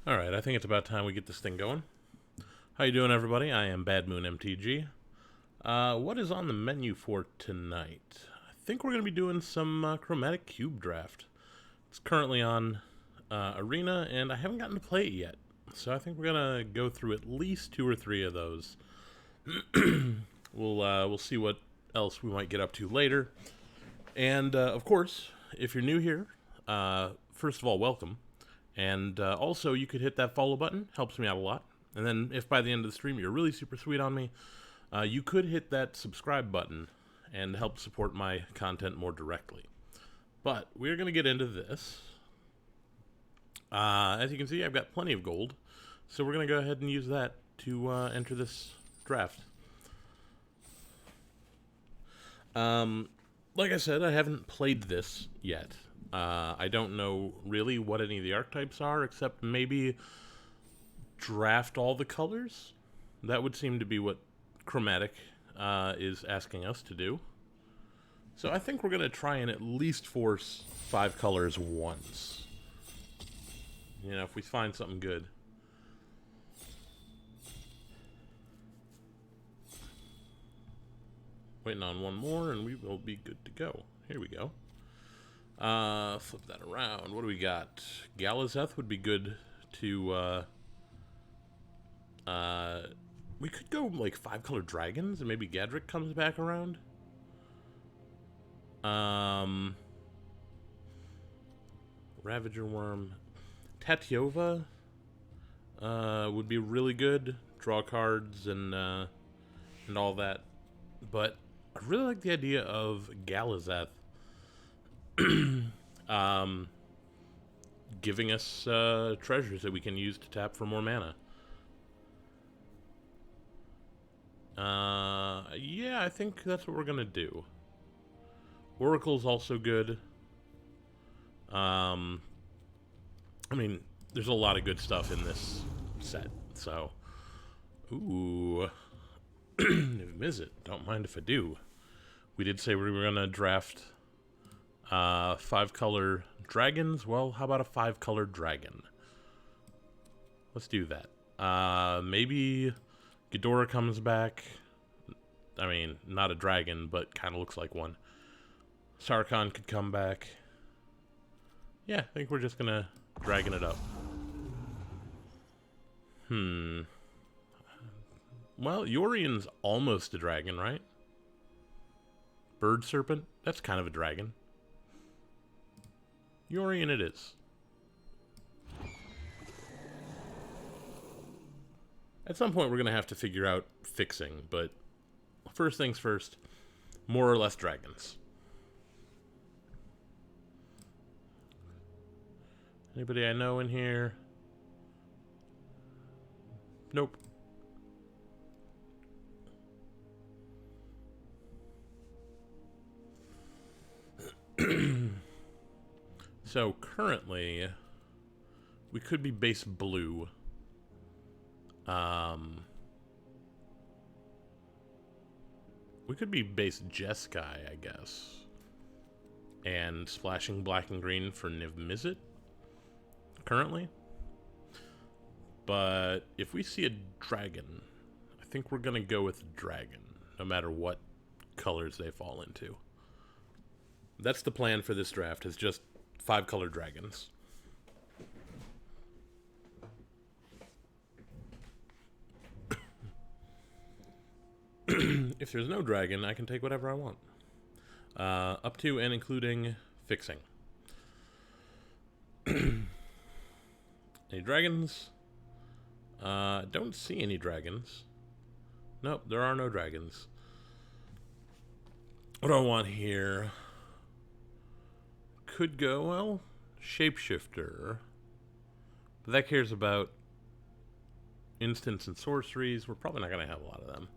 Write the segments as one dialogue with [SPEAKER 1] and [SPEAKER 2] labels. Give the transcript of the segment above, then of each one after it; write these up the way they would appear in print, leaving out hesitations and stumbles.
[SPEAKER 1] Alright, I think it's about time we get this thing going. How you doing, everybody? I am Bad Moon MTG. What is on the menu for tonight? I think we're going to be doing some Chromatic Cube Draft. It's currently on Arena, and I haven't gotten to play it yet. So I think we're going to go through at least 2 or 3 of those. We'll see what else we might get up to later. And, of course, if you're new here, first of all, welcome. And also, you could hit that follow button. Helps me out a lot. And then if by the end of the stream you're really super sweet on me, you could hit that subscribe button and help support my content more directly. But we're going to get into this. As you can see, I've got plenty of gold. So we're going to go ahead and use that to enter this draft. Like I said, I haven't played this yet. I don't know really what any of the archetypes are, except maybe draft all the colors. That would seem to be what Chromatic is asking us to do. So I think we're going to try and at least force 5 colors once. You know, if we find something good. Waiting on one more and we will be good to go. Here we go. Flip that around. What do we got? Galazeth would be good to, we could go, like, 5-color dragons, and maybe Gadrick comes back around. Ravager Worm. Tatyova, would be really good. Draw cards and all that. But I really like the idea of Galazeth. Giving us treasures that we can use to tap for more mana. Yeah, I think that's what we're gonna do. Oracle's also good. I mean, there's a lot of good stuff in this set, so. Ooh. Miss it. Don't mind if I do. We did say we were gonna draft 5-color dragons. Well, how about a 5-color dragon? Let's do that. Maybe Ghidorah comes back. I mean, not a dragon, but kind of looks like one. Sarkhan could come back. Yeah, I think we're just gonna dragon it up. Well, Yorion's almost a dragon, right? Bird Serpent? That's kind of a dragon. Yorion it is. At some point, we're going to have to figure out fixing, but first things first, more or less dragons. Anybody I know in here? Nope. So currently, we could be base blue. We could be base Jeskai, I guess. And splashing black and green for Niv Mizzet, currently. But if we see a dragon, I think we're going to go with dragon, no matter what colors they fall into. That's the plan for this draft, is just 5-color dragons. If there's no dragon, I can take whatever I want. Up to and including fixing. Any dragons? Don't see any dragons. Nope, there are no dragons. What do I want here? Could go, well, Shapeshifter. But that cares about instants and sorceries. We're probably not going to have a lot of them.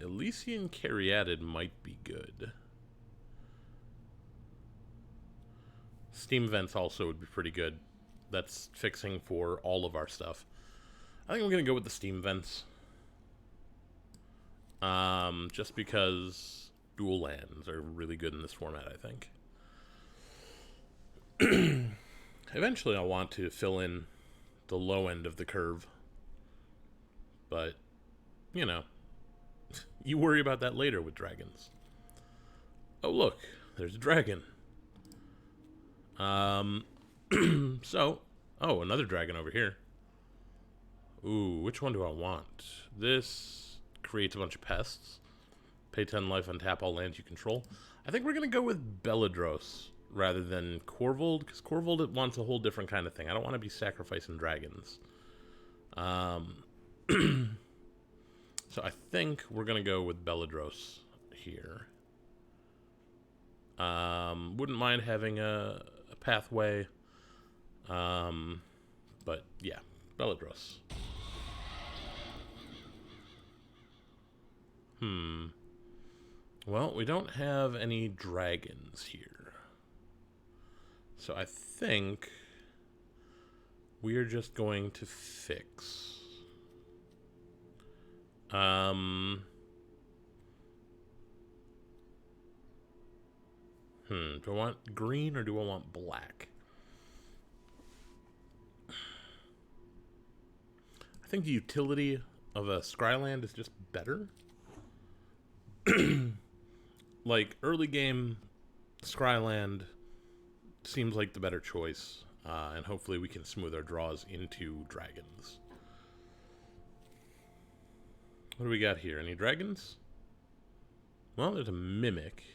[SPEAKER 1] Elysian Caryatid might be good. Steam Vents also would be pretty good. That's fixing for all of our stuff. I think I'm going to go with the Steam Vents. Just because dual lands are really good in this format, I think. Eventually I'll want to fill in the low end of the curve. But, you know, you worry about that later with dragons. Oh, look, there's a dragon. So, oh, another dragon over here. Ooh, which one do I want? This creates a bunch of pests. Pay 10 life, untap all lands you control. I think we're going to go with Belladros rather than Corvold, because Corvold wants a whole different kind of thing. I don't want to be sacrificing dragons. So I think we're going to go with Belladros here. Wouldn't mind having a pathway. But yeah, Belladros. Well, we don't have any dragons here. So I think we are just going to fix. Do I want green or do I want black? I think the utility of a Scryland is just better. Like, early game Scryland seems like the better choice. And hopefully we can smooth our draws into dragons. What do we got here? Any dragons? Well, there's a Mimic.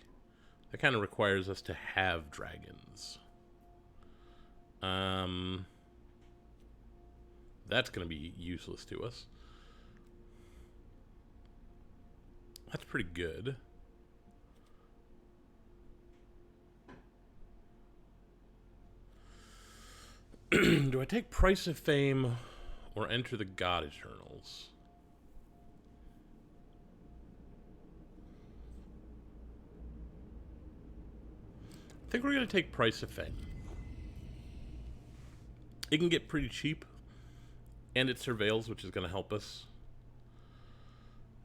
[SPEAKER 1] That kind of requires us to have dragons. That's going to be useless to us. That's pretty good. Do I take Price of Fame or enter the God Eternals? I think we're going to take Price of Fame. It can get pretty cheap, and it surveils, which is going to help us.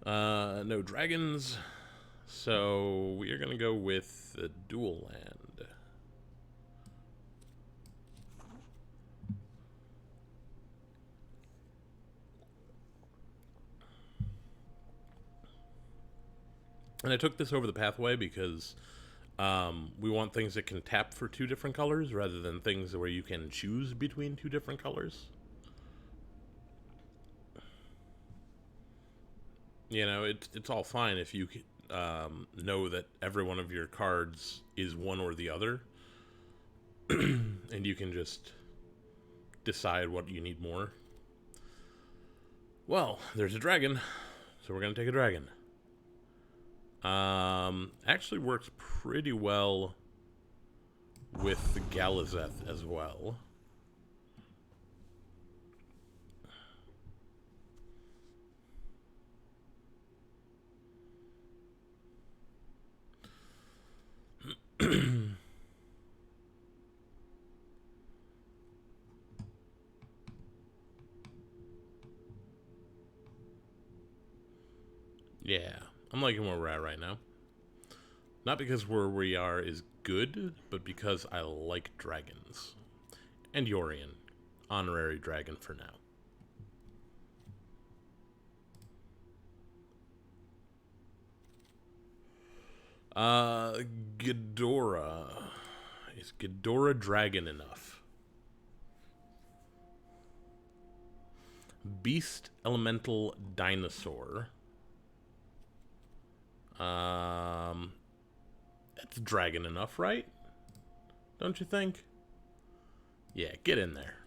[SPEAKER 1] No dragons, so we are going to go with the dual land. And I took this over the pathway because we want things that can tap for 2 different colors rather than things where you can choose between 2 different colors. You know, it's all fine if you know that every one of your cards is one or the other. And you can just decide what you need more. Well, there's a dragon, so we're going to take a dragon. Actually works pretty well with the Galazeth as well. Yeah, I'm liking where we're at right now. Not because where we are is good, but because I like dragons. And Yorian, honorary dragon for now. Ghidorah. Is Ghidorah dragon enough? Beast Elemental Dinosaur. That's dragon enough, right? Don't you think? Yeah, get in there.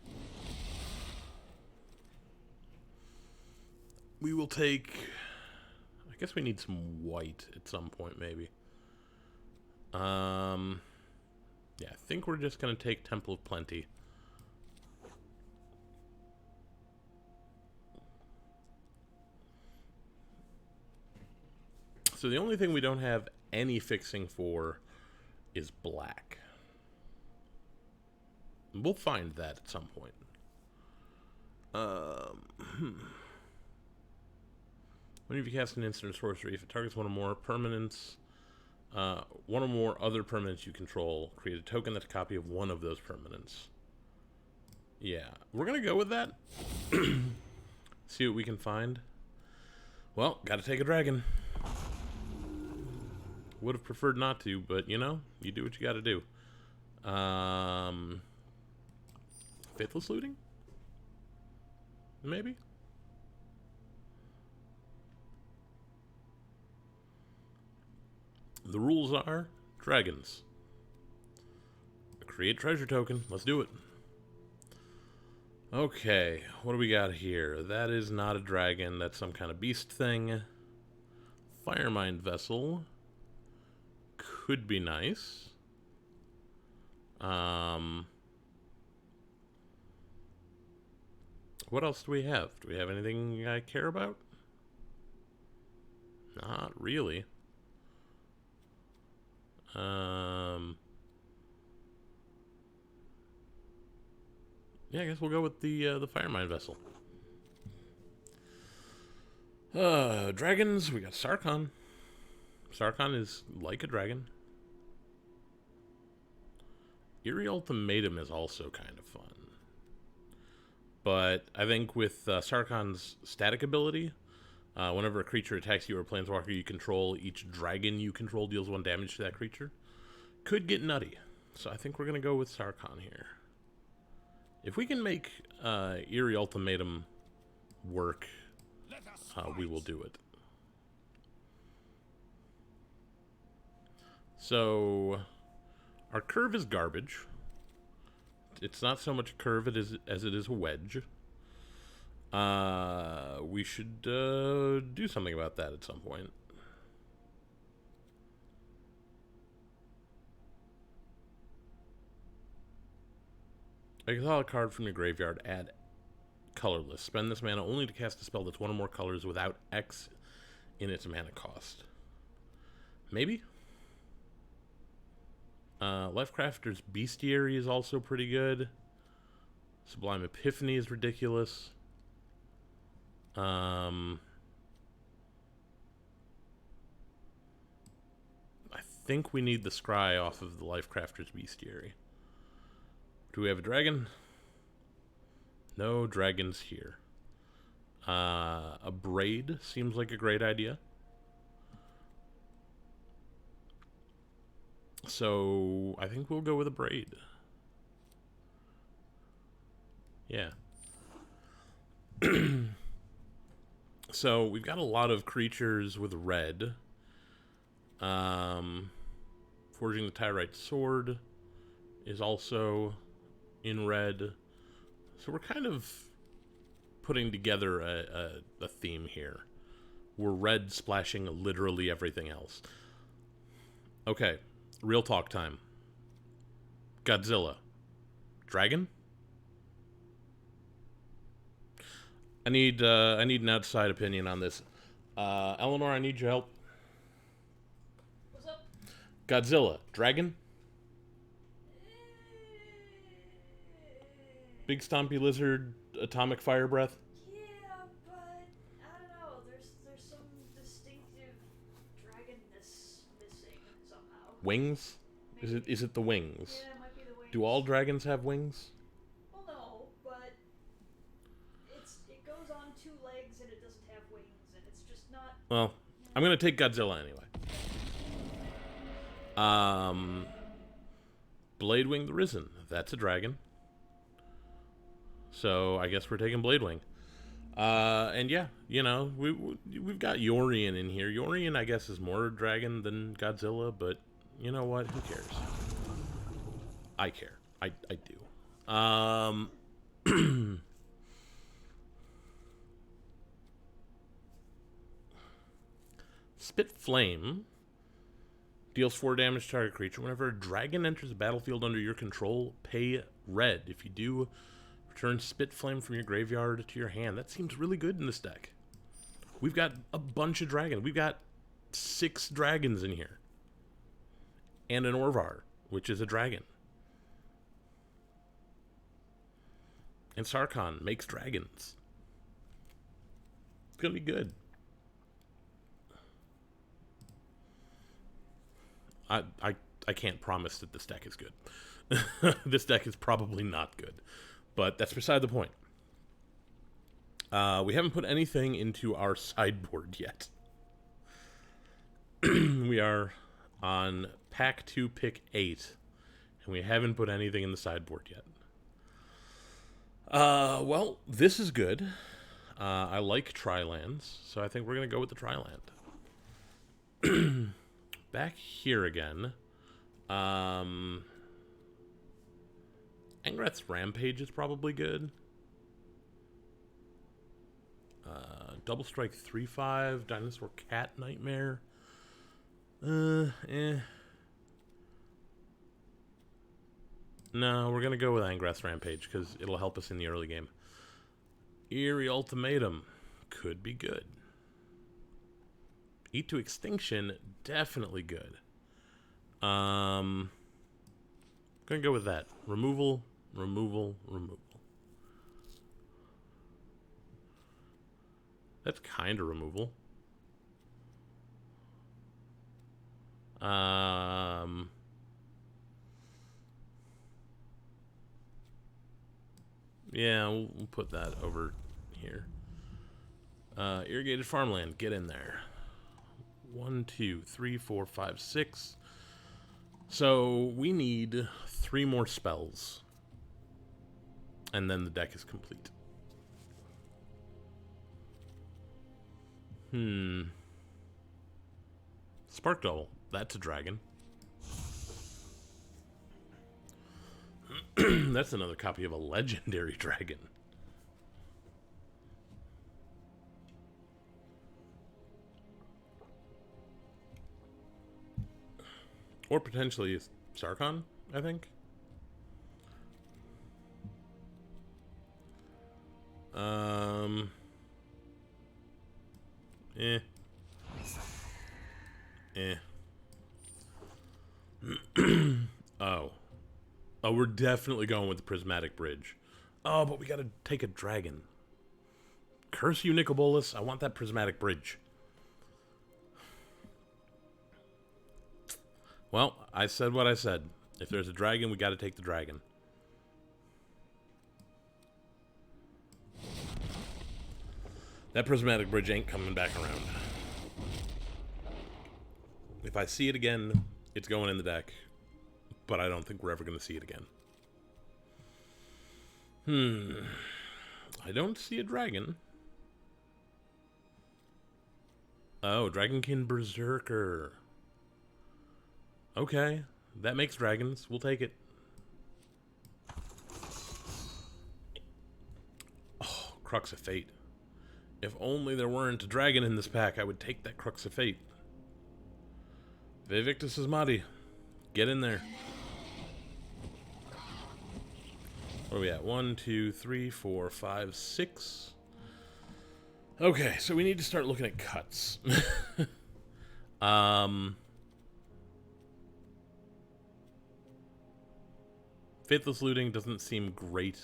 [SPEAKER 1] We will take... I guess we need some white at some point, maybe. Yeah, I think we're just going to take Temple of Plenty. So the only thing we don't have any fixing for is black. We'll find that at some point. Whenever you cast an instant or sorcery, if it targets one or more permanents, One or more other permanents you control. Create a token that's a copy of one of those permanents. Yeah, we're gonna go with that. See what we can find. Well, gotta take a dragon. Would have preferred not to, but you know, you do what you gotta do. Faithless Looting? Maybe? The rules are dragons. Create treasure token. Let's do it. Okay, what do we got here? That is not a dragon. That's some kind of beast thing. Firemind Vessel. Could be nice. What else do we have? Do we have anything I care about? Not really. Yeah, I guess we'll go with the Firemind Vessel. Dragons, we got Sarkhan. Sarkhan is like a dragon. Eerie Ultimatum is also kind of fun. But I think with Sarkhan's static ability, whenever a creature attacks you or a planeswalker you control, each dragon you control deals 1 damage to that creature. Could get nutty. So I think we're going to go with Sarkhan here. If we can make Eerie Ultimatum work, we will do it. So, our curve is garbage. It's not so much a curve as it is a wedge. We should do something about that at some point. Exile a card from your graveyard, add colorless. Spend this mana only to cast a spell that's 1 or more colors without X in its mana cost. Maybe? Lifecrafter's Bestiary is also pretty good. Sublime Epiphany is ridiculous. I think we need the Scry off of the Lifecrafter's Bestiary. Do we have a dragon? No dragons here. A Braid seems like a great idea. So, I think we'll go with a Braid. Yeah. So, we've got a lot of creatures with red. Forging the Tyrite Sword is also in red. So we're kind of putting together a theme here. We're red splashing literally everything else. Okay, real talk time. Godzilla. Dragon? I need an outside opinion on this. Eleanor, I need your help.
[SPEAKER 2] What's up?
[SPEAKER 1] Godzilla. Dragon? Big stompy lizard, atomic fire breath?
[SPEAKER 2] Yeah, but I don't know. There's some distinctive dragonness missing somehow.
[SPEAKER 1] Wings?
[SPEAKER 2] Maybe.
[SPEAKER 1] Is it the wings?
[SPEAKER 2] Yeah, it might be the wings.
[SPEAKER 1] Do all dragons have wings?
[SPEAKER 2] Well, no, but it goes on 2 legs and it doesn't have wings, and it's just not.
[SPEAKER 1] Well, I'm gonna take Godzilla anyway. Bladewing the Risen. That's a dragon. So I guess we're taking Bladewing. And yeah, you know, we've got Yorion in here. Yorion, I guess, is more dragon than Godzilla, but you know what? Who cares? I care. I do. Spit Flame deals 4 damage to target creature. Whenever a dragon enters the battlefield under your control, pay red. If you do, return Spit Flame from your graveyard to your hand. That seems really good in this deck. We've got a bunch of dragons. We've got 6 dragons in here. And an Orvar, which is a dragon. And Sarkhan makes dragons. It's going to be good. I can't promise that this deck is good. This deck is probably not good, but that's beside the point. We haven't put anything into our sideboard yet. We are on pack 2, pick 8, and we haven't put anything in the sideboard yet. Well, this is good. I like tri-lands, so I think we're going to go with the tri-land. Back here again. Angrath's Rampage is probably good. Double Strike 3/5, Dinosaur Cat Nightmare. No, we're going to go with Angrath's Rampage because it'll help us in the early game. Eerie Ultimatum could be good. Eat to Extinction, definitely good. Gonna go with that. Removal, removal, removal. That's kind of removal. Yeah, we'll put that over here. Irrigated Farmland, get in there. 1, 2, 3, 4, 5, 6. So we need 3 more spells. And then the deck is complete. Spark Double. That's a dragon. That's another copy of a legendary dragon. Or potentially Sarkhan, I think. Oh. Oh, we're definitely going with the Prismatic Bridge. Oh, but we gotta take a dragon. Curse you, Nicobolus. I want that Prismatic Bridge. Well, I said what I said. If there's a dragon, we gotta take the dragon. That Prismatic Bridge ain't coming back around. If I see it again, it's going in the deck. But I don't think we're ever going to see it again. I don't see a dragon. Oh, Dragonkin Berserker. Okay, that makes dragons. We'll take it. Oh, Crux of Fate. If only there weren't a dragon in this pack, I would take that Crux of Fate. Vivictus Asmati. Get in there. What are we at? 1, 2, 3, 4, 5, 6. Okay, so we need to start looking at cuts. Faithless Looting doesn't seem great.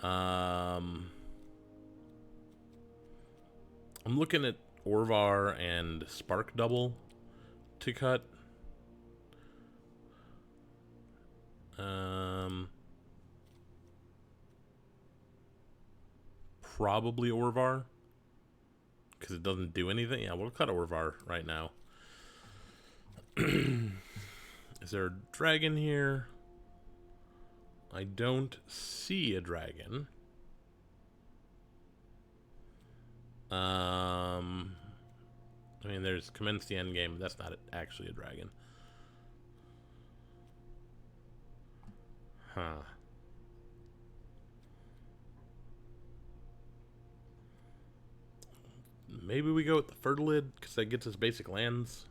[SPEAKER 1] I'm looking at Orvar and Spark Double to cut. Probably Orvar, because it doesn't do anything. Yeah, we'll cut Orvar right now. Is there a dragon here? I don't see a dragon. I mean, there's Commence the Endgame. That's not actually a dragon. Huh. Maybe we go with the Fertilid, because that gets us basic lands.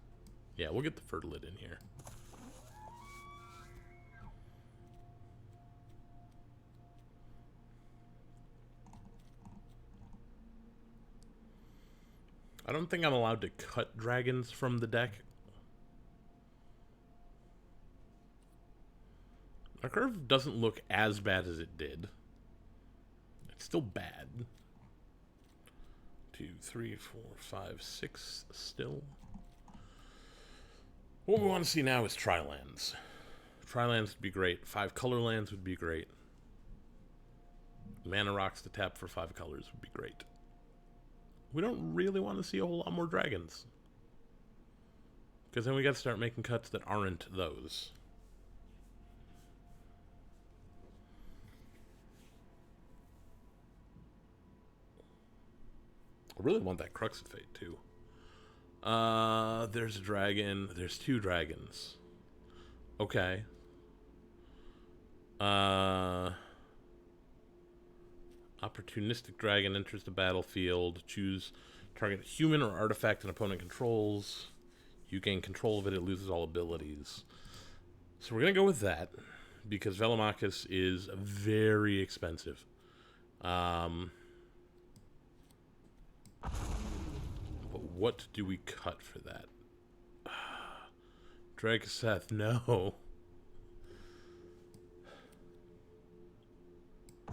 [SPEAKER 1] Yeah, we'll get the Fertilid in here. I don't think I'm allowed to cut dragons from the deck. Our curve doesn't look as bad as it did. It's still bad. 2, 3, 4, 5, 6 still. What we want to see now is tri-lands. Tri-lands would be great. 5 color lands would be great. Mana rocks to tap for 5 colors would be great. We don't really want to see a whole lot more dragons. Because then we got to start making cuts that aren't those. I really want that Crux of Fate, too. There's a dragon. There's 2 dragons. Okay. Opportunistic dragon enters the battlefield. Choose target human or artifact an opponent controls. You gain control of it. It loses all abilities. So we're going to go with that. Because Velomachus is very expensive. But what do we cut for that? Dragaseth, no.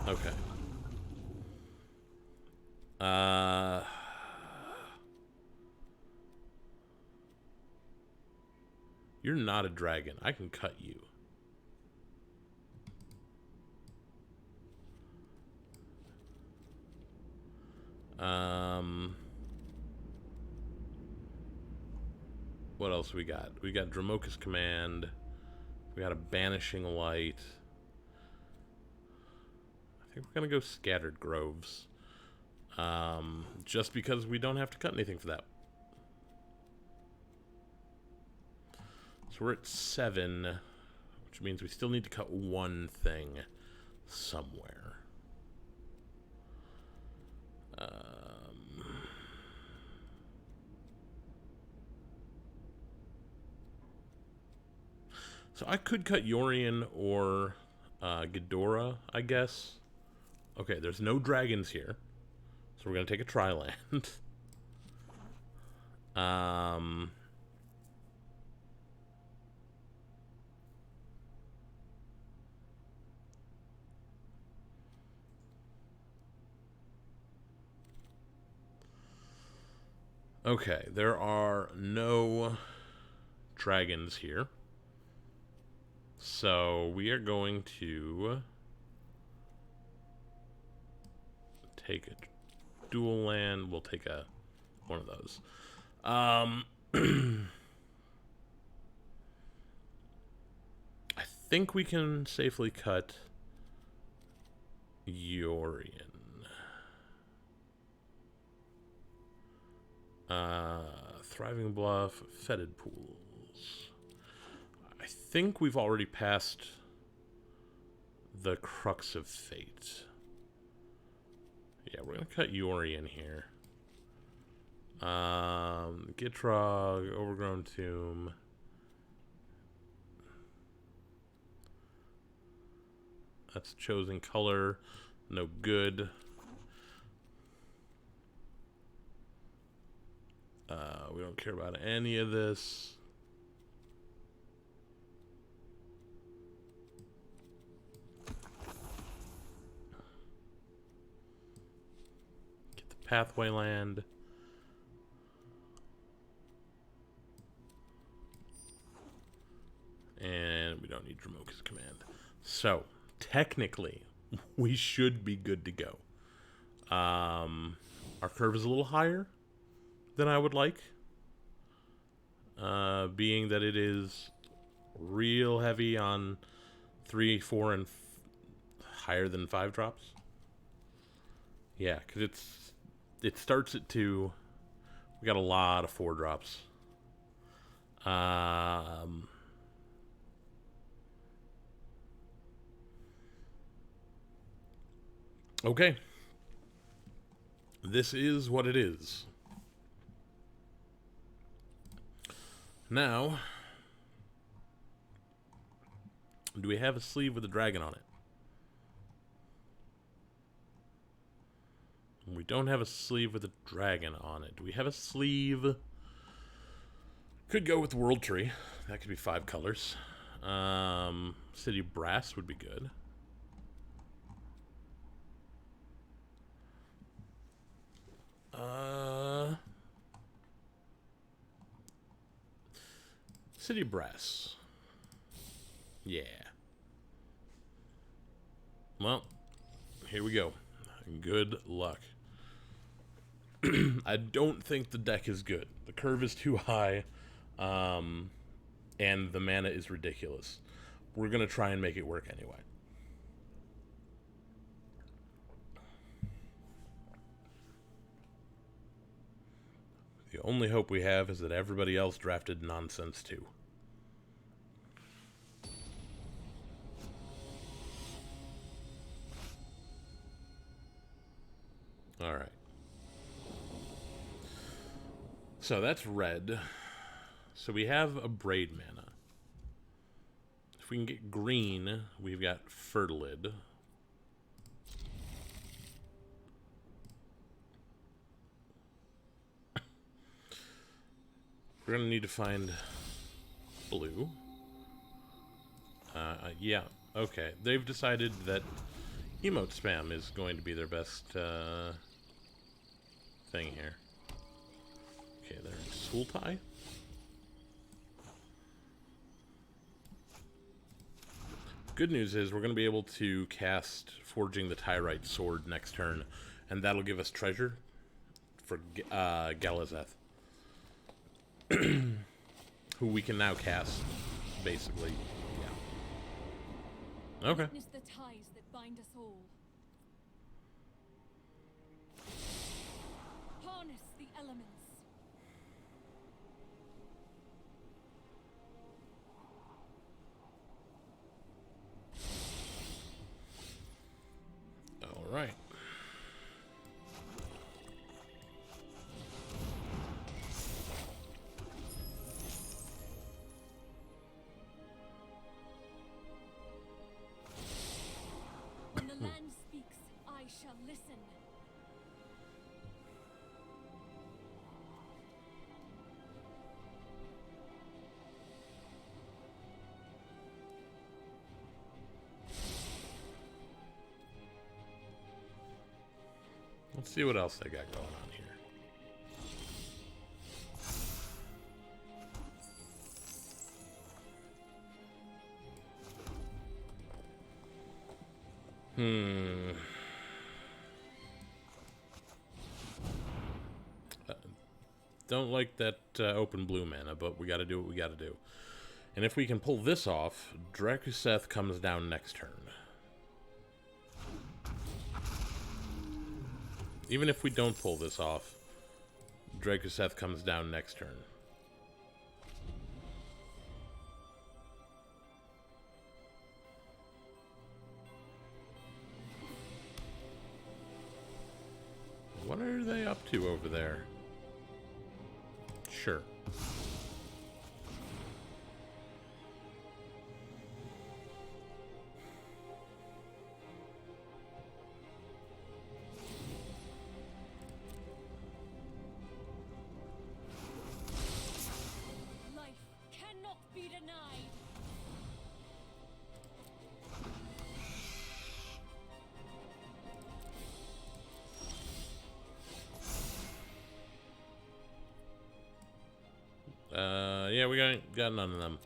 [SPEAKER 1] Okay. You're not a dragon. I can cut you. What else we got? We got Dramoka's Command. We got a Banishing Light. I think we're going to go Scattered Groves. Just because we don't have to cut anything for that. So we're at 7, which means we still need to cut one thing somewhere. So I could cut Yorion or Ghidorah, I guess. Okay, there's no dragons here. So we're going to take a tri-land. Okay, there are no dragons here. So we are going to take a dual land. We'll take one of those. I think we can safely cut Yorion. Thriving Bluff, Fetid Pools. I think we've already passed the Crux of Fate. Yeah, we're going to cut Yorion here. Gitrog, Overgrown Tomb. That's chosen color. No good. We don't care about any of this. Get the pathway land. And we don't need Dramoka's Command. So, technically, we should be good to go. Our curve is a little higher than I would like. Being that it is real heavy on 3, 4, and higher than 5 drops. Yeah, because it starts at 2. We got a lot of 4 drops. Okay. This is what it is. Now, do we have a sleeve with a dragon on it? We don't have a sleeve with a dragon on it. Do we have a sleeve? Could go with World Tree. That could be 5 colors. City Brass would be good. City Brass. Yeah. Well, here we go. Good luck. I don't think the deck is good. The curve is too high, and the mana is ridiculous. We're going to try and make it work anyway. The only hope we have is that everybody else drafted nonsense too. Alright. So that's red. So we have a Braid mana. If we can get green, we've got Fertilid. We're going to need to find blue. Yeah, okay. They've decided that emote spam is going to be their best thing here. Okay, there's Sultai. Good news is we're going to be able to cast Forging the Tyrite Sword next turn, and that'll give us treasure for Galazeth. Who we can now cast, basically. Yeah. Okay.
[SPEAKER 3] Witness the ties that bind us all. Harness the elements.
[SPEAKER 1] All right.
[SPEAKER 3] When the land speaks, I shall listen.
[SPEAKER 1] Let's see what else they got going on here. Don't like that open blue mana, but we gotta do what we gotta do. And if we can pull this off, Drakuseth comes down next turn. Even if we don't pull this off, Drakuseth comes down next turn. What are they up to over there? Sure.
[SPEAKER 3] Life cannot be denied.
[SPEAKER 1] Yeah, we got none of them.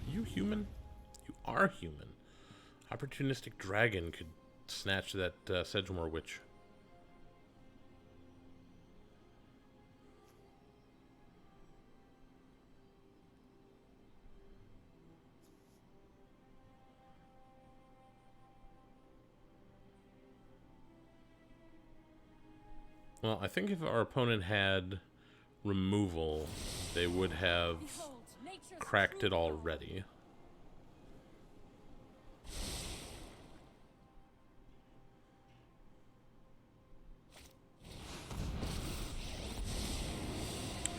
[SPEAKER 1] You human? You are human. Opportunistic dragon could snatch that Sedgemoor witch. Well, I think if our opponent had removal, they would have
[SPEAKER 3] Behold, nature's
[SPEAKER 1] cracked it
[SPEAKER 3] true
[SPEAKER 1] already.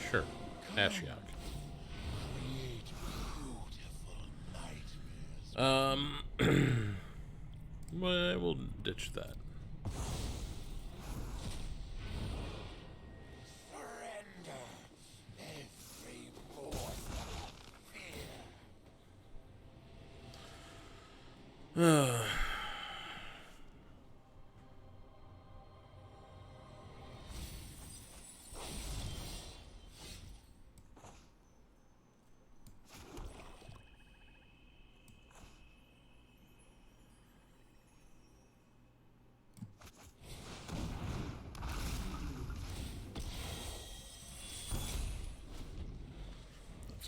[SPEAKER 1] Sure. Ashiok. Well, we'll ditch that. It's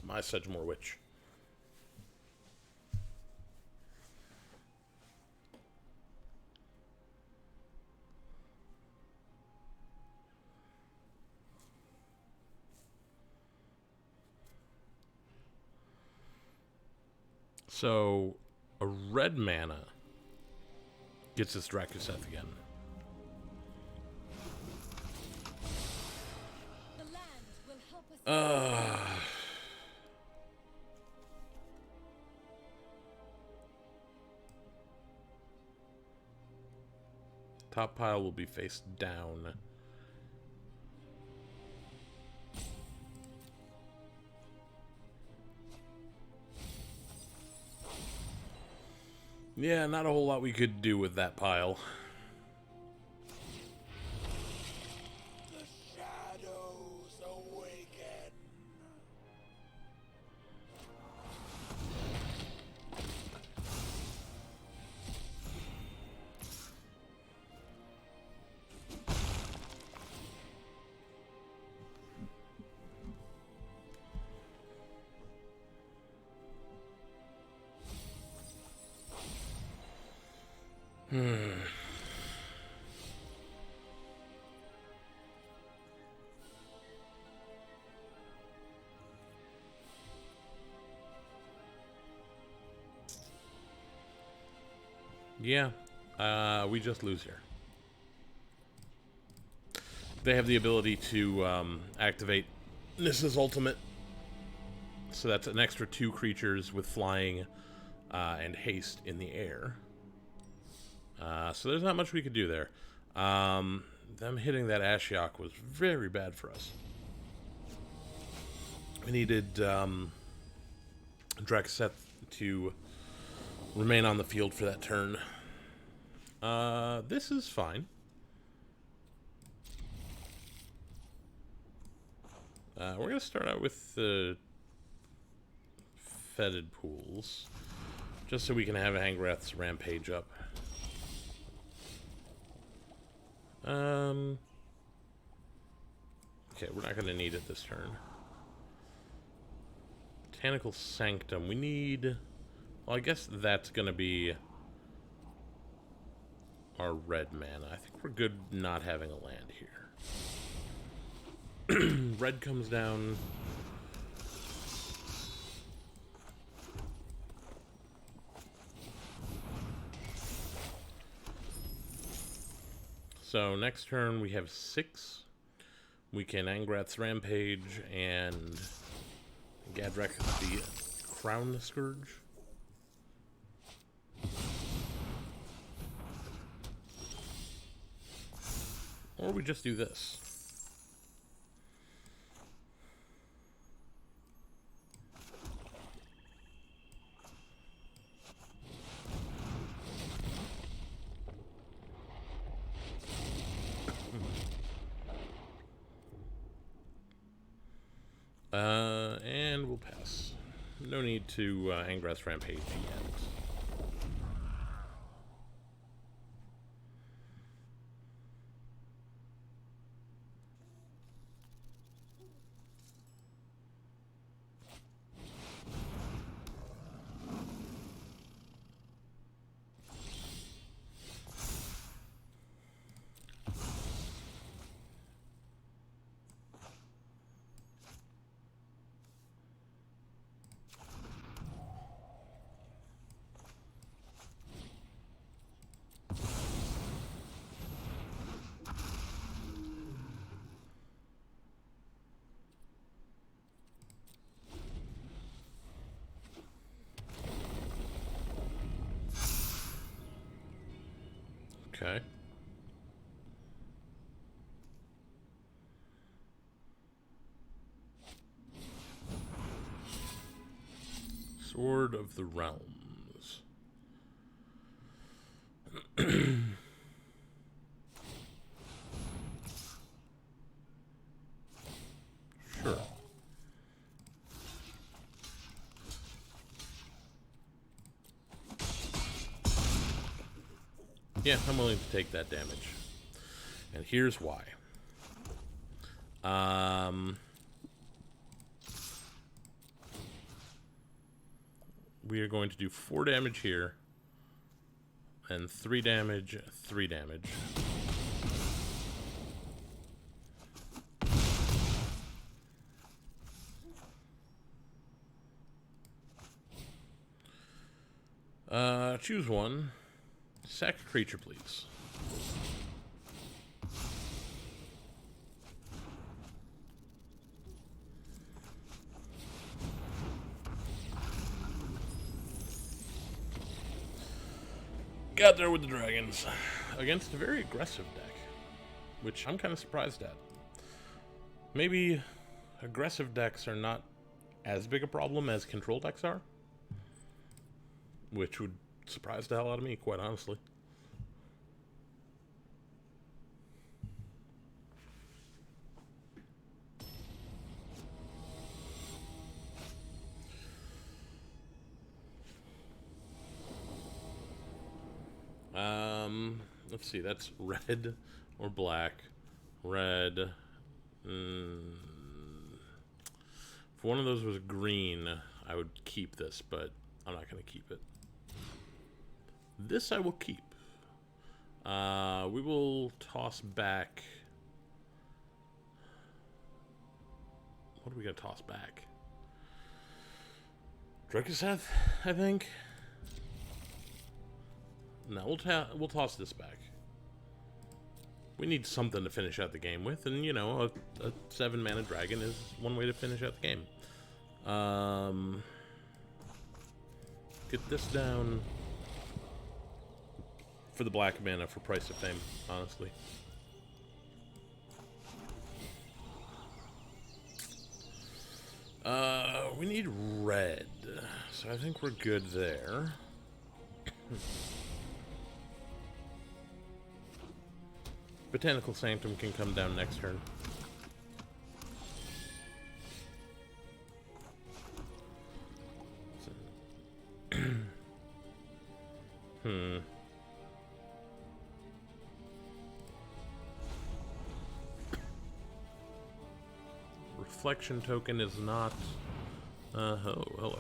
[SPEAKER 1] my Sedgemoor Witch. So, a red mana gets us Drakuseth again.
[SPEAKER 3] The land will help us.
[SPEAKER 1] Top pile will be face down. Yeah, not a whole lot we could do with that pile.
[SPEAKER 4] The shadows awaken.
[SPEAKER 1] Yeah, we just lose here. They have the ability to activate Nissa's ultimate. So that's an extra 2 creatures with flying and haste in the air. So there's not much we could do there. Them hitting that Ashiok was very bad for us. We needed Drakuseth to remain on the field for that turn. This is fine. We're going to start out with the Fetid Pools, just so we can have Angrath's Rampage up. Okay, we're not going to need it this turn. Botanical Sanctum. We need... Well, I guess that's going to be our red mana. I think we're good not having a land here. Red comes down. So next turn we have 6. We can Angrath's Rampage and Gadrak the Crown the Scourge. Or we just do this. And we'll pass. No need to Angrath's Rampage yet. Okay. Sword of the Realms. Sure. Yeah, I'm willing to take that damage. And here's why. We are going to do 4 damage here. And 3 damage, 3 damage. Choose one. Sack a creature, please. Got there with the dragons. Against a very aggressive deck. Which I'm kind of surprised at. Maybe aggressive decks are not as big a problem as control decks are. Which would surprise the hell out of me, quite honestly. Let's see, that's red or black. Red. If one of those was green, I would keep this, but I'm not going to keep it. This I will keep. We will toss back. What are we going to toss back? Drakaseth, I think. No, we'll toss this back. We need something to finish out the game with, and you know, a 7-mana dragon is one way to finish out the game. Get this down for the black mana for Price of Fame, honestly. We need red, so I think we're good there. Botanical Sanctum can come down next turn. Reflection token is not... oh, hello.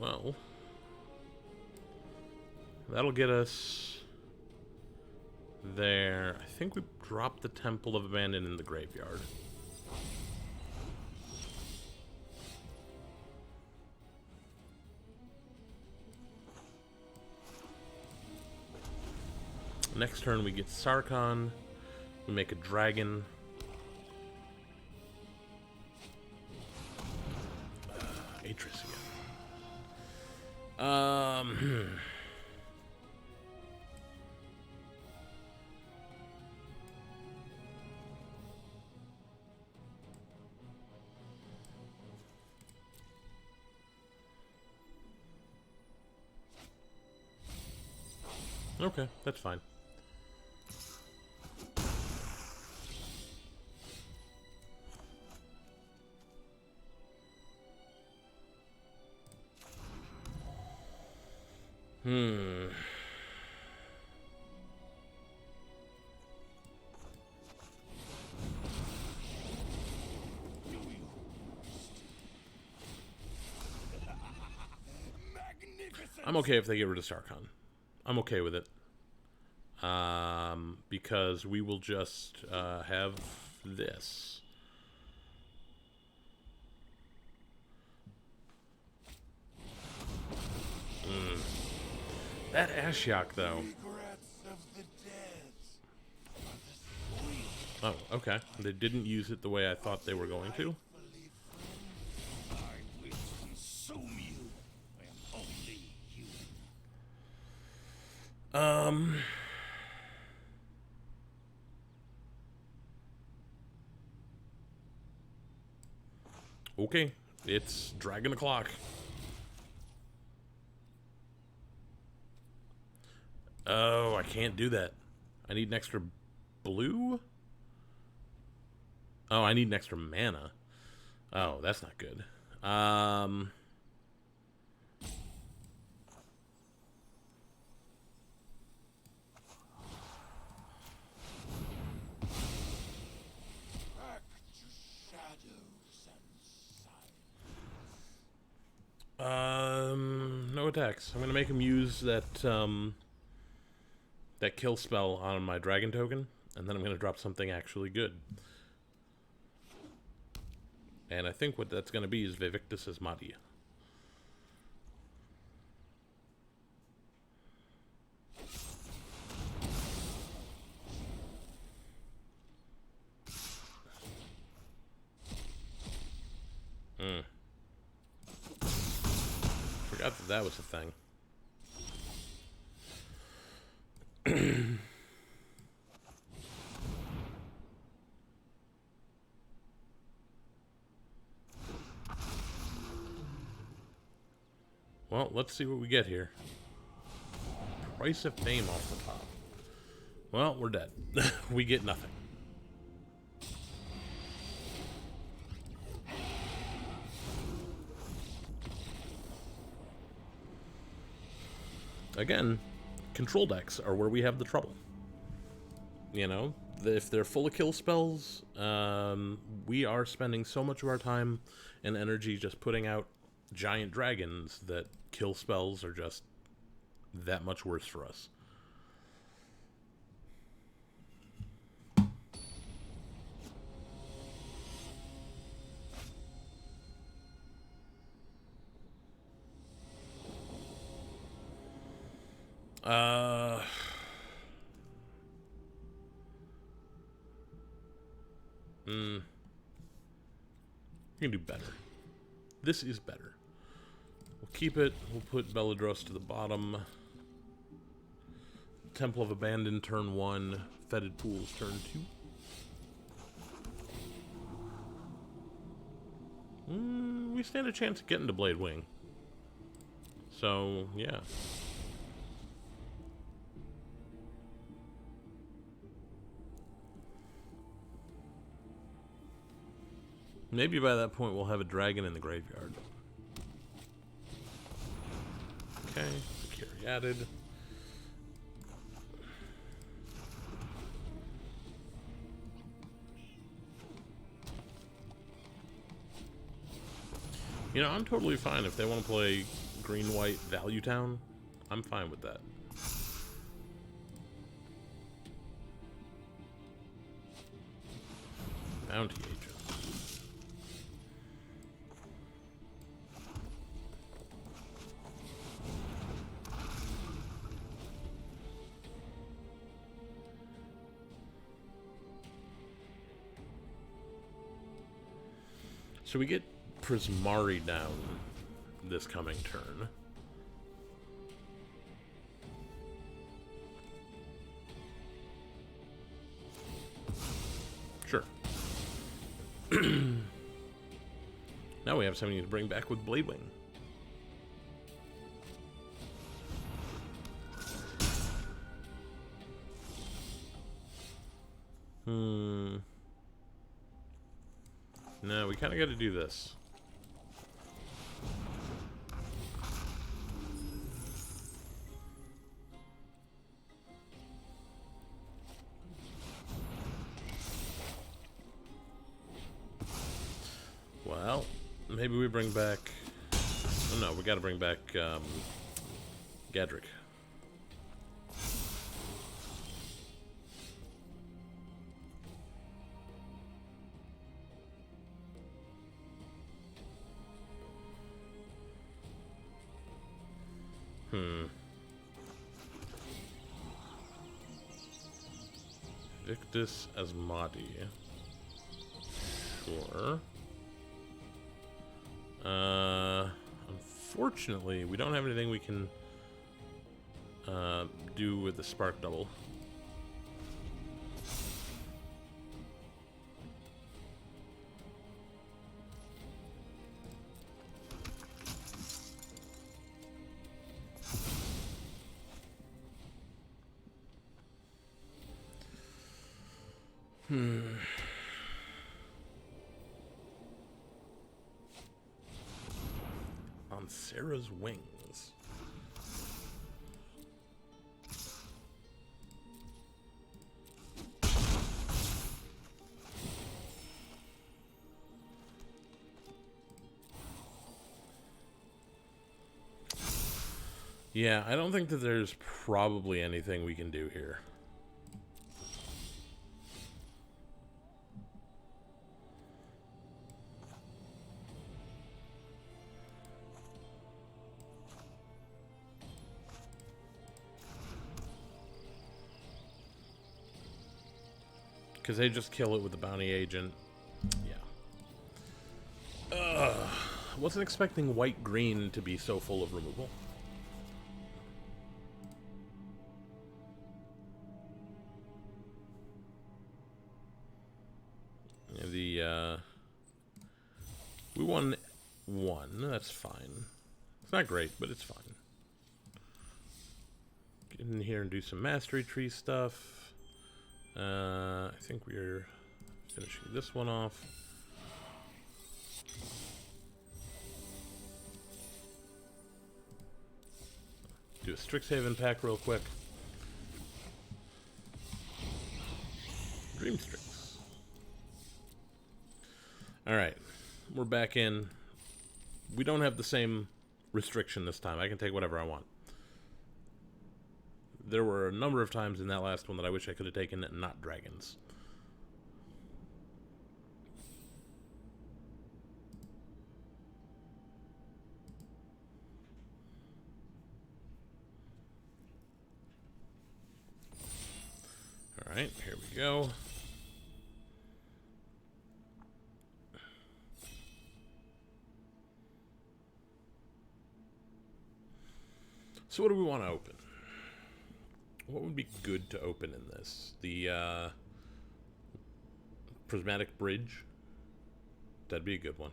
[SPEAKER 1] Well. That'll get us there. I think we dropped the Temple of Abandon in the graveyard. Next turn we get Sarkhan. We make a dragon. Atris again. Okay, that's fine. I'm okay if they get rid of Sarkhan. I'm okay with it. Because we will just have this. That Ashiok, though. Oh, okay. They didn't use it the way I thought they were going to. Um. Okay, it's Dragon O'Clock. Oh, I can't do that. I need an extra blue? Oh, I need an extra mana. Oh, that's not good.
[SPEAKER 4] Back to shadows and silence.
[SPEAKER 1] No attacks. I'm gonna make him use that that kill spell on my dragon token, and then I'm gonna drop something actually good. And I think what that's gonna be is Vivictus Asmati. Forgot that that was a thing. Well, let's see what we get here. Price of Fame off the top. Well, we're dead. We get nothing. Again, control decks are where we have the trouble. You know, if they're full of kill spells, we are spending so much of our time and energy just putting out giant dragons that kill spells are just that much worse for us. We can do better. This is better. We'll keep it. We'll put Belladros to the bottom. Temple of Abandon turn 1. Fetid Pools turn 2. We stand a chance of getting to Blade Wing. So, yeah. Maybe by that point we'll have a dragon in the graveyard. Okay, security added. You know, I'm totally fine if they want to play green-white Value Town. I'm fine with that. Bounty Agent. So we get Prismari down this coming turn. Sure. Now we have something to bring back with Bladewing. No, we kind of got to do this. Well, maybe we bring back... Oh, no, we got to bring back Gadrick. Victus Asmati. Sure. Unfortunately, we don't have anything we can... do with the spark double. On Sarah's wings. Yeah, I don't think that there's probably anything we can do here. Because they just kill it with the bounty agent. Yeah. Wasn't expecting white-green to be so full of removal. We won one. That's fine. It's not great, but it's fine. Get in here and do some mastery tree stuff. I think we're finishing this one off. Do a Strixhaven pack real quick. Dream Strix. Alright. We're back in. We don't have the same restriction this time. I can take whatever I want. There were a number of times in that last one that I wish I could have taken not dragons. Alright, here we go. So what do we want to open? What would be good to open in this? The prismatic bridge. That'd be a good one.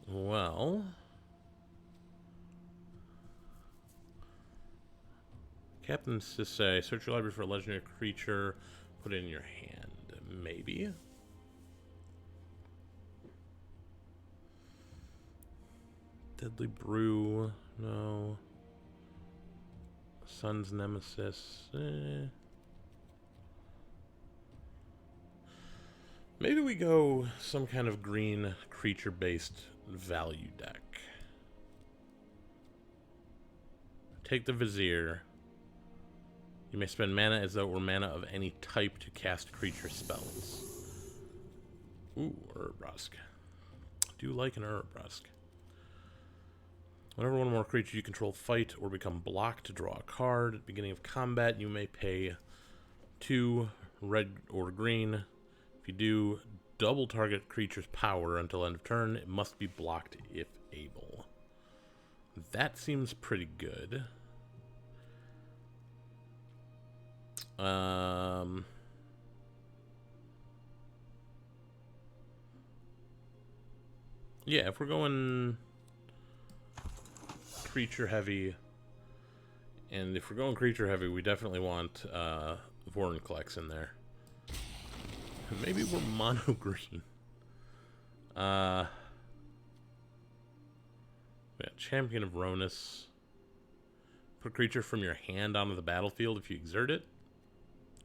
[SPEAKER 1] Well, Captain's to say, search your library for a legendary creature, put it in your hand. Maybe. Deadly Brew, no. Sun's Nemesis, Maybe we go some kind of green creature-based value deck. Take the Vizier. You may spend mana as though it were mana of any type to cast creature spells. Ooh, Urbrask. Do like an Urbrask. Whenever one or more creatures you control fight or become blocked to draw a card, at the beginning of combat, you may pay 2 red or green. If you do, double target creature's power until end of turn. It must be blocked if able. That seems pretty good. Yeah, if we're going creature heavy, and if we're going creature heavy, we definitely want Vorinclex in there. Maybe we're mono green. Yeah, Champion of Ronus. Put a creature from your hand onto the battlefield if you exert it.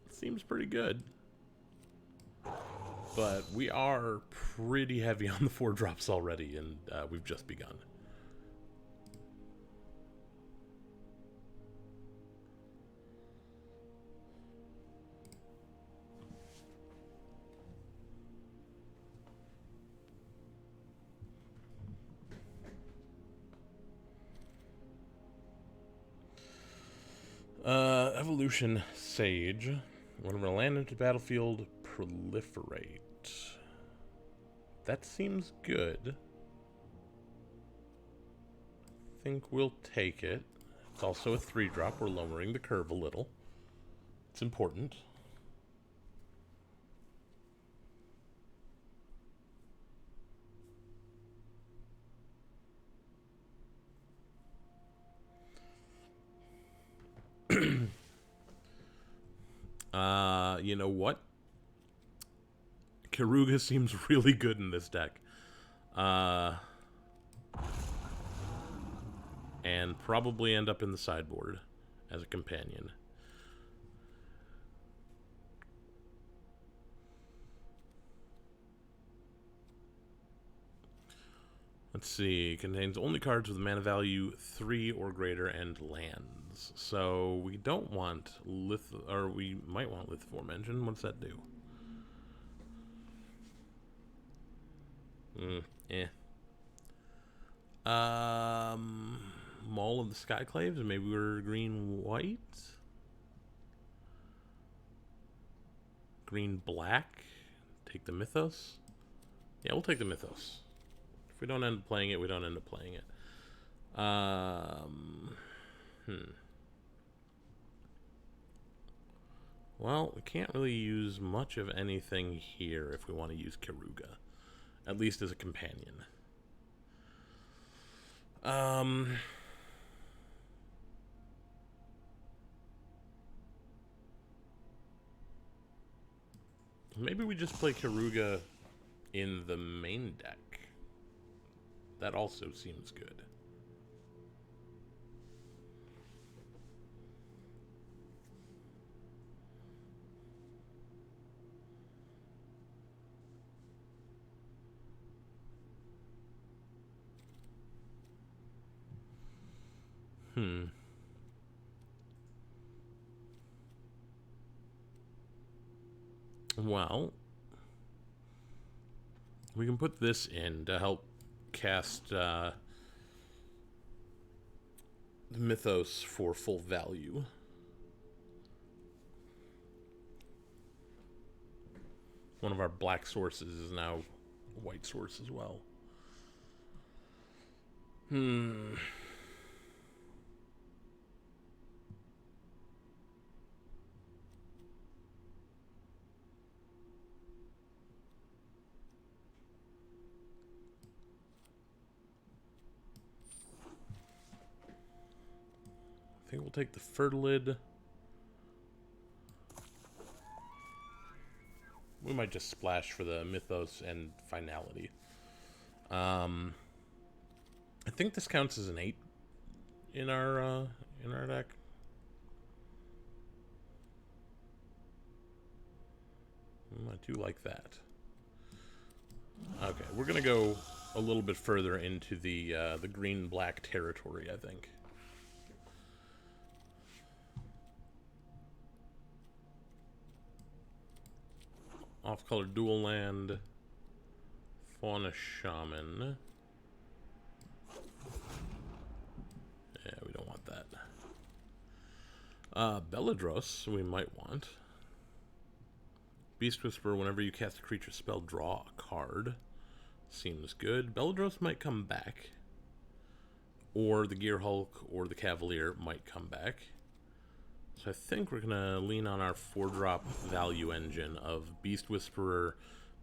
[SPEAKER 1] Seems pretty good. But we are pretty heavy on the 4 drops already, and we've just begun. Evolution Sage. Whenever land into the battlefield, proliferate. That seems good. I think we'll take it. It's also a 3-drop. We're lowering the curve a little. It's important. You know what? Karuga seems really good in this deck. And probably end up in the sideboard as a companion. Let's see. Contains only cards with a mana value 3 or greater and lands. So we don't want or we might want Lithiform Engine. What's that do? Maul of the Skyclaves. Maybe we're green-white. Green-black. Take the Mythos. Yeah, we'll take the Mythos. If we don't end up playing it, we don't end up playing it. Well, we can't really use much of anything here if we want to use Karuga. At least as a companion. Maybe we just play Karuga in the main deck. That also seems good. Well, we can put this in to help cast Mythos for full value. One of our black sources is now a white source as well. I think we'll take the Fertilid. We might just splash for the Mythos and Finality. I think this counts as an 8 in our deck. I do like that. Okay, we're gonna go a little bit further into the green-black territory, I think. Off-color dual land. Fauna Shaman. Yeah, we don't want that. Belladros, we might want. Beast Whisperer, whenever you cast a creature spell, draw a card. Seems good. Belladros might come back. Or the Gear Hulk or the Cavalier might come back. So I think we're going to lean on our 4-drop value engine of Beast Whisperer,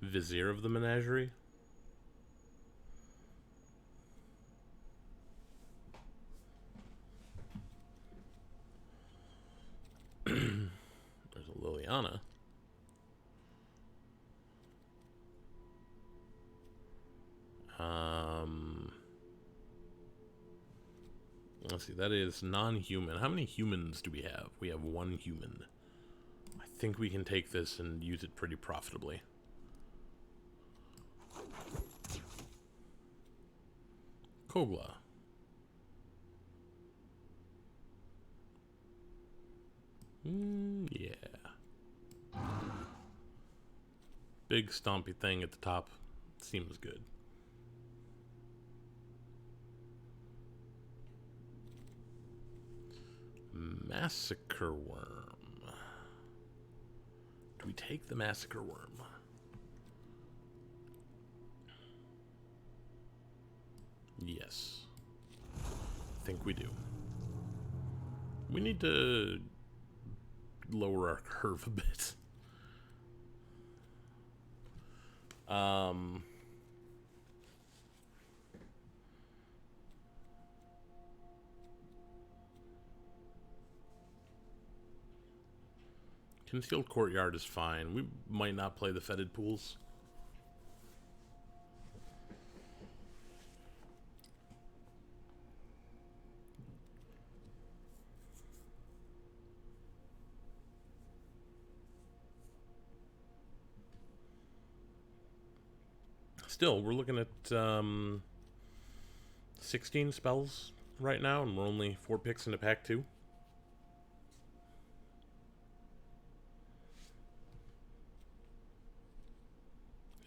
[SPEAKER 1] Vizier of the Menagerie. There's a Liliana. Let's see, that is non-human. How many humans do we have? We have 1 human. I think we can take this and use it pretty profitably. Kogla. Yeah. Big stompy thing at the top. Seems good. Massacre Worm. Do we take the Massacre Worm? Yes. I think we do. We need to lower our curve a bit. Concealed Courtyard is fine. We might not play the Fetid Pools. Still, we're looking at 16 spells right now, and we're only 4 picks into pack 2.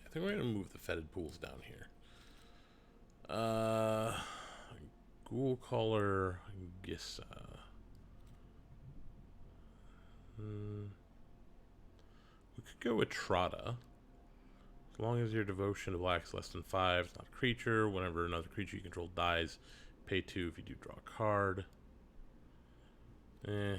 [SPEAKER 1] I think we're going to move the Fetid Pools down here. Ghoul Caller, Gissa. We could go with Trotta. As long as your devotion to black's less than 5, it's not a creature. Whenever another creature you control dies, pay 2 if you do draw a card. I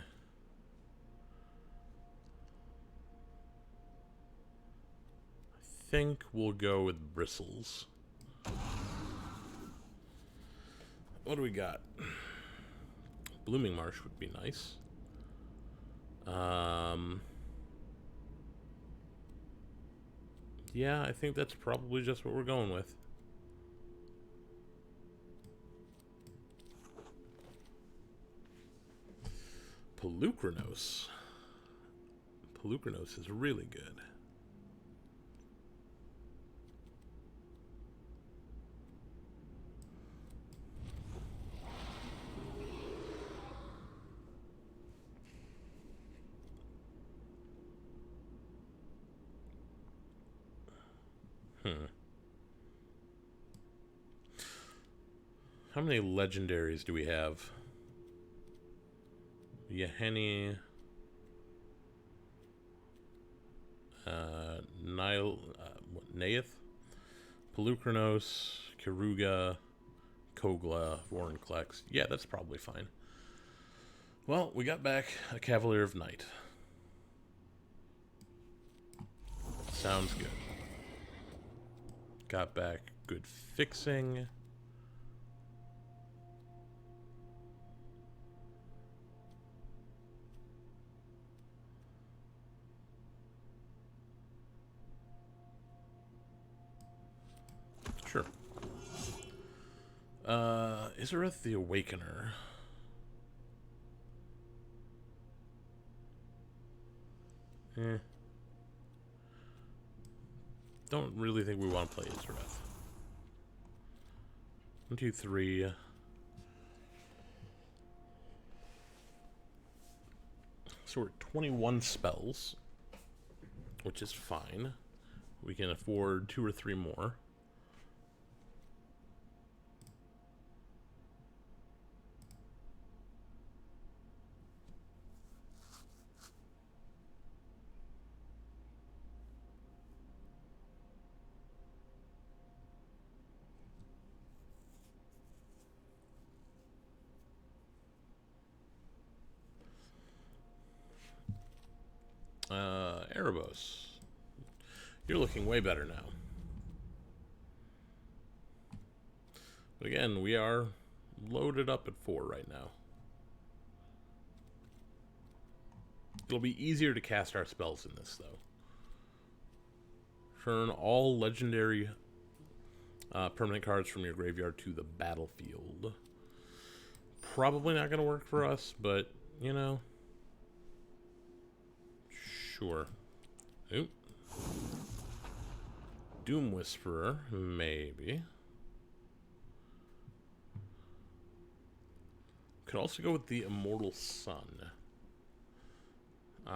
[SPEAKER 1] think we'll go with Bristles. What do we got? Blooming Marsh would be nice. Yeah, I think that's probably just what we're going with. Pelucranos. Pelucranos is really good. How many legendaries do we have? Yahenni, Naeth, Pelucranos, Kiruga, Kogla, Vorinclex. Yeah, that's probably fine. Well, we got back a Cavalier of Night. Sounds good. Got back good fixing. Sure. Izareth the Awakener. Don't really think we want to play Izareth. 1, 2, 3. So we're at 21 spells, which is fine. We can afford 2 or 3 more. Erebos. You're looking way better now. But again, we are loaded up at 4 right now. It'll be easier to cast our spells in this, though. Turn all legendary permanent cards from your graveyard to the battlefield. Probably not going to work for us, but, you know. Sure. Oop. Doom Whisperer, maybe. Could also go with the Immortal Sun. No,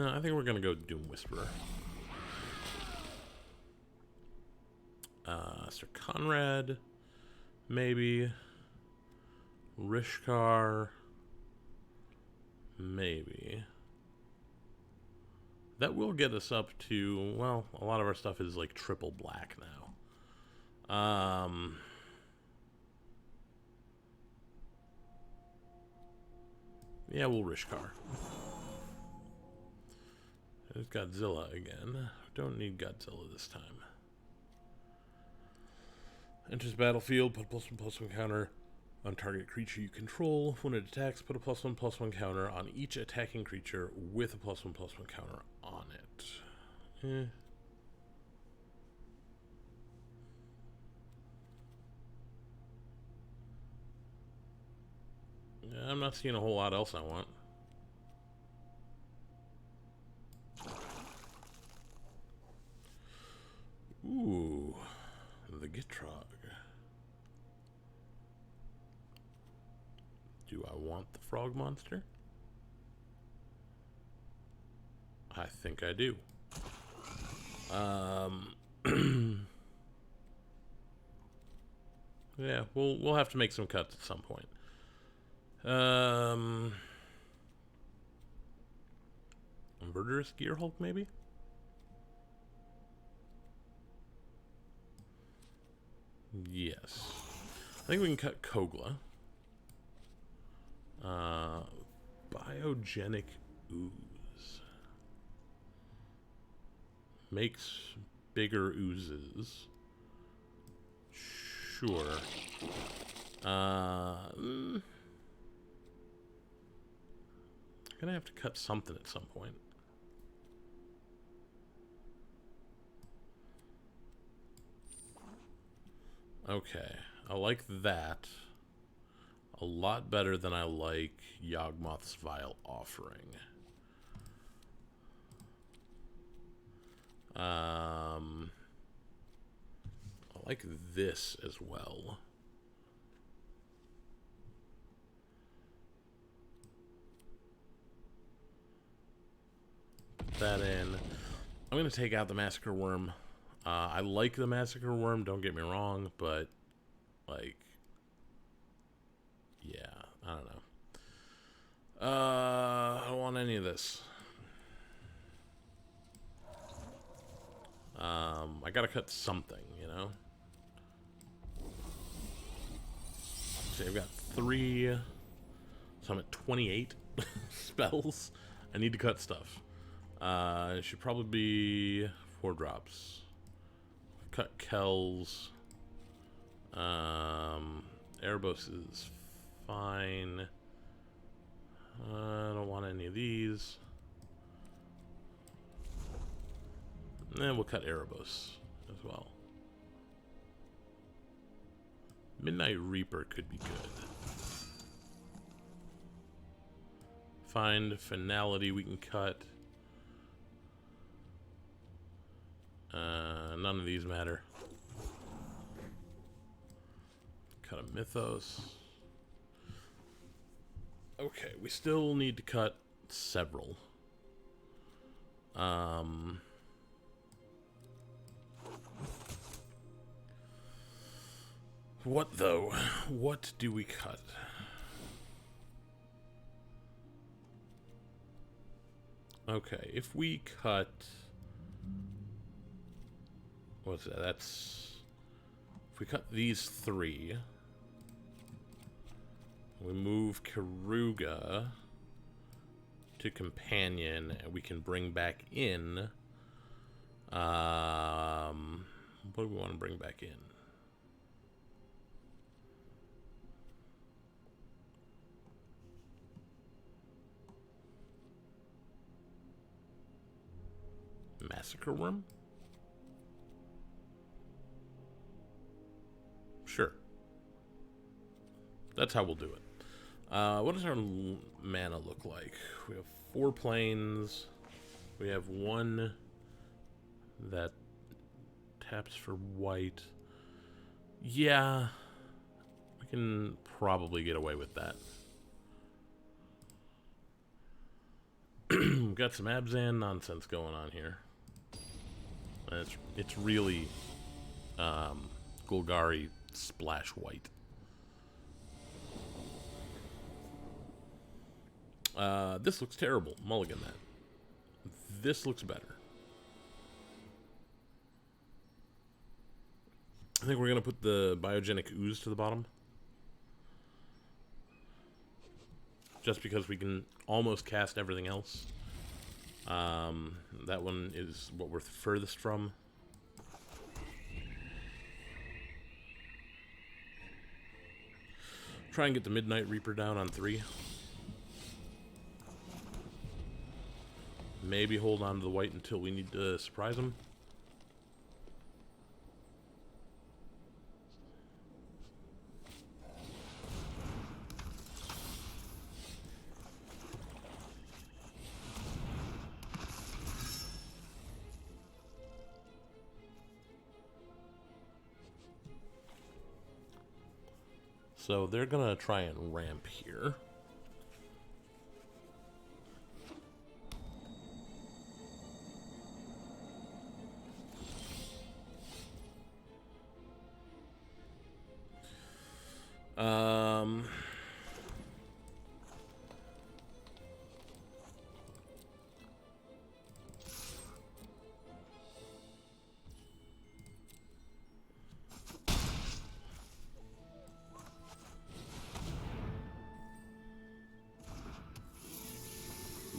[SPEAKER 1] I think we're gonna go Doom Whisperer. Sir Conrad, maybe. Rishkar. Maybe. That will get us up to, well, a lot of our stuff is like triple black now. Yeah, we'll Rishkar. There's Godzilla again. Don't need Godzilla this time. Enters battlefield, put a +1/+1 counter on target creature you control. When it attacks, put a +1/+1 counter on each attacking creature with a +1/+1 counter on it. Yeah, I'm not seeing a whole lot else I want. Ooh, the Gitrog. Do I want the frog monster? I think I do. Yeah, we'll have to make some cuts at some point. Murderous Gearhulk, maybe? Yes. I think we can cut Kogla. Biogenic Ooze. Makes bigger oozes. Sure. I'm gonna have to cut something at some point. Okay, I like that a lot better than I like Yawgmoth's Vile Offering. I like this as well. Put that in. I'm going to take out the Massacre Worm. I like the Massacre Worm, don't get me wrong, but, like, yeah, I don't know. I don't want any of this. I gotta cut something, you know? See, I've got 3, so I'm at 28 spells. I need to cut stuff. It should probably be 4 drops. Cut Kells. Erebos is fine. I don't want any of these. And we'll cut Erebos as well. Midnight Reaper could be good. Find Finality we can cut. None of these matter. Cut a Mythos. Okay, we still need to cut several. What though? What do we cut? Okay, if we cut... What's that? That's... If we cut these 3... We move Karuga to Companion, and we can bring back in... what do we want to bring back in? Massacre Worm? Sure. That's how we'll do it. What does our mana look like? We have 4 planes. We have 1 that taps for white. Yeah. We can probably get away with that. We've got some Abzan nonsense going on here. It's really Golgari splash white. This looks terrible. Mulligan that. This looks better. I think we're going to put the biogenic ooze to the bottom. Just because we can almost cast everything else. That one is what we're furthest from. Try and get the Midnight Reaper down on 3. Maybe hold on to the white until we need to surprise him. So they're gonna try and ramp here.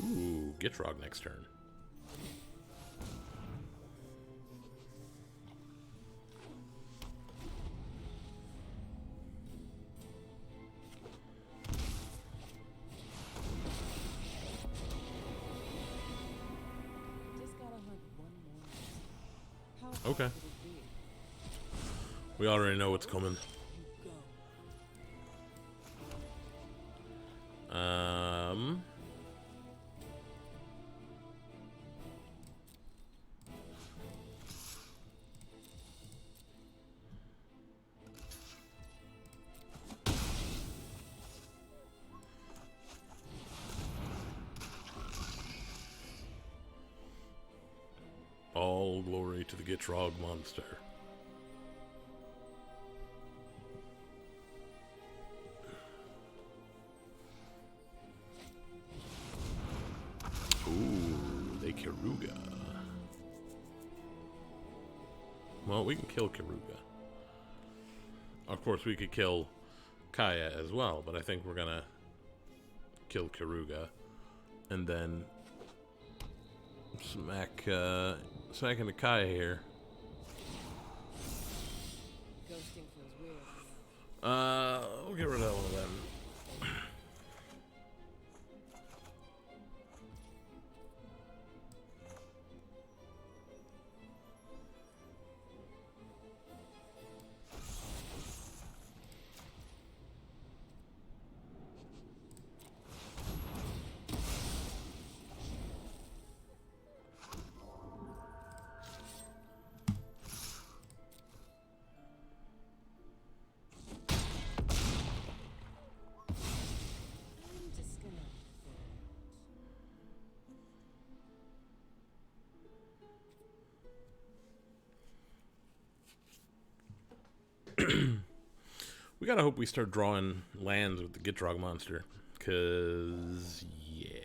[SPEAKER 1] Ooh, Gitrog next turn.
[SPEAKER 5] Just gotta hunt one more. How hard
[SPEAKER 1] Okay.
[SPEAKER 5] would it be?
[SPEAKER 1] We already know what's coming.
[SPEAKER 5] You go.
[SPEAKER 1] All glory to the Gitrog monster. Ooh, they Kiruga. Well, we can kill Kiruga. Of course, we could kill Kaya as well, but I think we're gonna kill Kiruga and then smack into Kaya here.
[SPEAKER 5] Ghosting feels weird. You know.
[SPEAKER 1] We'll get rid of one of them.
[SPEAKER 5] I'm just gonna.
[SPEAKER 1] We gotta hope we start drawing lands with the Gitrog monster, cause yeah.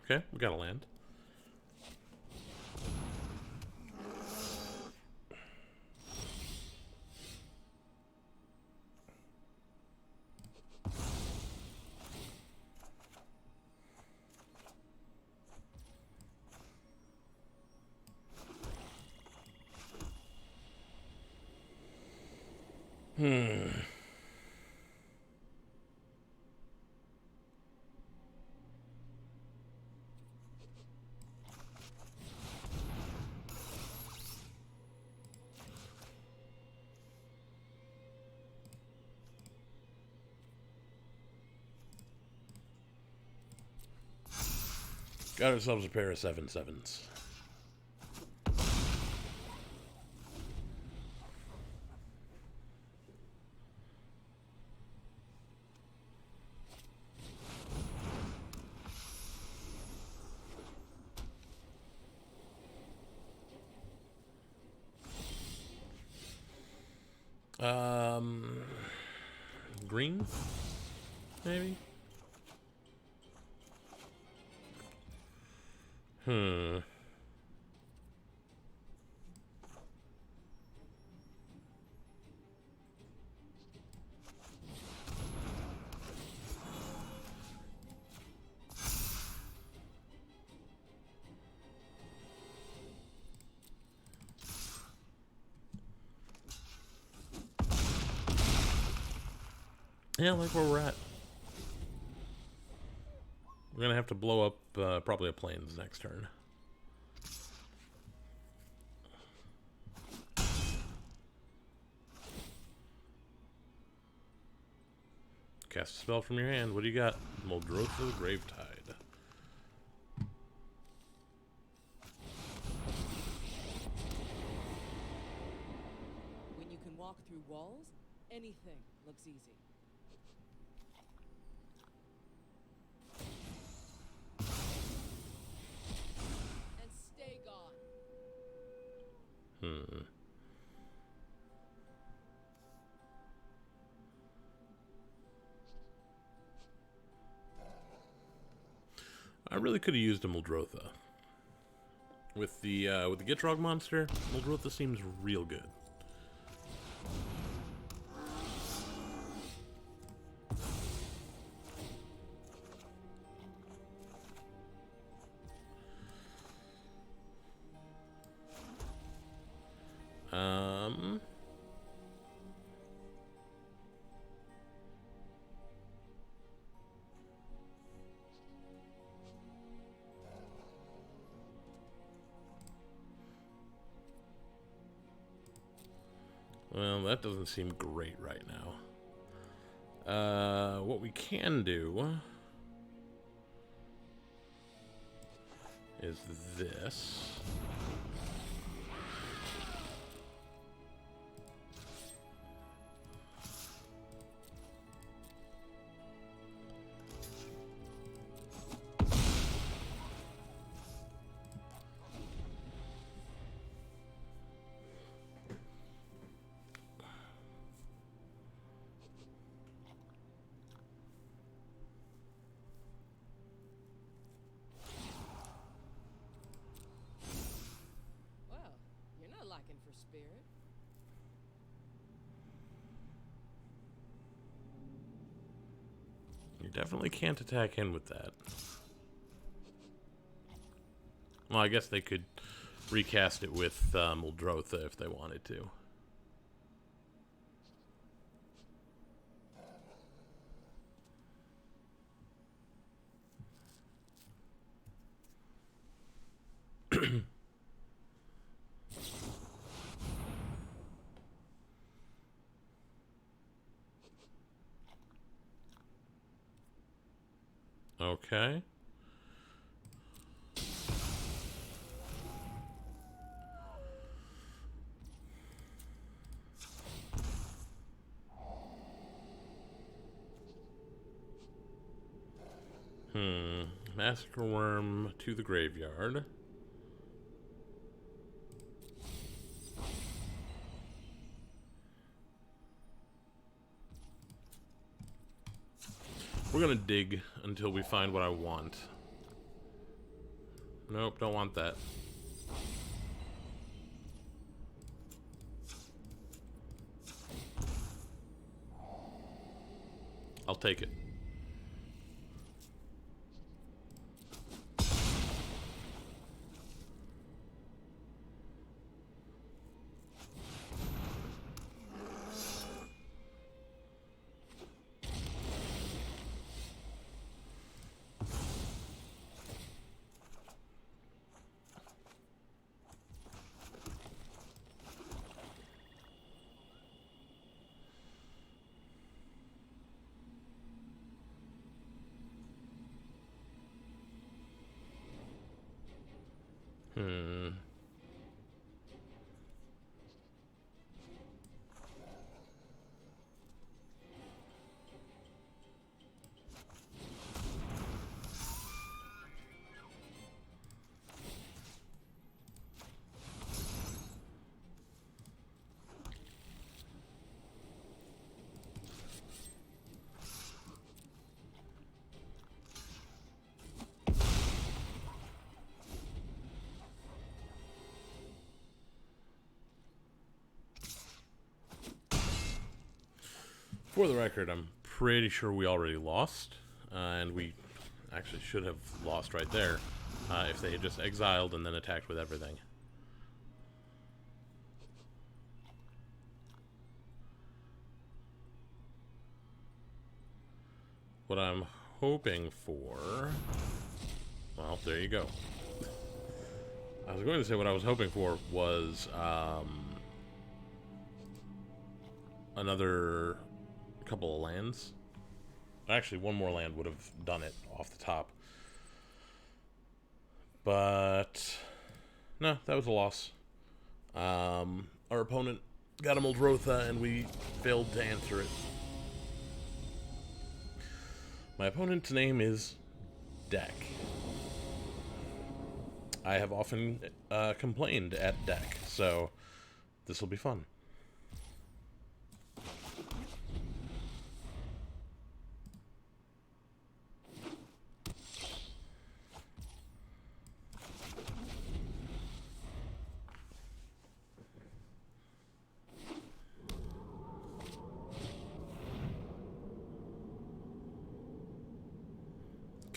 [SPEAKER 1] Okay, we got a land. Got ourselves a pair of 7/7s. Green? Maybe? Hmm. Yeah, I like where we're at. We're gonna have to blow up probably a plains next turn. Cast a spell from your hand. What do you got? Muldrotha Gravetide.
[SPEAKER 5] When you can walk through walls, anything looks easy. And stay gone.
[SPEAKER 1] Hmm. I really could have used a Muldrotha. With the Gitrog monster, Muldrotha seems real good. Well, that doesn't seem great right now. What we can do is this.
[SPEAKER 5] Well, you're not lacking for spirit.
[SPEAKER 1] You definitely can't attack in with that. Well, I guess they could recast it with Muldrotha if they wanted to. Okay. Massacre Worm to the graveyard. We're gonna dig until we find what I want. Nope, don't want that. I'll take it. For the record, I'm pretty sure we already lost, and we actually should have lost right there if they had just exiled and then attacked with everything. What I'm hoping for... Well, there you go. I was going to say what I was hoping for was another couple of lands. Actually, one more land would have done it off the top. But no, that was a loss. Our opponent got a Muldrotha and we failed to answer it. My opponent's name is Deck. I have often complained at Deck, so this will be fun.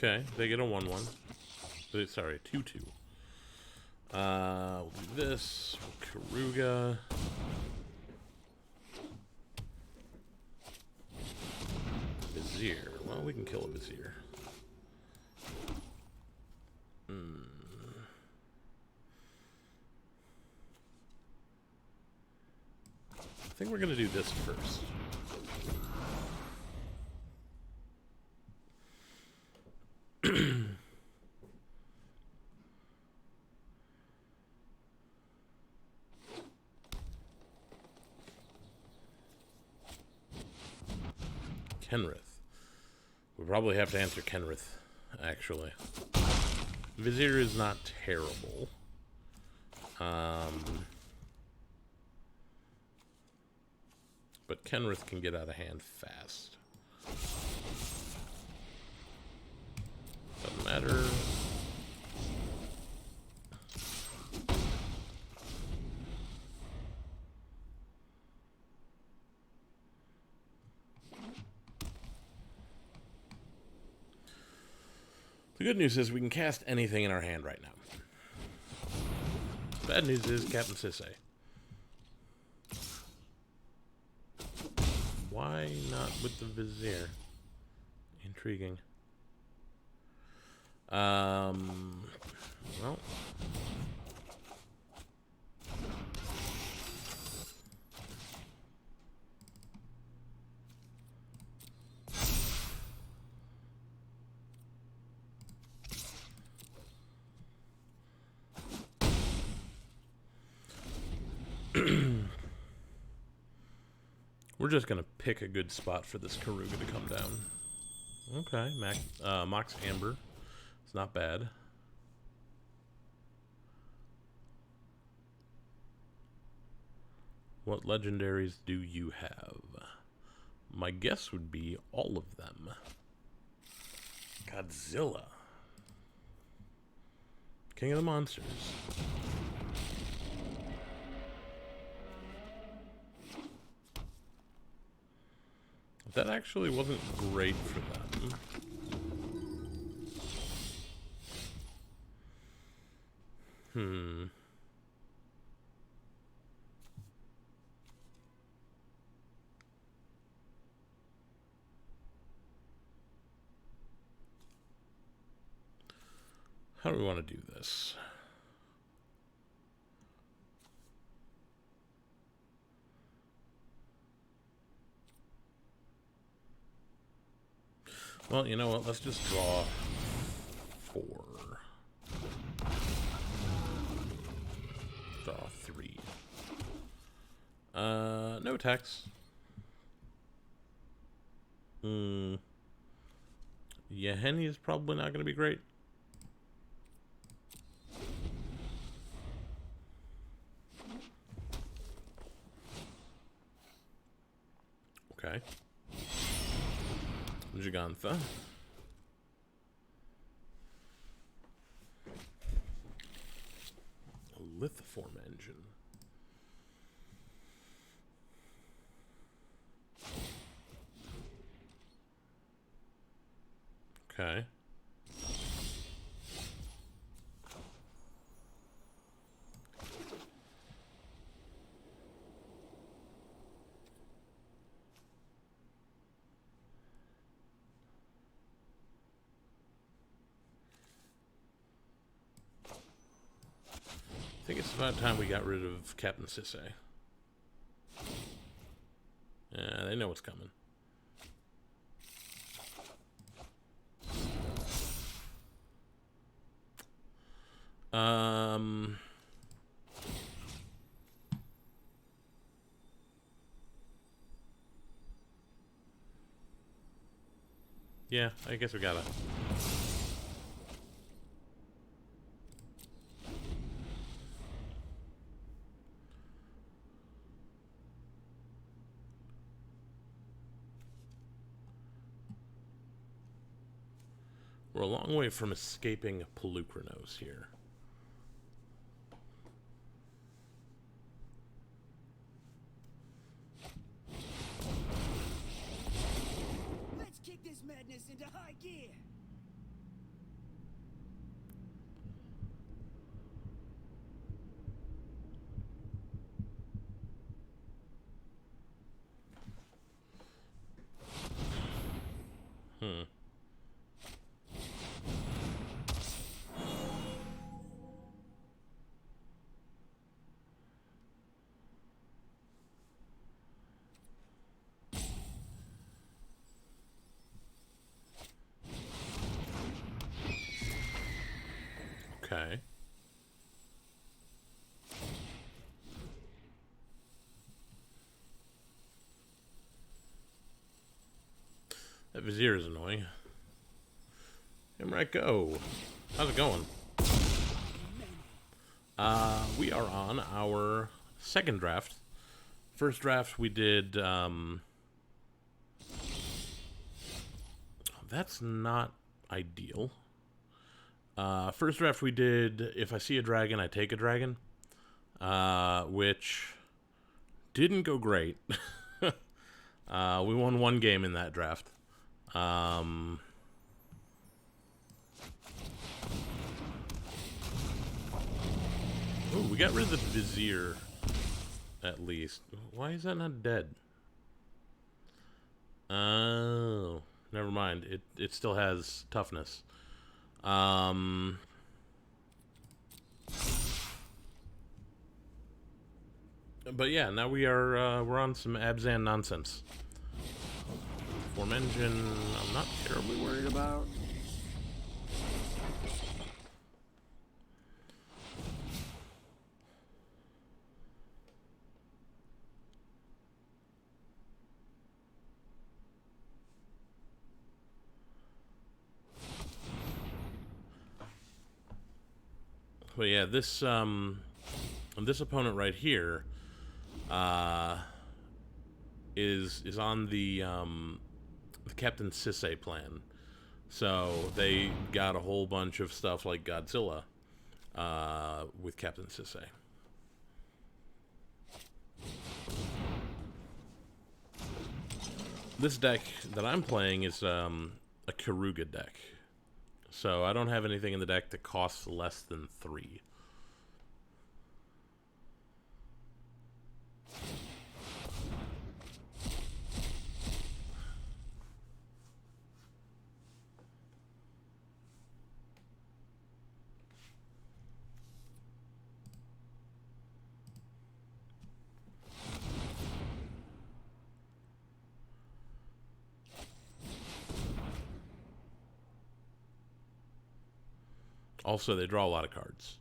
[SPEAKER 1] Okay, they get a 1/1. Sorry, 2/2. We'll do this. Karuga. Vizier. Well, we can kill a Vizier. I think we're going to do this first. Kenrith. We probably have to answer Kenrith, actually. Vizier is not terrible. But Kenrith can get out of hand fast. Doesn't matter. The good news is we can cast anything in our hand right now. Bad news is Captain Sisay. Why not with the Vizier? Intriguing. Well. We're just gonna pick a good spot for this Karuga to come down. Okay, Mox Amber. It's not bad. What legendaries do you have? My guess would be all of them. Godzilla. King of the Monsters. That actually wasn't great for them. How do we want to do this? Well, you know what? Let's just draw 4. Draw 3. No attacks. Yeheni is probably not going to be great. Okay. Gigantha. A lithoform engine. Okay. I think it's about time we got rid of Captain Sisse. Yeah, they know what's coming. Yeah, I guess we gotta. We're a long way from escaping Pelucranos here.
[SPEAKER 6] Let's kick this madness into high gear.
[SPEAKER 1] Okay. That Vizier is annoying. Imrek, go. How's it going? We are on our second draft. First draft we did, that's not ideal. First draft we did, if I see a dragon, I take a dragon. Which didn't go great. We won one game in that draft. Ooh, we got rid of the Vizier, at least. Why is that not dead? Oh, never mind. It still has toughness. But yeah, now we're on some Abzan nonsense. Form engine, I'm not terribly worried about. But yeah, this opponent right here is on the Captain Sisse plan. So they got a whole bunch of stuff like Godzilla with Captain Sisse. This deck that I'm playing is a Karuga deck. So I don't have anything in the deck that costs less than 3. Also, they draw a lot of cards.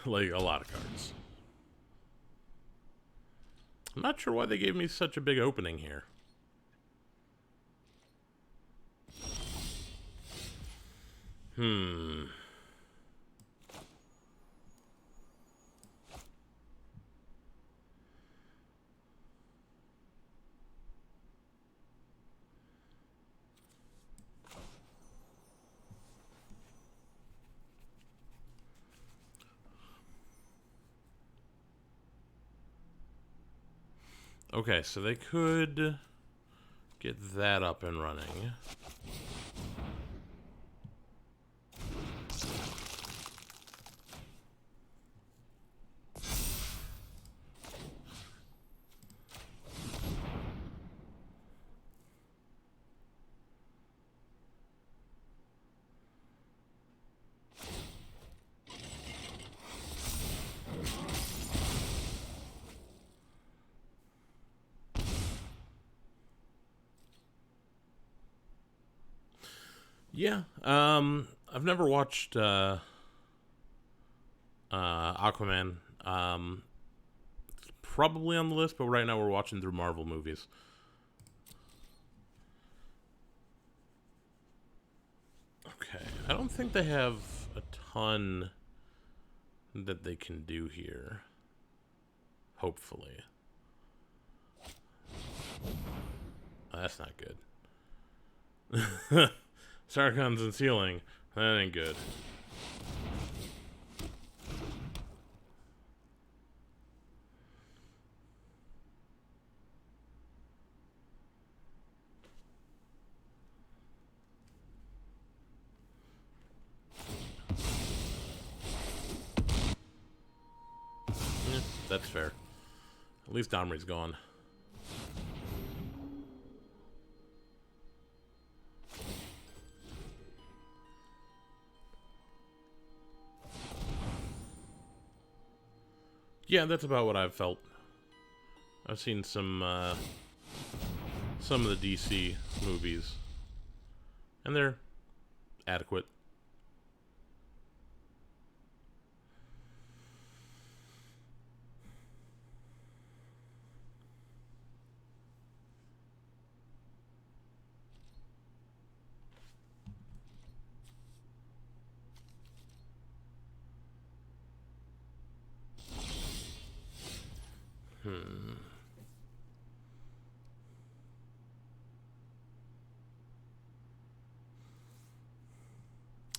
[SPEAKER 1] Like, a lot of cards. I'm not sure why they gave me such a big opening here. Okay, so they could get that up and running. Yeah. I've never watched Aquaman. It's probably on the list, but right now we're watching through Marvel movies. Okay. I don't think they have a ton that they can do here. Hopefully. Oh, that's not good. Sargon's and Sealing. That ain't good. That's fair. At least Domri's gone. Yeah, that's about what I've felt. I've seen some of the DC movies, and they're adequate.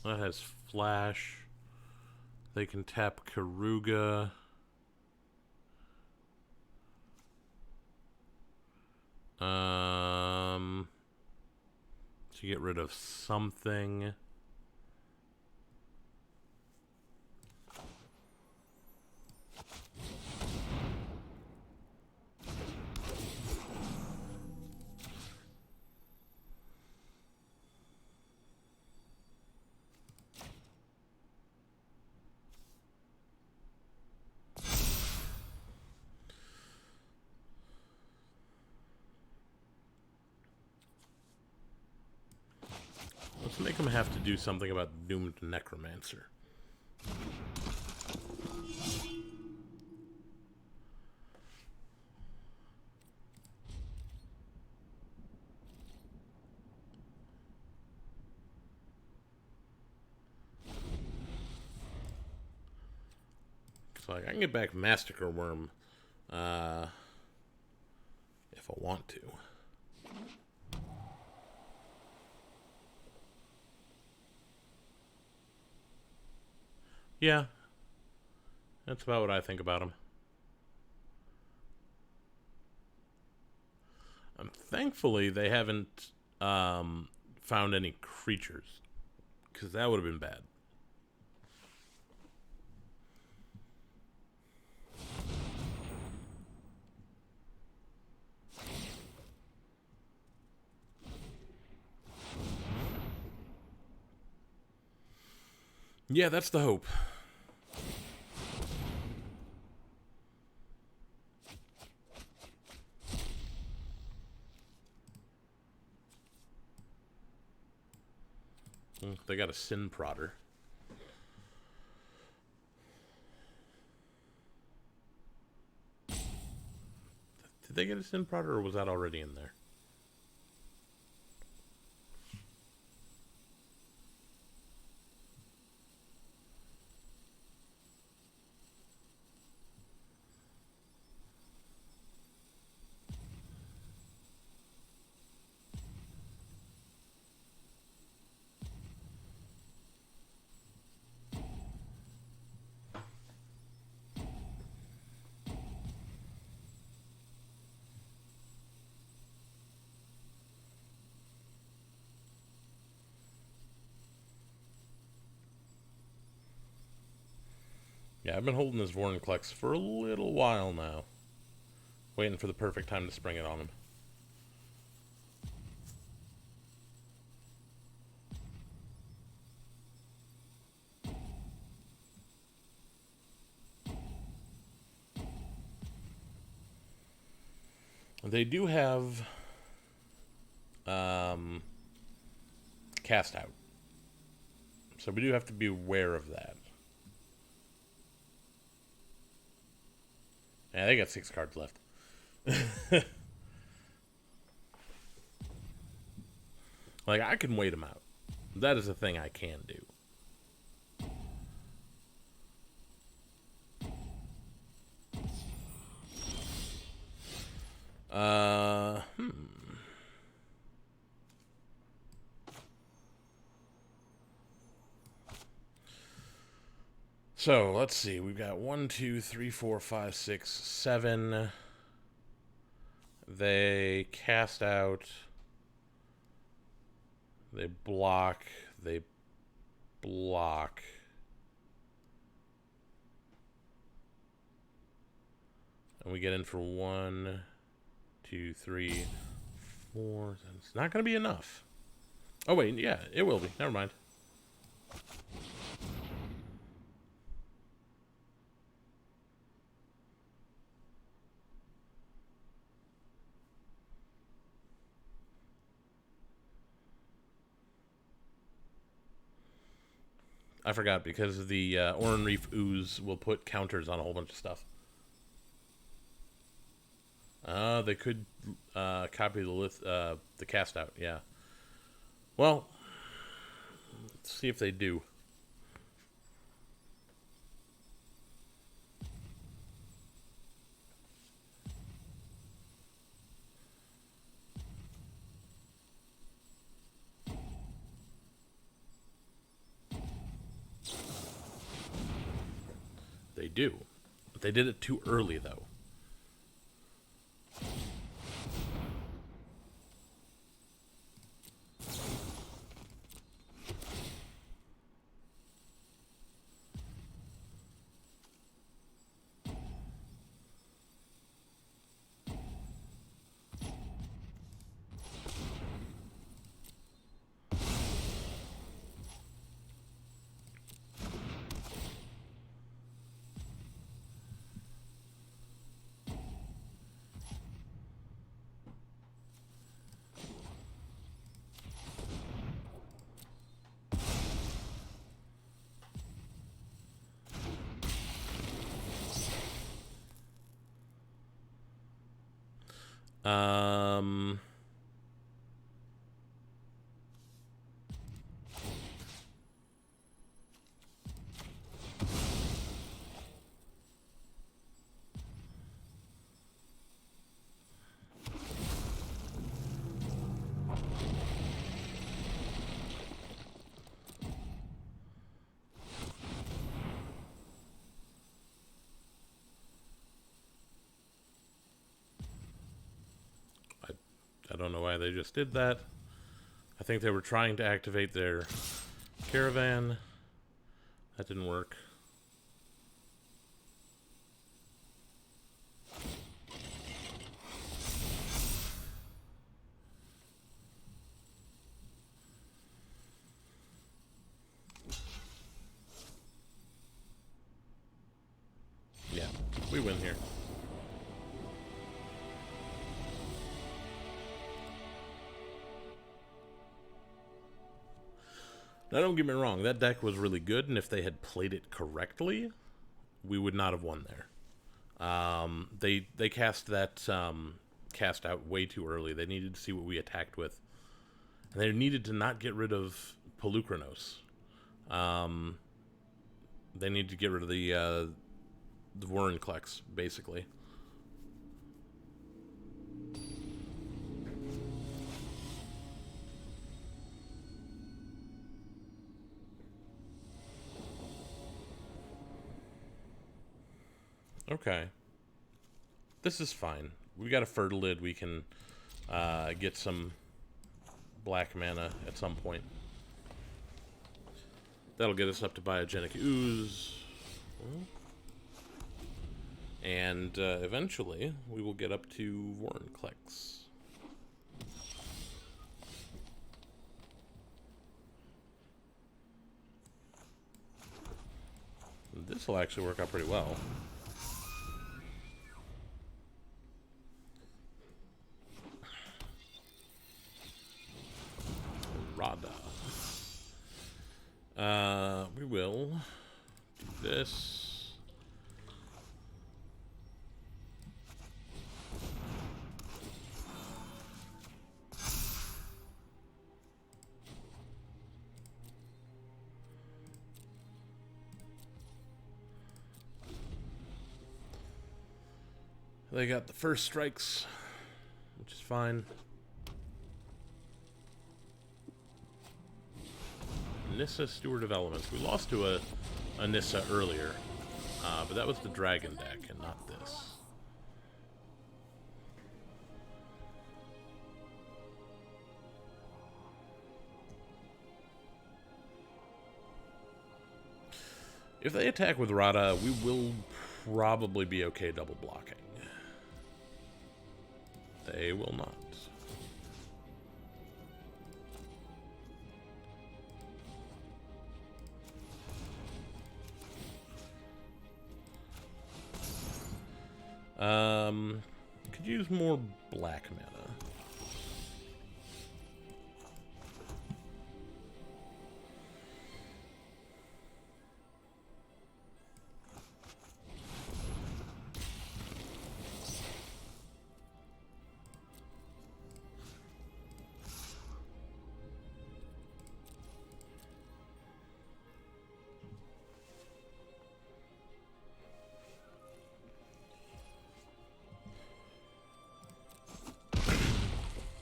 [SPEAKER 1] That has Flash. They can tap Karuga. To get rid of something. Let's make him have to do something about Doomed Necromancer. So like, I can get back Massacre Worm if I want to. Yeah, that's about what I think about him. Thankfully, they haven't found any creatures, because that would have been bad. Yeah, that's the hope. They got a Sin Prodder. Did they get a Sin Prodder, or was that already in there? Yeah, I've been holding this Vorinclex for a little while now. Waiting for the perfect time to spring it on him. They do have Cast Out. So we do have to be aware of that. Yeah, they got 6 cards left. Like, I can wait them out. That is a thing I can do. Hmm. So, let's see. We've got 1, 2, 3, 4, 5, 6, 7. They cast out. They block. They block. And we get in for 1, 2, 3, 4. It's not going to be enough. Oh, wait. Yeah, it will be. Never mind. I forgot because the Oran Reef Ooze will put counters on a whole bunch of stuff. They could copy the cast out, yeah. Well, let's see if they do. They do. But they did it too early, though. Um... I don't know why they just did that. I think they were trying to activate their caravan. That didn't work. Yeah, we win here. Now, don't get me wrong, that deck was really good, and if they had played it correctly, we would not have won there. They cast that cast out way too early. They needed to see what we attacked with, and they needed to not get rid of Polukranos. They need to get rid of the Wurrenklex, basically. Okay. This is fine. We got a Fertilid. We can get some black mana at some point. That'll get us up to Biogenic Ooze. And eventually, we will get up to Wurrenklex. This will actually work out pretty well. Rada. We will do this. They got the first strikes, which is fine. Nissa Steward of Elements. We lost to a Nissa earlier, but that was the Dragon deck and not this. If they attack with Rada, we will probably be okay double blocking. They will not. Could use more black mana.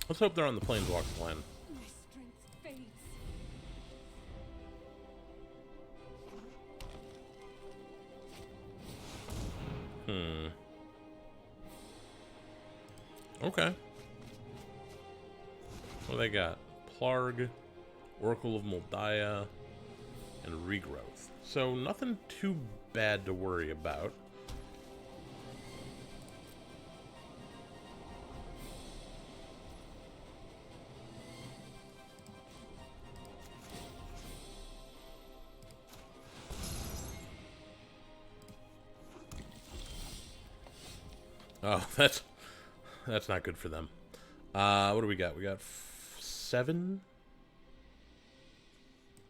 [SPEAKER 1] Let's hope they're on the Planeswalker land.
[SPEAKER 3] My strength fades.
[SPEAKER 1] Okay. What do they got? Plarg, Oracle of Moldiah, and Regrowth. So nothing too bad to worry about. Oh, that's not good for them. What do we got? We got 7.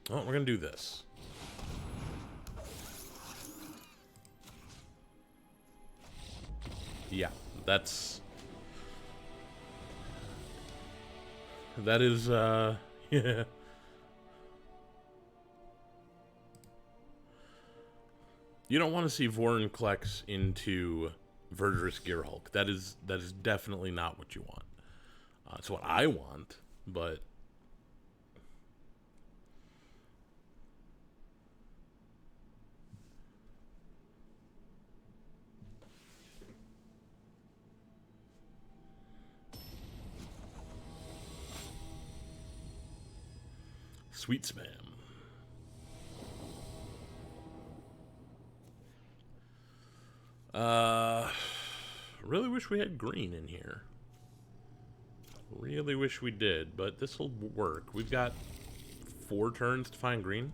[SPEAKER 1] Oh, we're gonna do this. Yeah, that is yeah. You don't want to see Vorinclex into Verdurous Gearhulk. That is definitely not what you want. It's what I want, but sweet spam. Really wish we had green in here. Really wish we did, but this will work. We've got 4 turns to find green.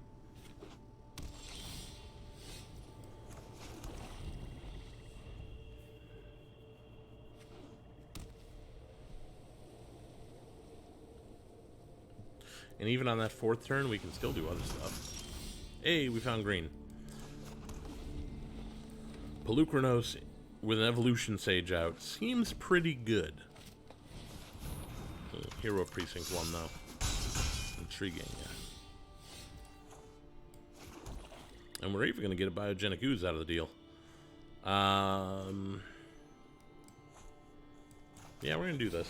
[SPEAKER 1] And even on that 4th turn, we can still do other stuff. Hey, we found green. Pelucranos with an Evolution Sage out seems pretty good. Hero Precinct 1, though. Intriguing, yeah. And we're even going to get a Biogenic Ooze out of the deal. Yeah, we're going to do this.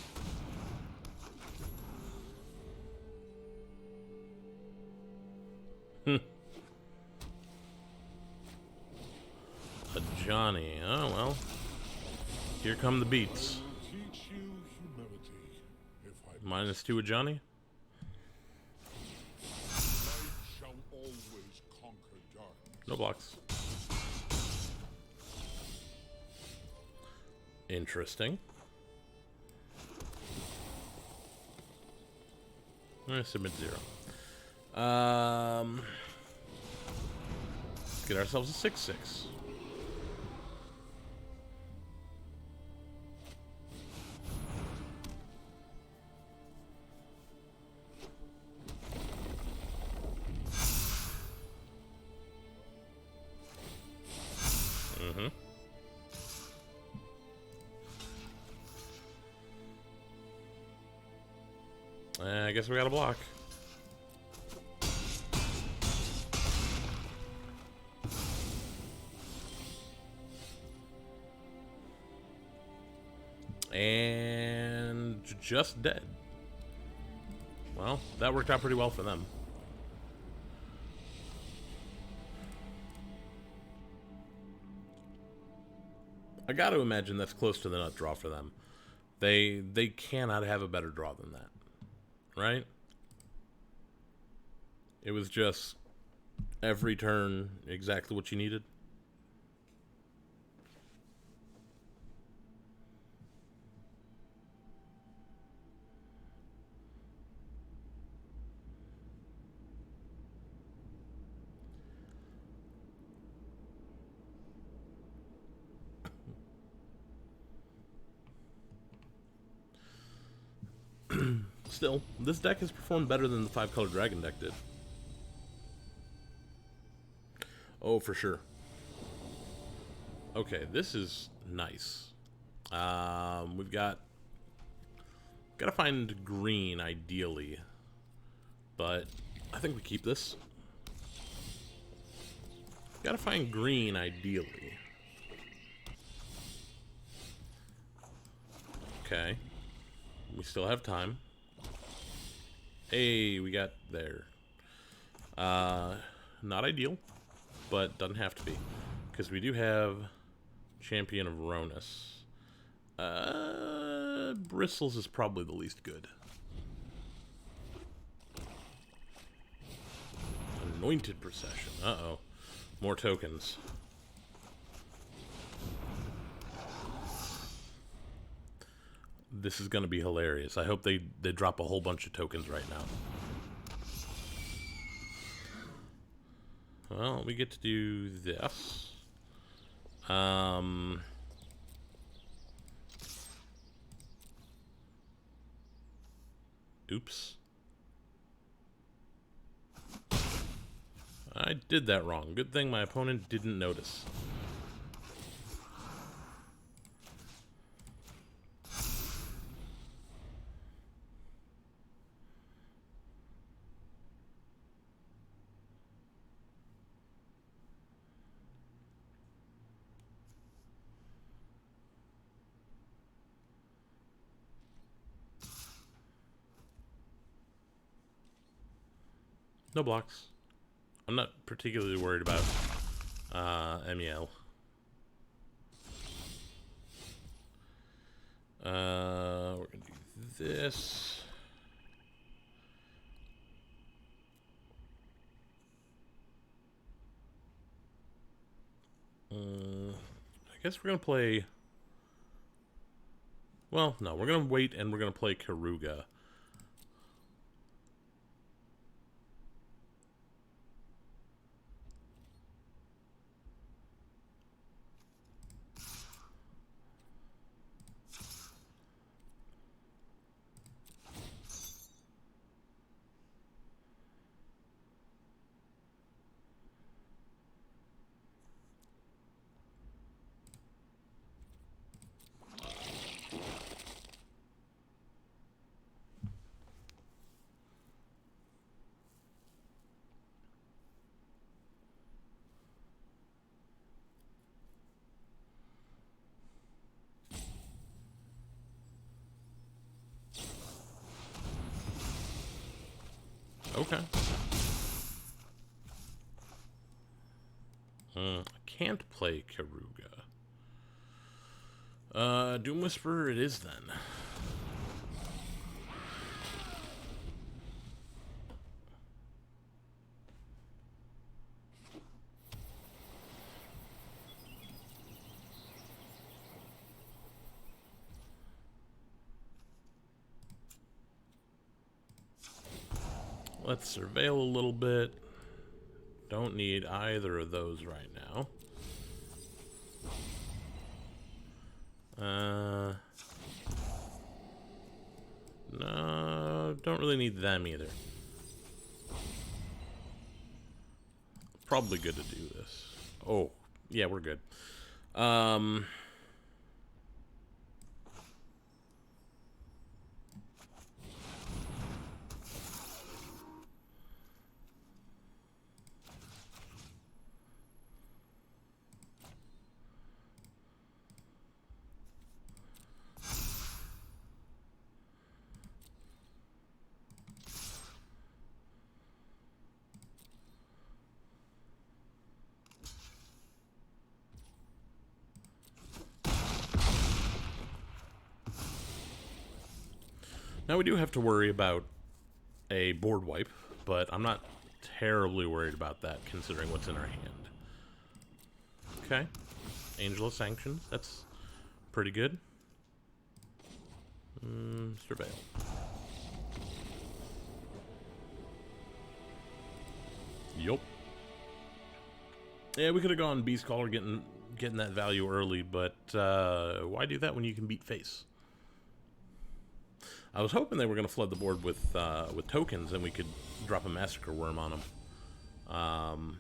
[SPEAKER 1] A Johnny. Oh, well. Here come the beats.
[SPEAKER 4] Teach you humility, if I
[SPEAKER 1] -2 a Johnny?
[SPEAKER 4] light shall always conquer darkness.
[SPEAKER 1] No blocks. Interesting. I'm gonna submit 0. Let's get ourselves a 6/6. I guess we got to block. And just dead. Well, that worked out pretty well for them. I got to imagine that's close to the nut draw for them. They cannot have a better draw than that, right? It was just every turn exactly what you needed. Still, this deck has performed better than the 5-color dragon deck did. Oh, for sure. Okay, this is nice. We've got... Gotta find green, ideally. But I think we keep this. Gotta find green, ideally. Okay. We still have time. Hey, we got there. Not ideal, but doesn't have to be. Because we do have Champion of Ronus. Bristles is probably the least good. Anointed Procession. Uh-oh. More tokens. This is going to be hilarious. I hope they drop a whole bunch of tokens right now. Well, we get to do this. Oops. I did that wrong. Good thing my opponent didn't notice. No blocks. I'm not particularly worried about MEL. We're gonna do this. I guess we're gonna play. Well, no, we're gonna wait and we're gonna play Karuga. Okay. I can't play Karuga. Doom Whisperer it is then. Let's surveil a little bit. Don't need either of those right now. No, don't really need them either. Probably good to do this. Oh, yeah, we're good. Now we do have to worry about a board wipe, but I'm not terribly worried about that considering what's in our hand. Okay. Angel of Sanctions. That's pretty good. Surveil. Yup. Yeah, we could have gone Beast Caller getting that value early, but why do that when you can beat face? I was hoping they were going to flood the board with tokens and we could drop a Massacre Worm on them.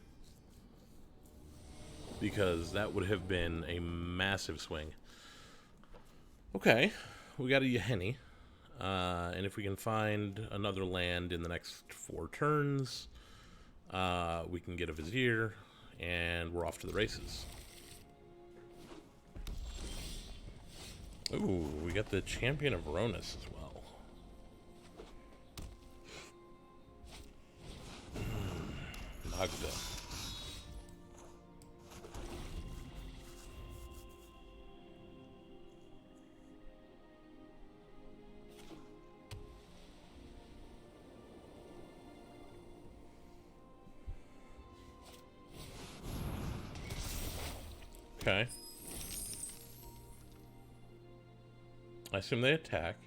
[SPEAKER 1] Because that would have been a massive swing. Okay, we got a Yahenni. And if we can find another land in the next 4 turns, we can get a Vizier, and we're off to the races. Ooh, we got the Champion of Veronis as well. Magda. Okay. I assume they attack.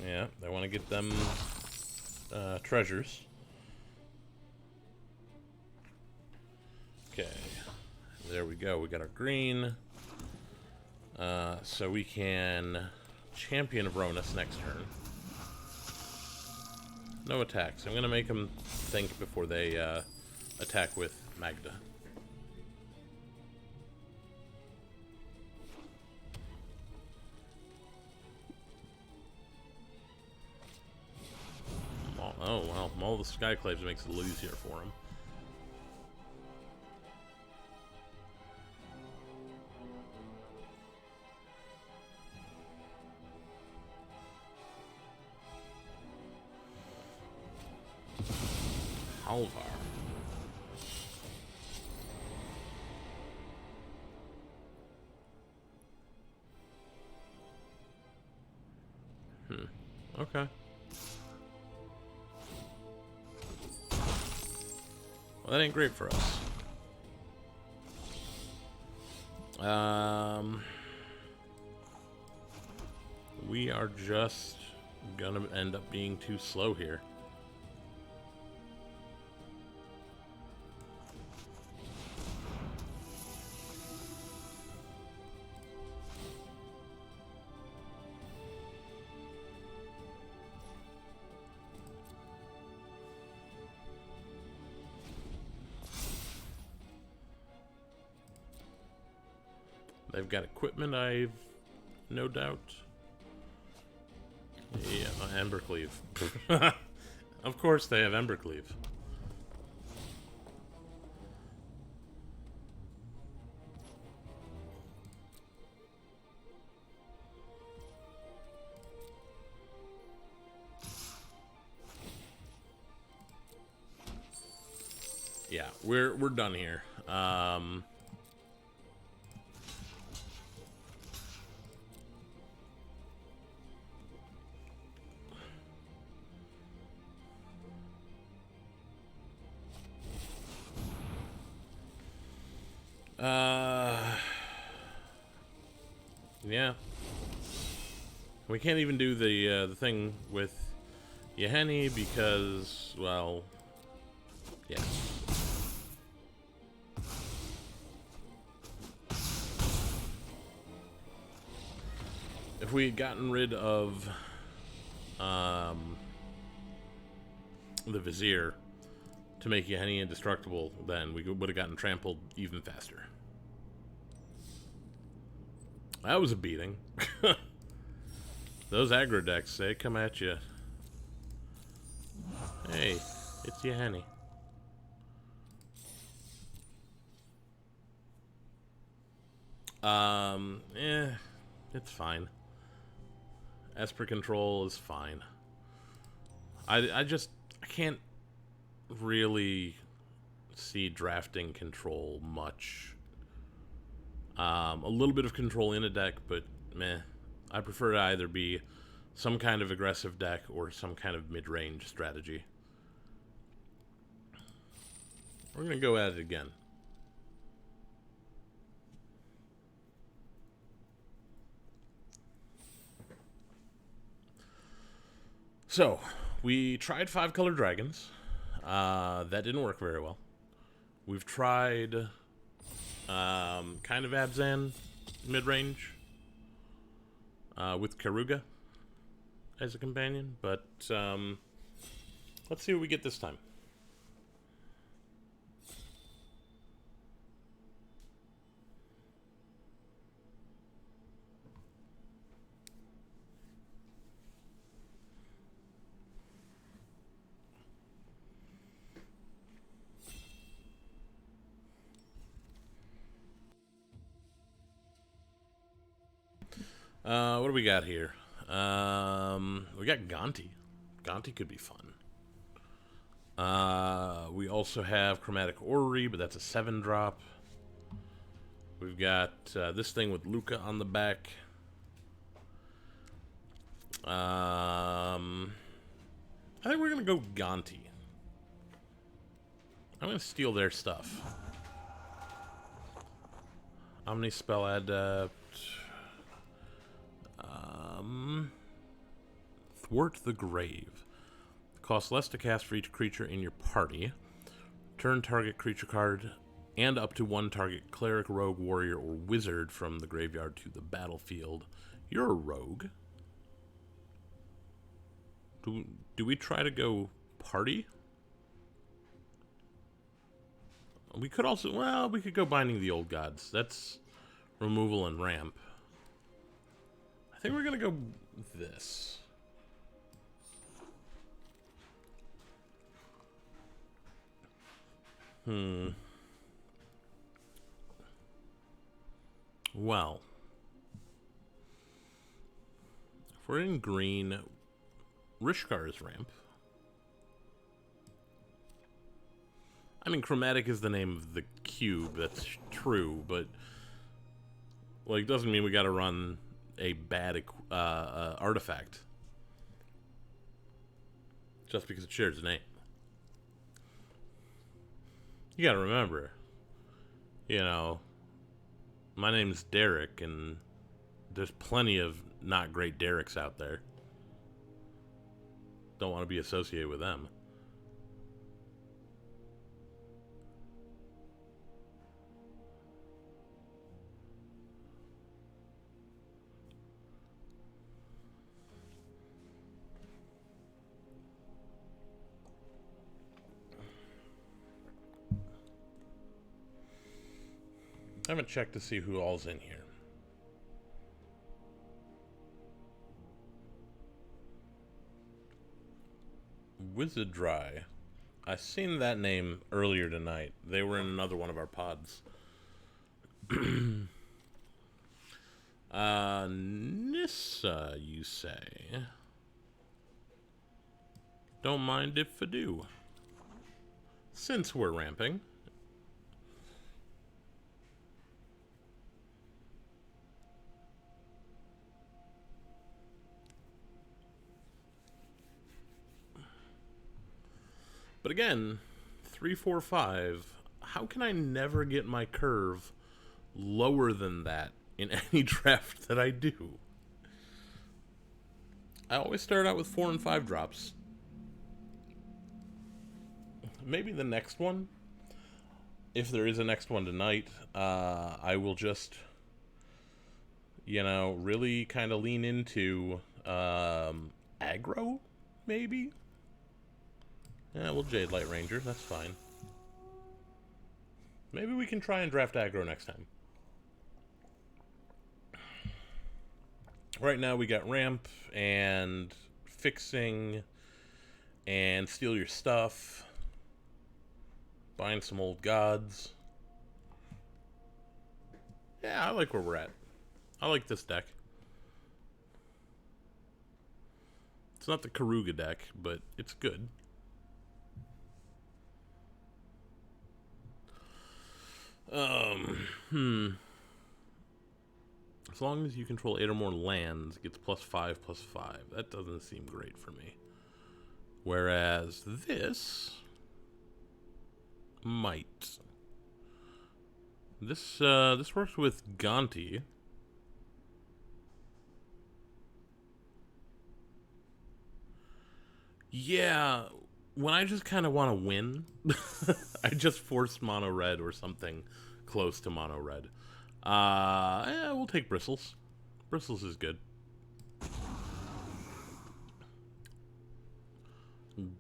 [SPEAKER 1] Yeah, they want to get them treasures. Okay. There we go. We got our green. So we can Champion of Veronis next turn. No attacks. I'm going to make them think before they attack with Magda. Oh, well, Maul of the Skyclaves makes it a little easier for him. Halvar. Okay. Well, that ain't great for us. We are just gonna end up being too slow here. They've got equipment, I've no doubt. Yeah, Embercleave. Of course they have Embercleave. Yeah, we're done here. Yeah. We can't even do the thing with Yahenni because, well, yeah. If we had gotten rid of the Vizier to make Yahenni indestructible, then we would have gotten trampled even faster. That was a beating. Those aggro decks, they come at you. Hey, it's Yahenni. It's fine. Esper control is fine. I can't really see drafting control much. A little bit of control in a deck, but meh. I prefer to either be some kind of aggressive deck or some kind of mid-range strategy. We're going to go at it again. So, we tried 5-color dragons. That didn't work very well. We've tried kind of Abzan mid-range with Karuga as a companion, but let's see what we get this time. What do we got here? We got Gonti. Gonti could be fun. We also have Chromatic Orrery, but that's a 7-drop. We've got this thing with Luca on the back. I think we're going to go Gonti. I'm going to steal their stuff. Omnispell Adept. Thwart the Grave. Costs less to cast for each creature in your party. Turn target creature card and up to one target cleric, rogue, warrior, or wizard from the graveyard to the battlefield. You're a rogue. Do we try to go party? We could also, well, we could go Binding the Old Gods. That's removal and ramp. I think we're going to go this. Well, if we're in green, Rishkar's ramp. I mean, Chromatic is the name of the cube, that's true, but like, doesn't mean we gotta run a bad artifact just because it shares a name. You gotta remember, you know, my name's Derek, and there's plenty of not great Dereks out there. Don't want to be associated with them. I haven't checked to see who all's in here. Wizardry. I seen that name earlier tonight. They were in another one of our pods. Nissa, you say? Don't mind if I do. Since we're ramping. But again, 3, 4, 5. How can I never get my curve lower than that in any draft that I do? I always start out with 4 and 5 drops. Maybe the next one, if there is a next one tonight, I will just, you know, really kind of lean into aggro, maybe? Yeah, we'll Jade Light Ranger, that's fine. Maybe we can try and draft aggro next time. Right now we got ramp and fixing and steal your stuff. Bind some old gods. Yeah, I like where we're at. I like this deck. It's not the Karuga deck, but it's good. As long as you control 8 or more lands, it gets +5/+5. That doesn't seem great for me. Whereas this might. This works with Gonti. Yeah, when I just kind of want to win, I just force mono red or something close to mono red. Yeah, we'll take Bristles. Bristles is good.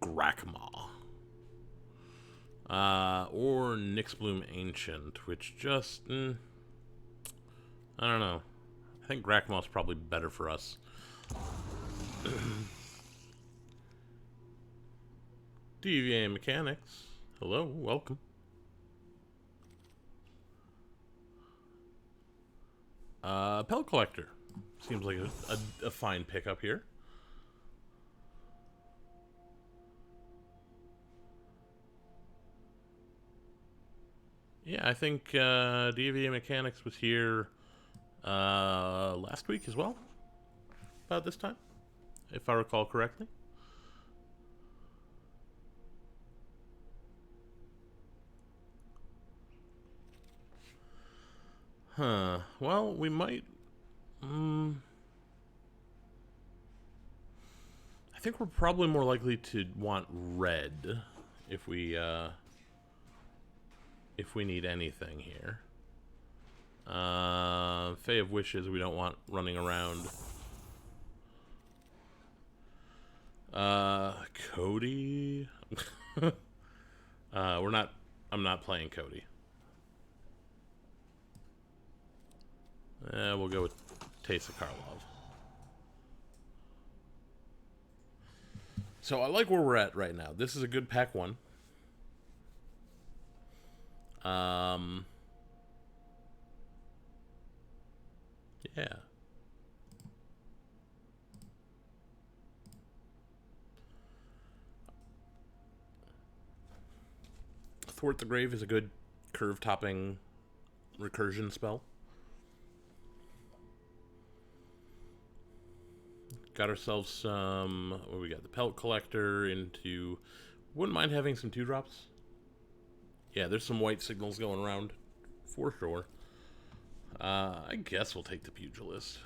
[SPEAKER 1] Grakmaw. Or Nyxbloom Ancient, which just... I don't know. I think Grakmaw's probably better for us. DVA Mechanics. Hello, welcome. Pellet Collector. Seems like a fine pickup here. Yeah, I think DVA Mechanics was here last week as well. About this time, if I recall correctly. Huh. Well, we might... I think we're probably more likely to want red if we need anything here. Fae of Wishes we don't want running around. Cody? I'm not playing Cody. We'll go with Teysa Karlov. So I like where we're at right now. This is a good pack one. Yeah. Thwart the Grave is a good curve-topping recursion spell. Got ourselves some... What we got? The Pellet Collector into... Wouldn't mind having some 2-drops. Yeah, there's some white signals going around. For sure. I guess we'll take the Pugilist.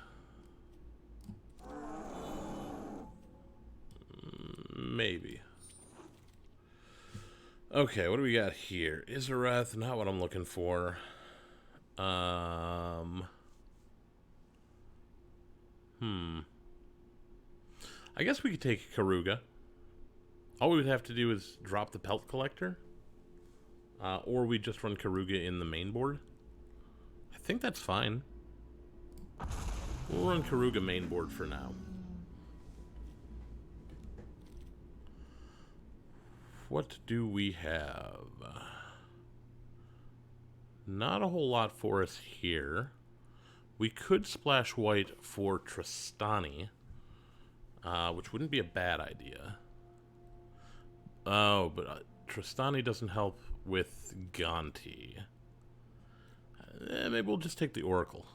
[SPEAKER 1] Maybe. Okay, what do we got here? Izareth, not what I'm looking for. I guess we could take Karuga. All we would have to do is drop the Pelt Collector. Or we just run Karuga in the main board. I think that's fine. We'll run Karuga main board for now. What do we have? Not a whole lot for us here. We could splash white for Tristani. Which wouldn't be a bad idea. Oh, but Tristani doesn't help with Gonti. Maybe we'll just take the Oracle.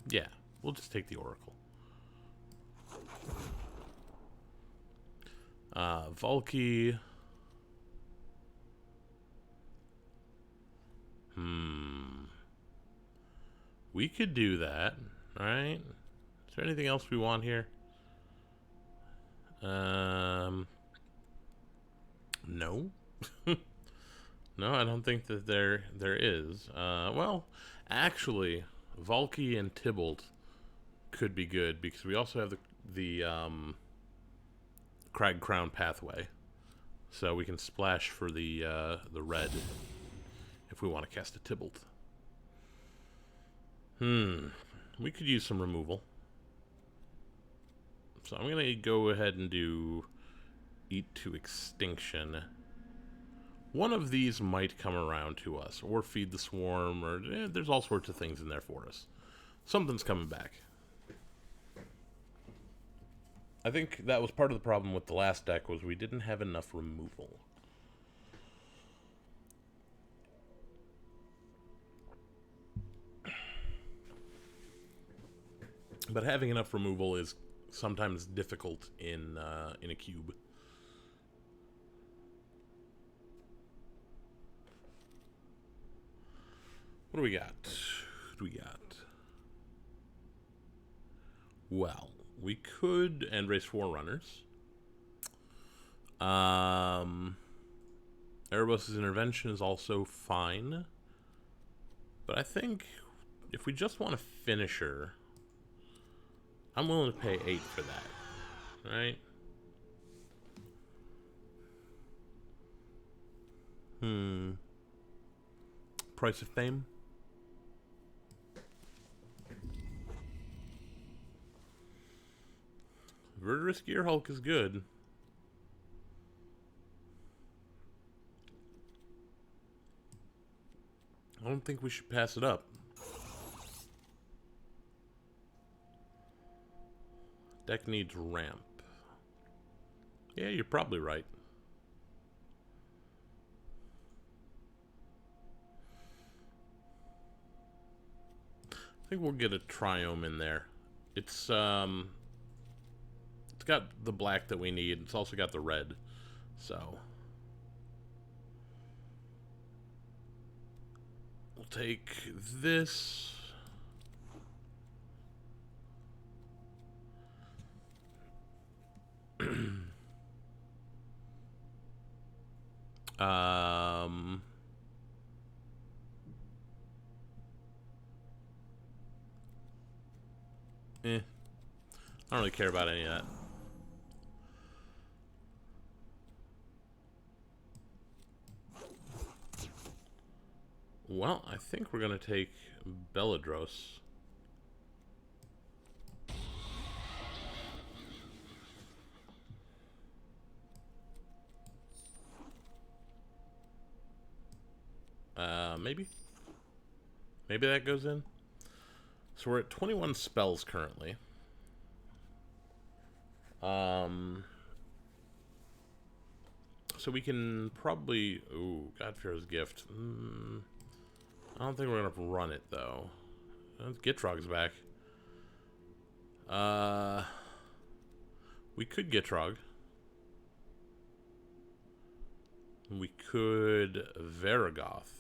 [SPEAKER 1] Yeah, we'll just take the Oracle. Valky. We could do that, right? Is there anything else we want here? No. No, I don't think that there is. Well, actually, Valky and Tybalt could be good because we also have the Crag Crown pathway, so we can splash for the red if we want to cast a Tybalt. We could use some removal. So I'm gonna go ahead and do Eat to Extinction. One of these might come around to us, or Feed the Swarm, or there's all sorts of things in there for us. Something's coming back. I think that was part of the problem with the last deck, was we didn't have enough removal. But having enough removal is sometimes difficult in a cube. What do we got? What do we got? Well, we could end race Forerunners. Erebos' Intervention is also fine. But I think if we just want a finisher, I'm willing to pay 8 for that. Right? Price of Fame? Verdurous Gearhulk is good. I don't think we should pass it up. Deck needs ramp. Yeah, you're probably right. I think we'll get a Triome in there. It's got the black that we need. It's also got the red. So we'll take this. I don't really care about any of that. Well, I think we're going to take Belladros. Maybe? Maybe that goes in? So we're at 21 spells currently. So we can probably... Ooh, Godfear's Gift. I don't think we're going to run it, though. Gitrog's back. We could Gitrog. We could Varagoth.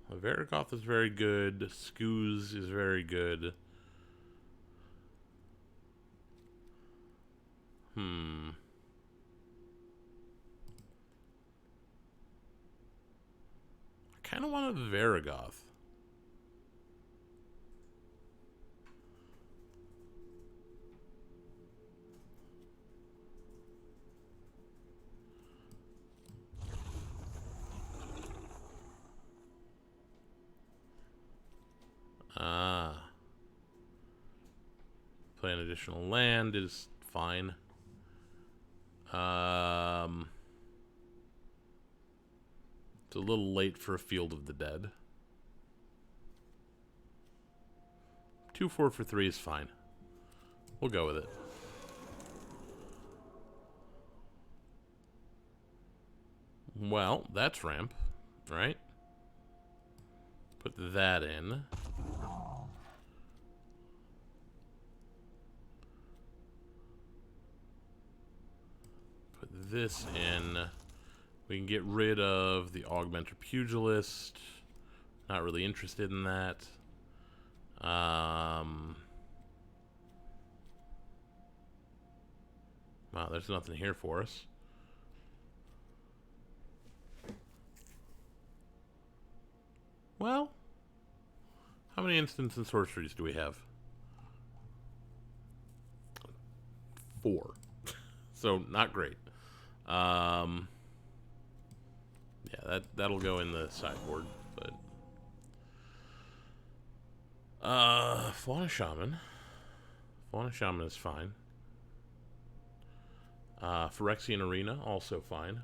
[SPEAKER 1] Varagoth is very good. Skooz is very good. I kind of want a Varagoth. Play an additional land is fine. It's a little late for a Field of the Dead. 2-4 for 3 is fine. We'll go with it. Well, that's ramp, right? Put that in. Put this in. We can get rid of the Augmenter Pugilist. Not really interested in that. Wow, there's nothing here for us. Well, how many instants and sorceries do we have? 4. So, not great. Yeah, that'll go in the sideboard, but... Fauna Shaman. Fauna Shaman is fine. Phyrexian Arena, also fine.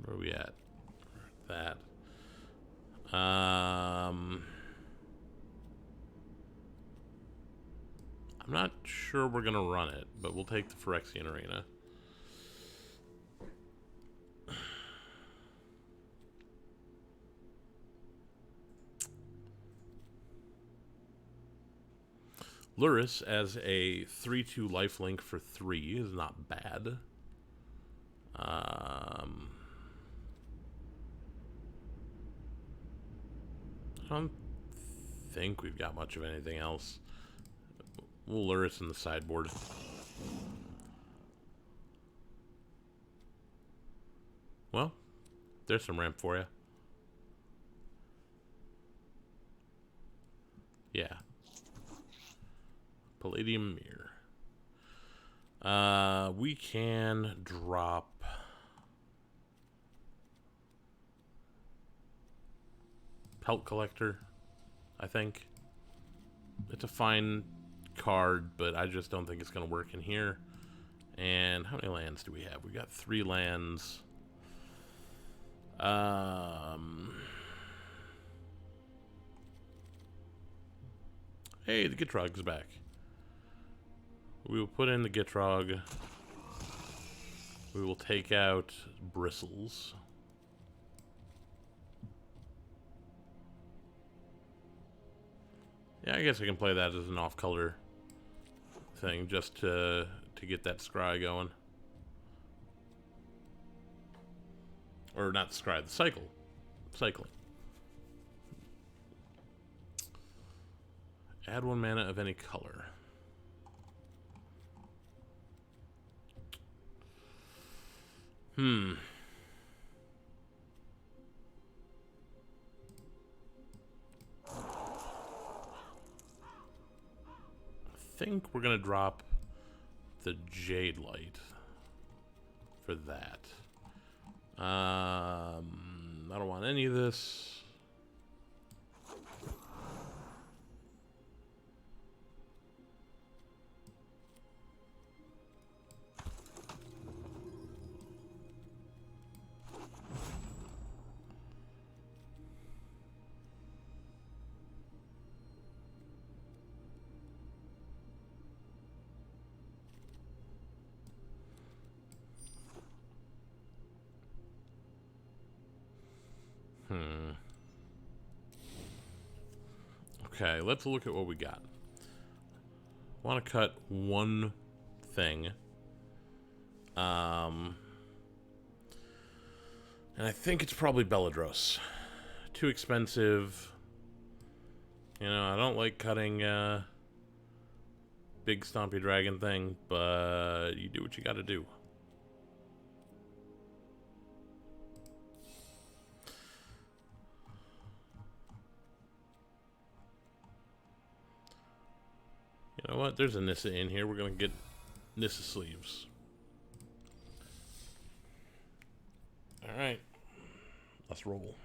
[SPEAKER 1] Where are we at? That. I'm not sure we're going to run it, but we'll take the Phyrexian Arena. Luris as a 3/2 lifelink for 3 is not bad. I don't think we've got much of anything else. We'll Luris in the sideboard. Well, there's some ramp for you. Yeah. Palladium Mirror. We can drop Pelt Collector, I think. It's a fine card, but I just don't think it's going to work in here. And how many lands do we have? We got 3 lands. Hey, the Gitrog's back. We will put in the Gitrog. We will take out Bristles. Yeah, I guess I can play that as an off-color thing just to get that scry going. Or not scry, the cycle. Cycling. Add 1 mana of any color. I think we're gonna drop the Jade Light for that. I don't want any of this. Okay, let's look at what we got. Want to cut one thing. And I think it's probably Belladros. Too expensive. You know, I don't like cutting big stompy dragon thing, but you do what you gotta do. You know what? There's a Nissa in here. We're going to get Nissa sleeves. Alright. Let's roll.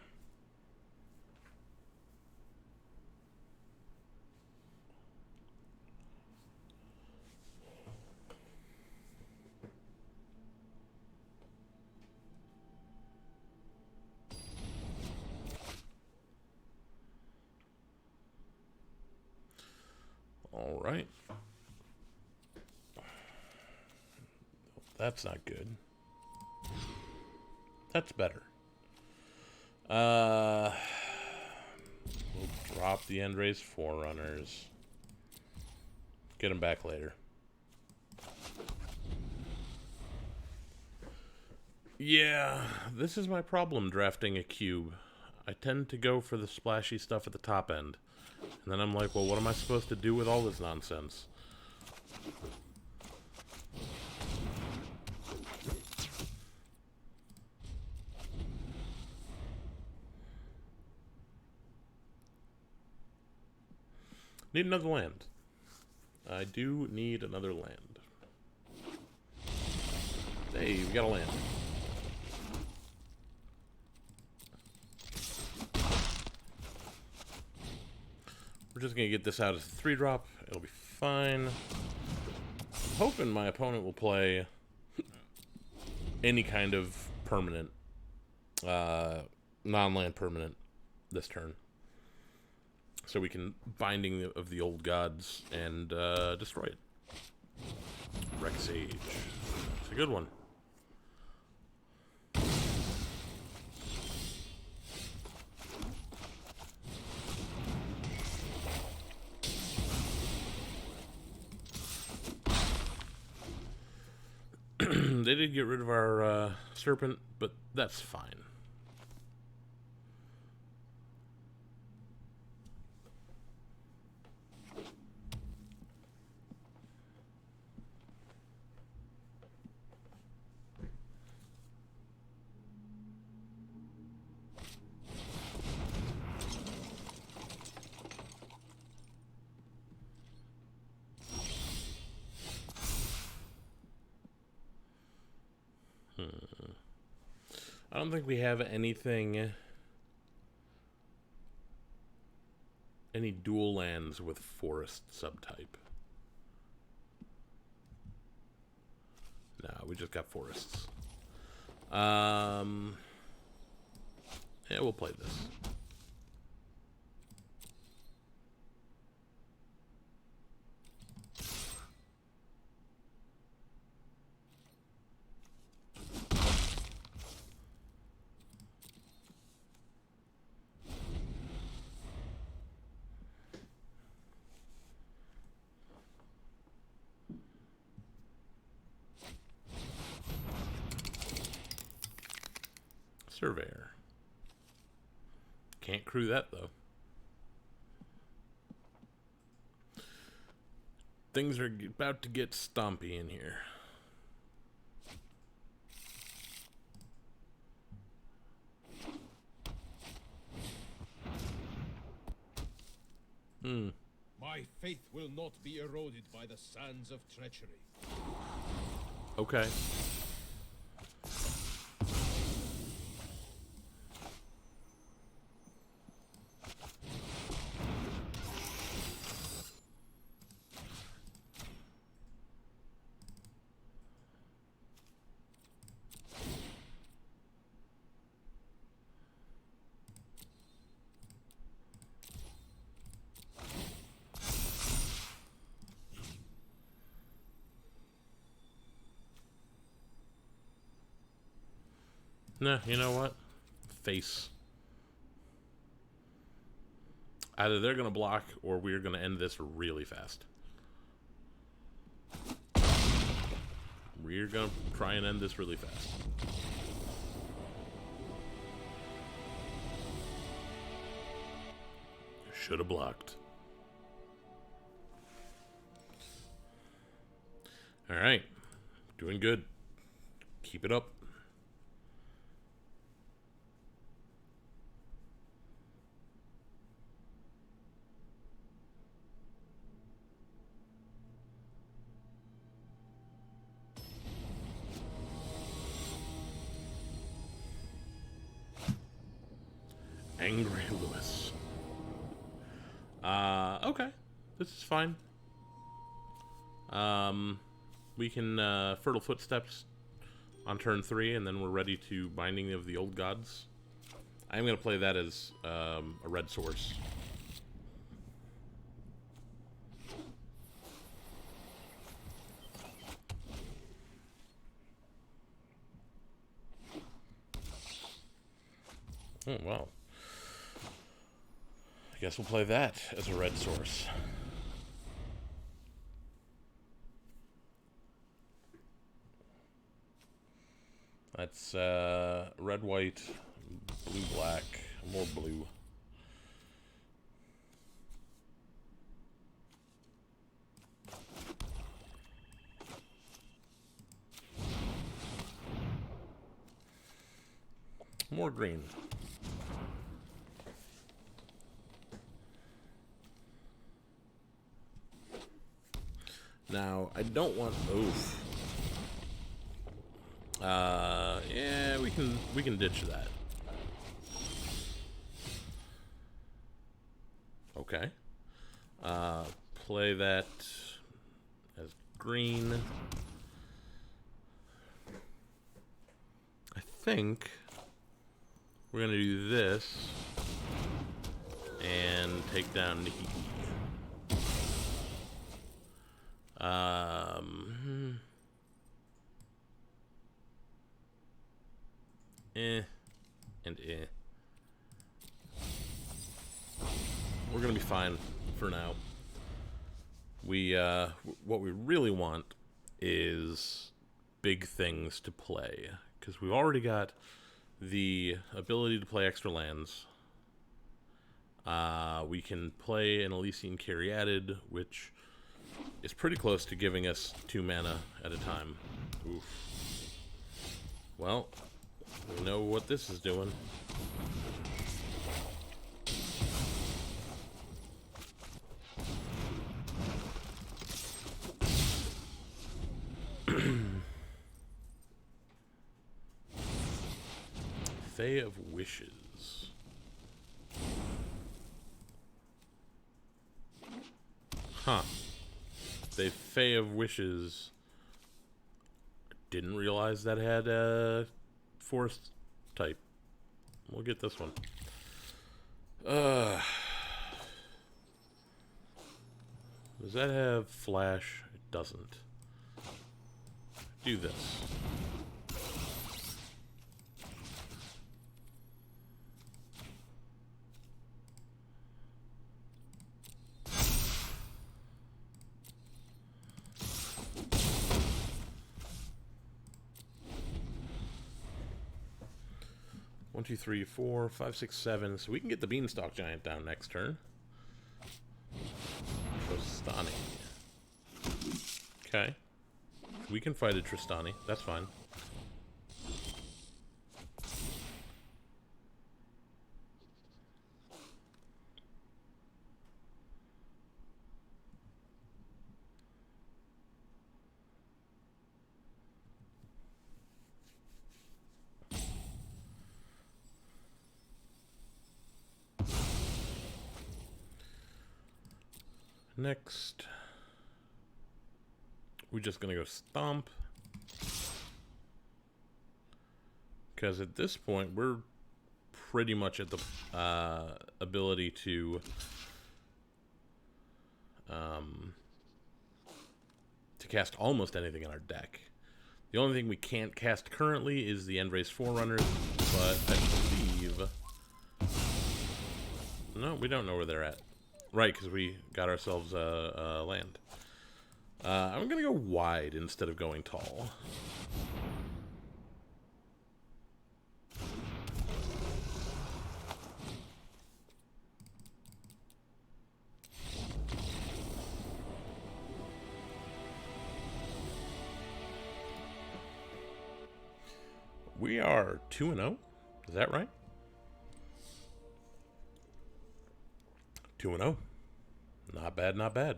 [SPEAKER 1] All right. That's not good. That's better. We'll drop the Endrace Forerunners. Get them back later. Yeah, this is my problem drafting a cube. I tend to go for the splashy stuff at the top end. And then I'm like, well, what am I supposed to do with all this nonsense? Need another land. I do need another land. Hey, we got a land. We're just going to get this out as a 3-drop. It'll be fine. I'm hoping my opponent will play any kind of permanent, non-land permanent this turn. So we can Binding of the Old Gods and destroy it. Rex Sage. It's a good one. They did get rid of our serpent, but that's fine. I don't think we have anything, any dual lands with forest subtype. No, we just got forests. Yeah, we'll play this. Surveyor. Can't crew that, though. Things are about to get stompy in here.
[SPEAKER 7] My faith will not be eroded by the sands of treachery.
[SPEAKER 1] Okay. Nah, you know what? Face. Either they're going to block or we're going to end this really fast. We're going to try and end this really fast. Should have blocked. Alright. Doing good. Keep it up. Angry Lewis. Okay. This is fine. We can Fertile Footsteps on turn 3, and then we're ready to Binding of the Old Gods. I'm going to play that as a red source. Oh, wow. I guess we'll play that as a red source. That's red, white, blue, black, more blue. More green. Now, I don't want oath. Yeah, we can ditch that. Okay. Play that as green. I think we're gonna do this and take down Nikki. And we're gonna be fine for now. We what we really want is big things to play, because we've already got the ability to play extra lands. We can play an Elysian Caryatid, which is pretty close to giving us 2 mana at a time. Oof. Well, we know what this is doing. Fae of Wishes. Huh. The Fae of Wishes. Didn't realize that had a forest type. We'll get this one. Does that have flash? It doesn't. Do this. One, two, three, 4, 5, 6, 7. So we can get the Beanstalk Giant down next turn. Tristani. Okay. We can fight a Tristani. That's fine. Next, we're just gonna go Stomp, because at this point we're pretty much at the ability to cast almost anything in our deck. The only thing we can't cast currently is the Endrace Forerunners, but I believe... No, we don't know where they're at. Right, because we got ourselves a land. I'm going to go wide instead of going tall. We are 2-0. Is that right? 2-0. Not bad, not bad.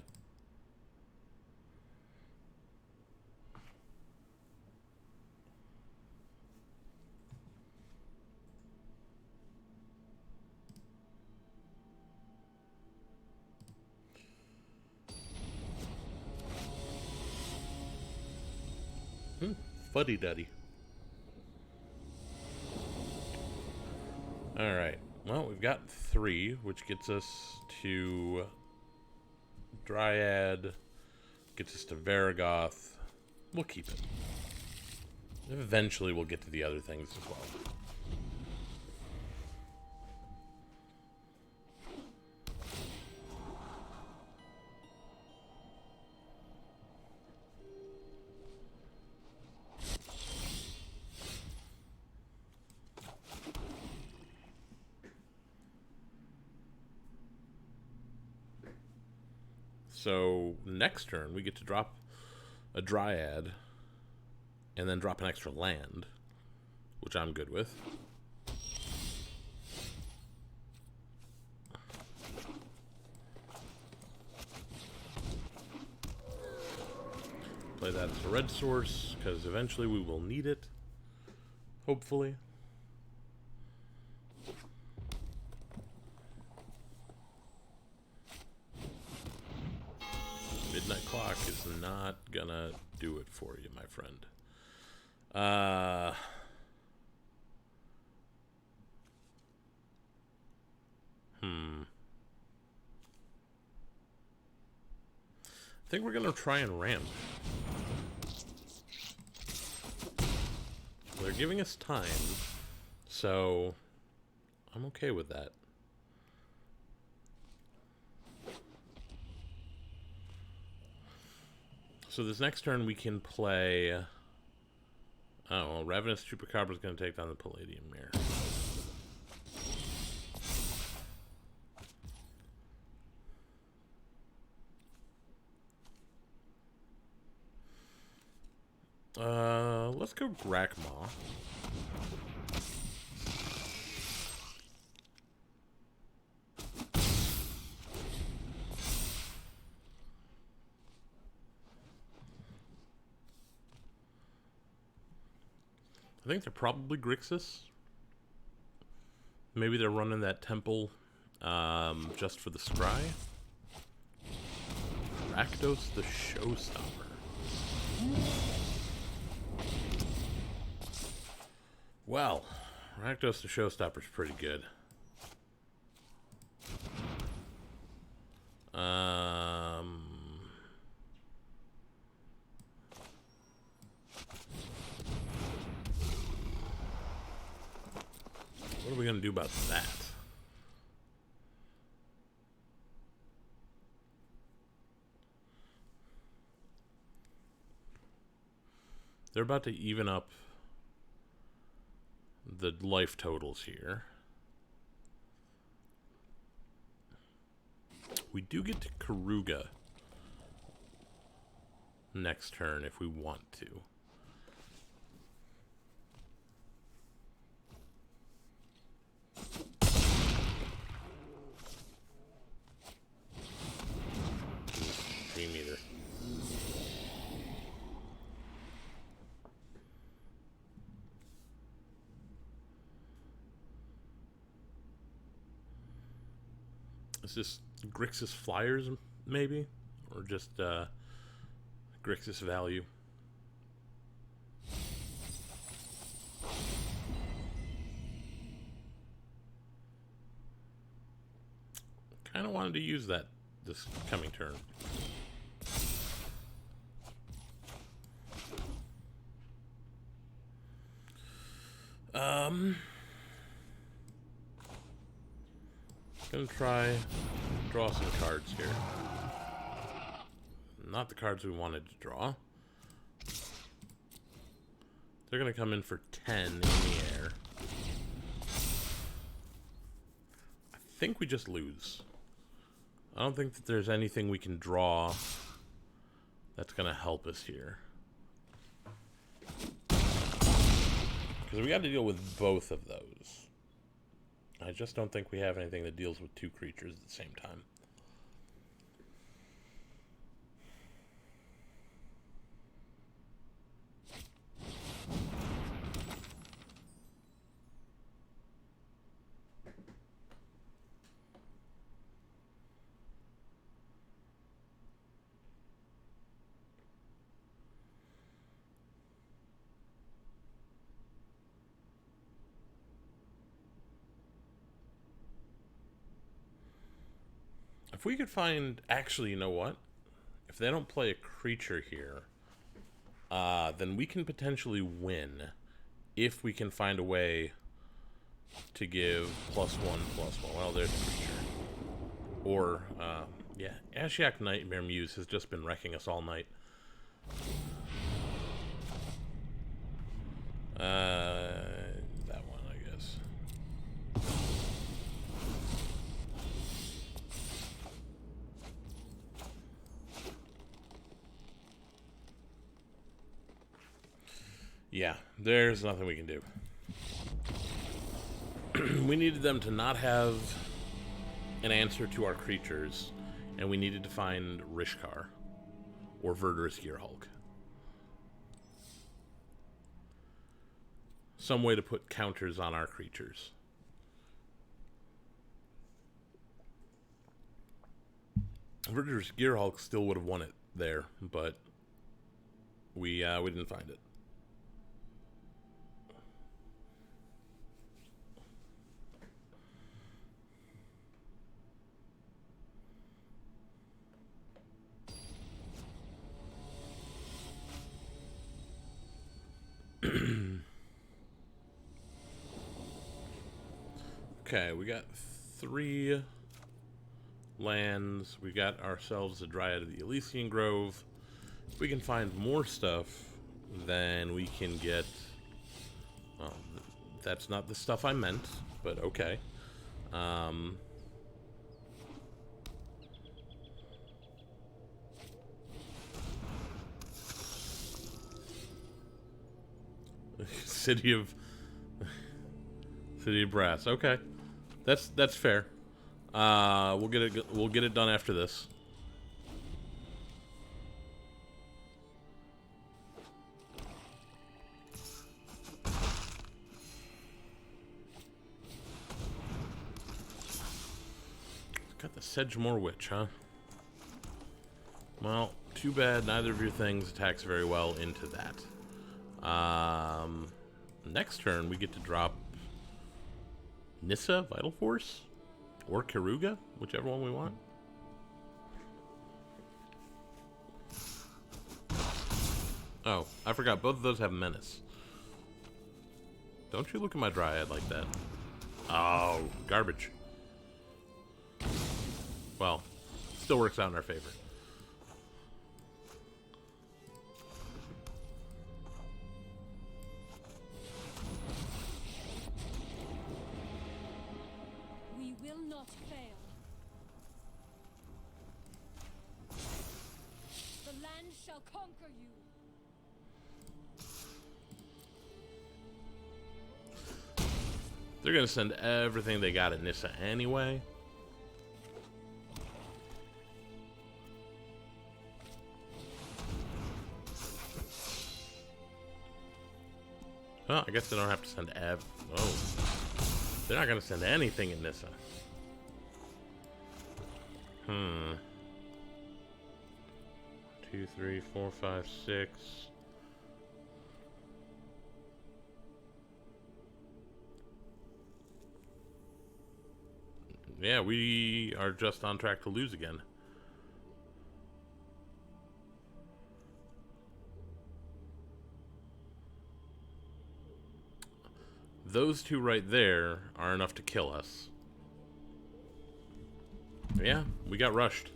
[SPEAKER 1] Fuddy-duddy. Alright. Well, we've got 3, which gets us to Dryad, gets us to Varagoth. We'll keep it. Eventually we'll get to the other things as well. So next turn we get to drop a Dryad and then drop an extra land, which I'm good with. Play that as a red source, because eventually we will need it. Hopefully. Midnight Clock is not gonna do it for you, my friend. I think we're gonna try and ramp. They're giving us time, so I'm okay with that. So this next turn we can play Oh, well, Ravenous Chupacabra is going to take down the Palladium Mirror. Let's go Grakmaw. I think they're probably Grixis. Maybe they're running that temple just for the scry. Rakdos the Showstopper. Well, Rakdos the Showstopper's pretty good. What are we gonna do about that? They're about to even up the life totals here. We do get to Karuga next turn if we want to. Dream Eater. Is this Grixis Flyers, maybe? Or just Grixis Value? Kind of wanted to use that this coming turn. Gonna try draw some cards here. Not the cards we wanted to draw. They're gonna come in for 10 in the air. I think we just lose. I don't think that there's anything we can draw that's gonna help us here. Because we got to deal with both of those. I just don't think we have anything that deals with two creatures at the same time. If we could find... Actually, you know what? If they don't play a creature here, then we can potentially win if we can find a way to give +1/+1. Well, there's a creature. Or, yeah, Ashiok Nightmare Muse has just been wrecking us all night. That one, I guess. Yeah, there's nothing we can do. We needed them to not have an answer to our creatures, and we needed to find Rishkar or Verdurous Gearhulk. Some way to put counters on our creatures. Verdurous Gearhulk still would have won it there, but we didn't find it. Okay, we got 3 lands. We got ourselves a Dryad of the Elysian Grove. If we can find more stuff, then we can get That's not the stuff I meant, but okay. City of Brass. Okay, that's fair. We'll get it done after this. Got the Sedgemoor Witch, huh? Well, too bad neither of your things attacks very well into that. Next turn we get to drop Nissa, Vital Force, or Karuga, whichever one we want. Oh, I forgot, both of those have Menace. Don't you look at my Dryad like that. Oh, garbage. Well, still works out in our favor.
[SPEAKER 3] We will not fail. The land shall conquer you.
[SPEAKER 1] They're gonna send everything they got at Nissa anyway. Well, I guess they don't have to send oh. They're not gonna send anything at Nissa. 2, 3, 4, 5, 6. Yeah, we are just on track to lose again. Those two right there are enough to kill us. Yeah, we got rushed.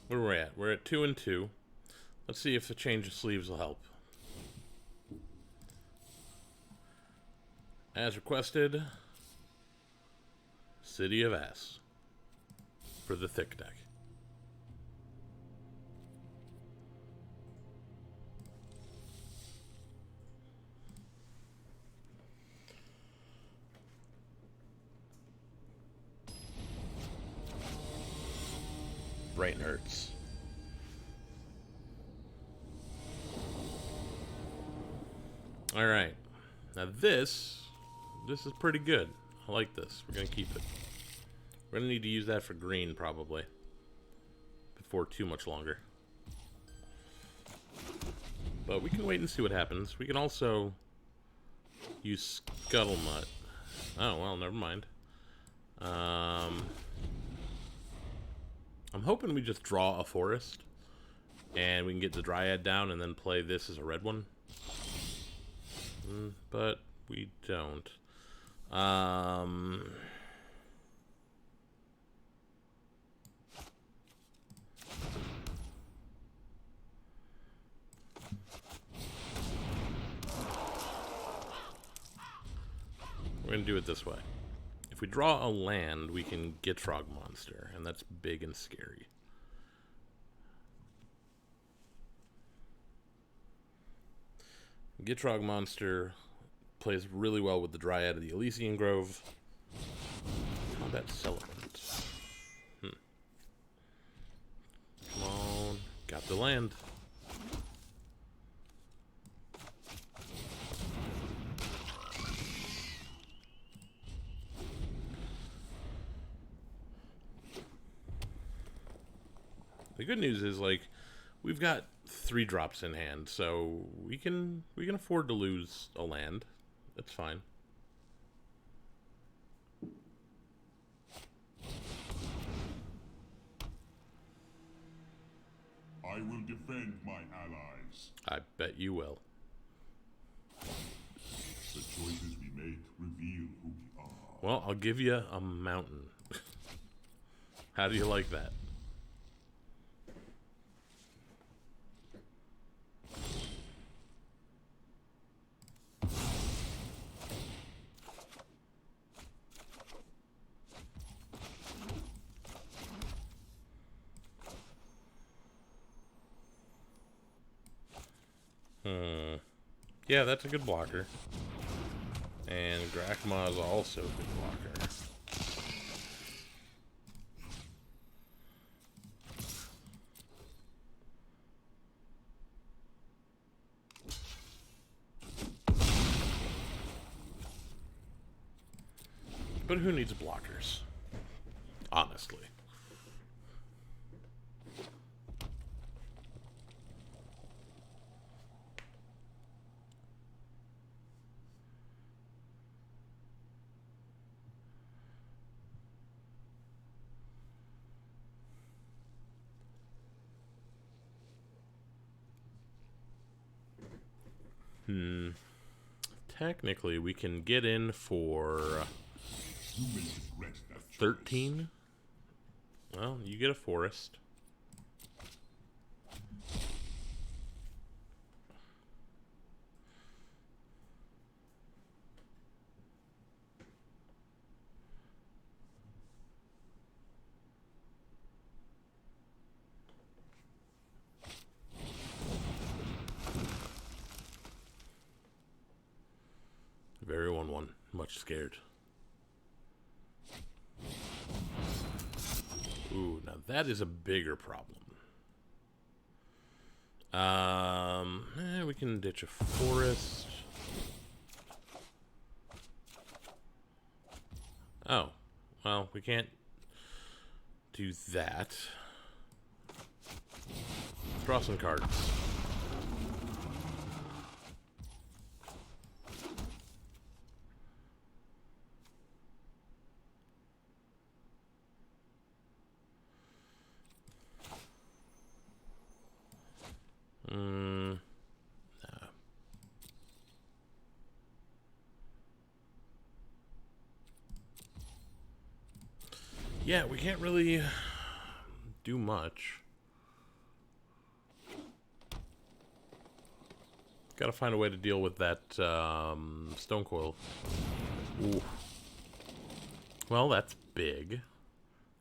[SPEAKER 1] Where are we at? We're at 2 and 2. Let's see if the change of sleeves will help. As requested, City of Ass for the thick deck. Brain hurts. All right, now this is pretty good. I like this. We're gonna keep it. We're gonna need to use that for green probably before too much longer. But we can wait and see what happens. We can also use Scuttlemutt. Oh well, never mind. I'm hoping we just draw a forest and we can get the Dryad down and then play this as a red one. But we don't. We're gonna do it this way. If we draw a land, we can Gitrog Monster, and that's big and scary. Gitrog Monster plays really well with the Dryad of the Elysian Grove. Combat Celebrant. Come on. Got the land. The good news is, like, we've got 3 drops in hand, so we can afford to lose a land. That's fine.
[SPEAKER 4] I will defend my allies.
[SPEAKER 1] I bet you will.
[SPEAKER 4] The choices we make reveal who we are.
[SPEAKER 1] Well, I'll give you a mountain. How do you like that? Yeah, that's a good blocker. And Grakma is also a good blocker. But who needs blockers? Honestly. Technically, we can get in for
[SPEAKER 4] You may regret that choice.
[SPEAKER 1] 13. Well, you get a forest. Very 1-1. Much scared. Ooh, now that is a bigger problem. We can ditch a forest. Oh, well, we can't do that. Draw some cards. No. Yeah, we can't really do much. Gotta find a way to deal with that stone coil. Ooh. Well, that's big.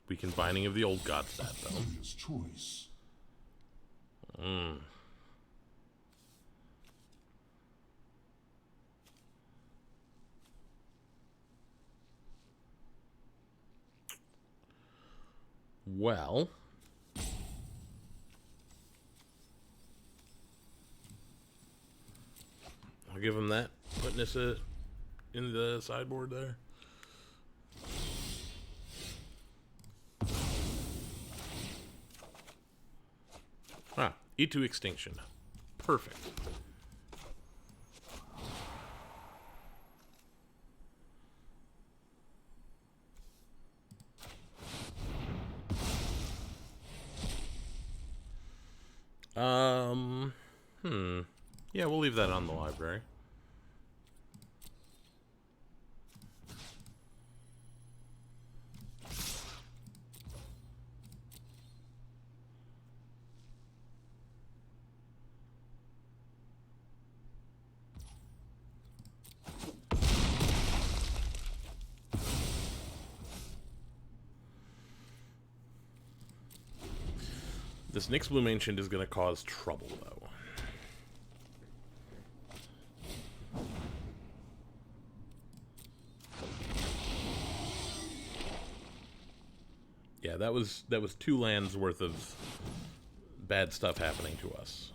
[SPEAKER 1] Weakened Binding of the Old Gods, that though.
[SPEAKER 4] Curious choice.
[SPEAKER 1] Well, I'll give him that. Putting this in the sideboard there. Ah, E2 Extinction. Perfect. Yeah, we'll leave that on the library. This Nyx Bloom Ancient is going to cause trouble, though. Yeah, that was 2 lands worth of bad stuff happening to us.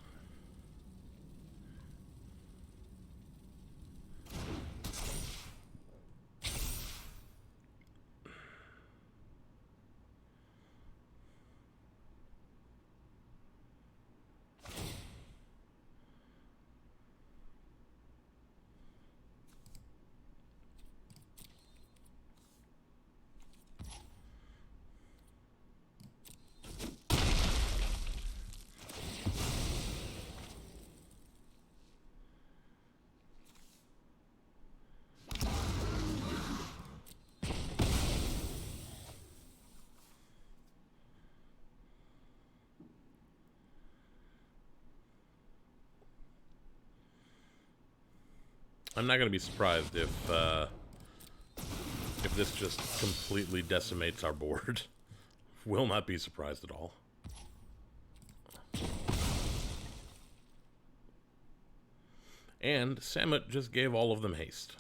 [SPEAKER 1] I'm not going to be surprised if this just completely decimates our board. Will not be surprised at all. And Samut just gave all of them haste.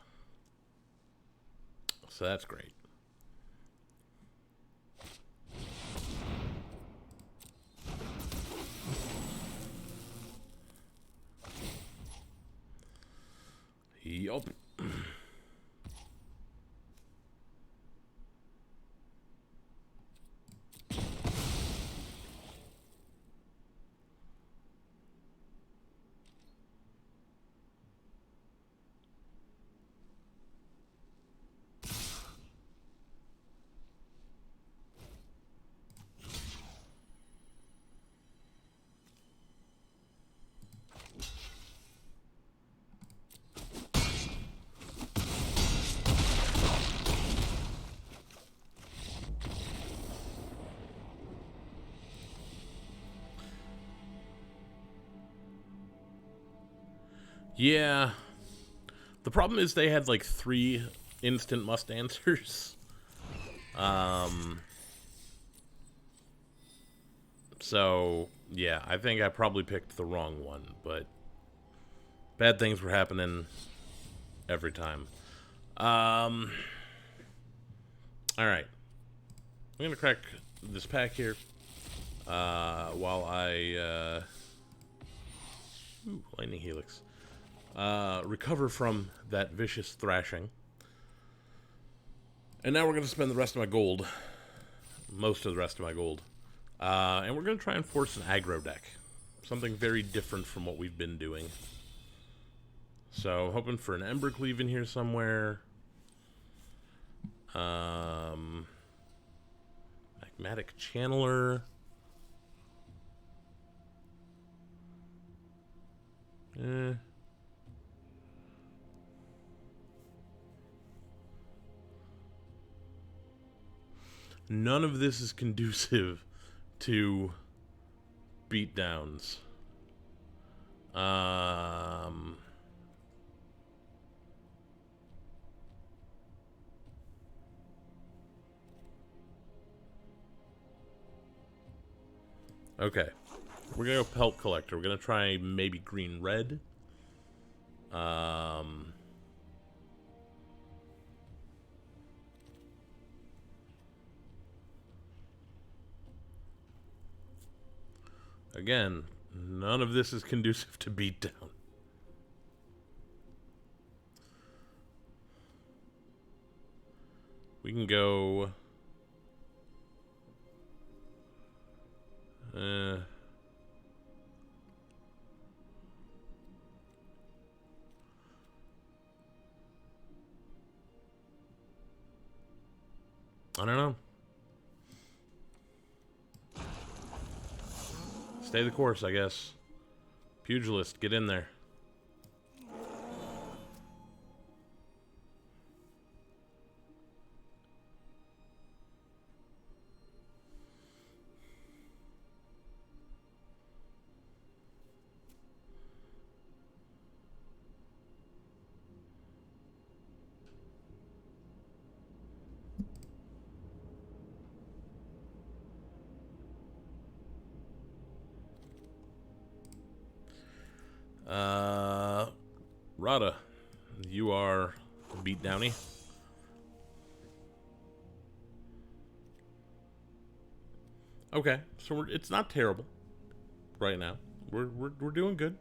[SPEAKER 1] So that's great. Yup. Yeah. The problem is they had like 3 instant must answers. So, yeah, I think I probably picked the wrong one, but bad things were happening every time. Alright. I'm gonna crack this pack here. While I, ooh, Lightning Helix. Recover from that vicious thrashing. And now we're going to spend the rest of my gold. Most of the rest of my gold. And we're going to try and force an aggro deck. Something very different from what we've been doing. So, hoping for an Embercleave in here somewhere. Magmatic Channeler. None of this is conducive to beatdowns. Okay. We're gonna go Pelt Collector. We're gonna try maybe green-red. Again, none of this is conducive to beatdown. We can go... I don't know. Stay the course, I guess. Pugilist, get in there. Rada, you are beat downy. Okay, so it's not terrible right now. We're doing good.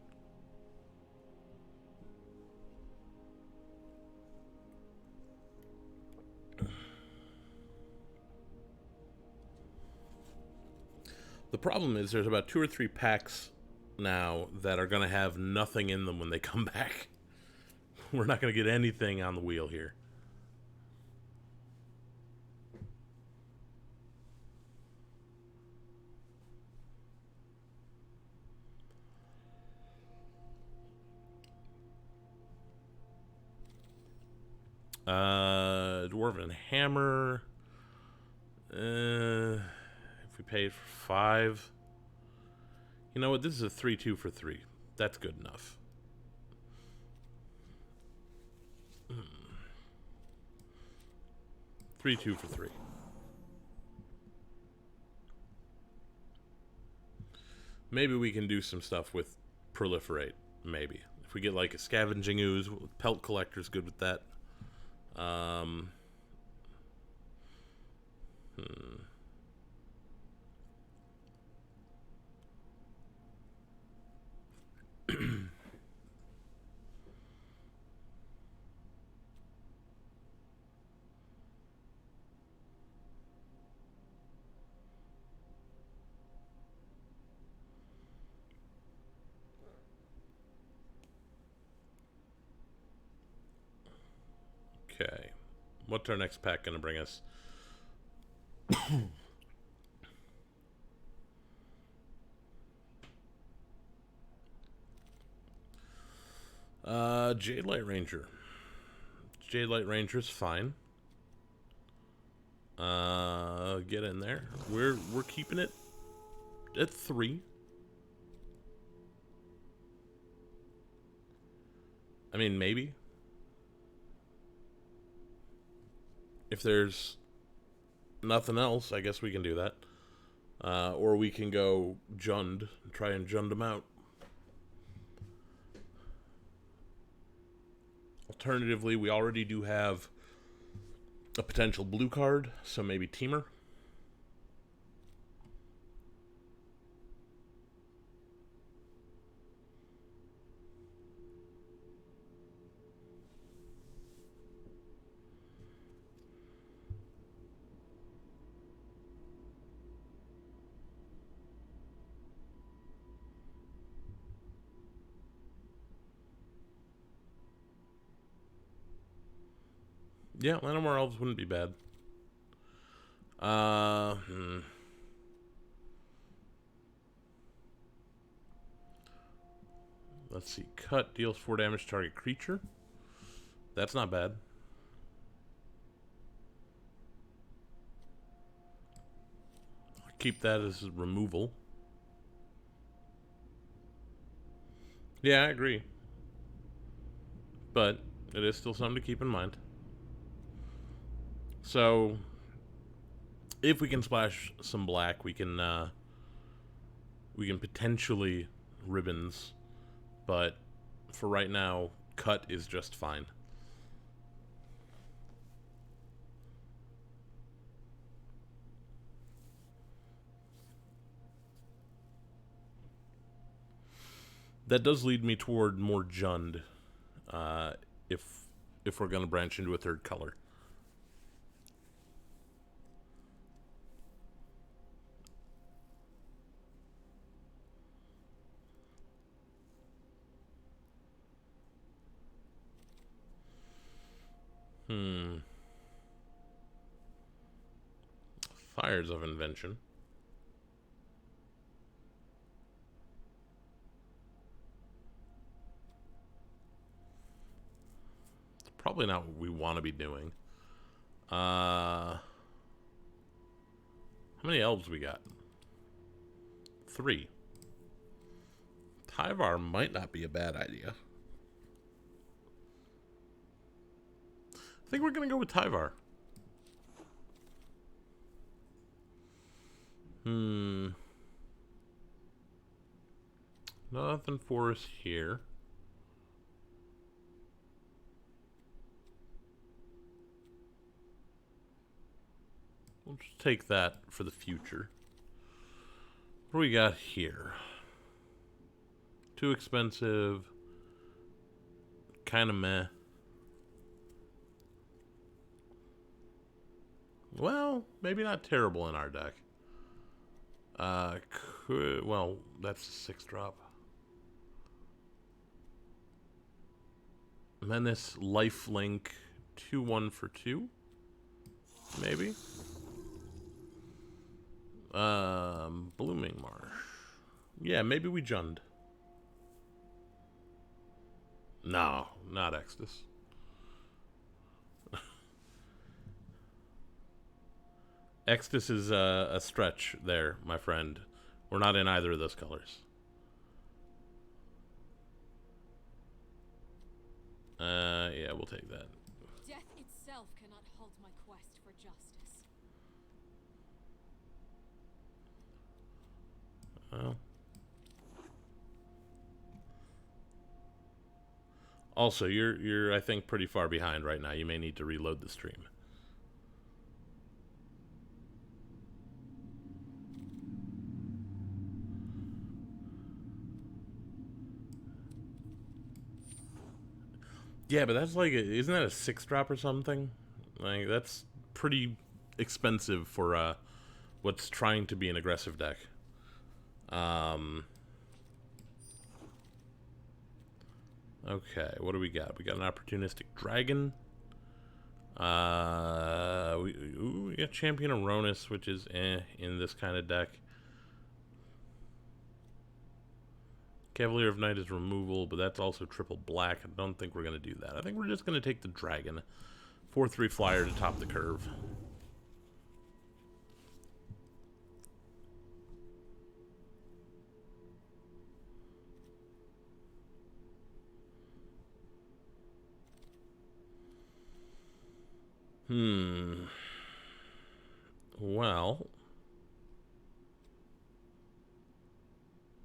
[SPEAKER 1] The problem is there's about 2 or 3 packs now that are going to have nothing in them when they come back. We're not going to get anything on the wheel here. Dwarven Hammer. If we pay it for 5. You know what? This is a 3-2 for 3. That's good enough. 3/2 for 3. Maybe we can do some stuff with proliferate. Maybe if we get like a scavenging ooze, pelt collector's good with that. Okay, what's our next pack gonna bring us? Jade Light Ranger. Jade Light Ranger's fine. Get in there. We're keeping it at 3. I mean, maybe. If there's nothing else, I guess we can do that. Or we can go Jund and try and Jund them out. Alternatively, we already do have a potential blue card, so maybe Teamer. Yeah, Llanowar Elves wouldn't be bad. Let's see. Cut deals 4 damage to target creature. That's not bad. Keep that as removal. Yeah, I agree. But it is still something to keep in mind. So, if we can splash some black, we can potentially ribbons, but for right now, cut is just fine. That does lead me toward more Jund, if we're going to branch into a third color. Fires of Invention. It's probably not what we want to be doing. How many elves we got? 3. Tyvar might not be a bad idea. I think we're going to go with Tyvar. Nothing for us here. We'll just take that for the future. What do we got here? Too expensive. Kind of meh. Well, maybe not terrible in our deck. Well, that's a 6-drop. Menace, Lifelink, 2/1 for 2. Maybe. Blooming Marsh. Yeah, maybe we Jund. No, not Exodus. Exodus is a stretch there, my friend. We're not in either of those colors. Yeah, we'll take that.
[SPEAKER 3] Death itself cannot halt my quest for justice.
[SPEAKER 1] Also, you're I think pretty far behind right now. You may need to reload the stream. Yeah, but that's like, isn't that a 6-drop or something? Like, that's pretty expensive for what's trying to be an aggressive deck. Okay, what do we got? We got an opportunistic dragon. We got Champion Aronis, which is in this kind of deck. Cavalier of Night is removal, but that's also triple black. I don't think we're going to do that. I think we're just going to take the dragon. 4/3 flyer to top the curve. Well,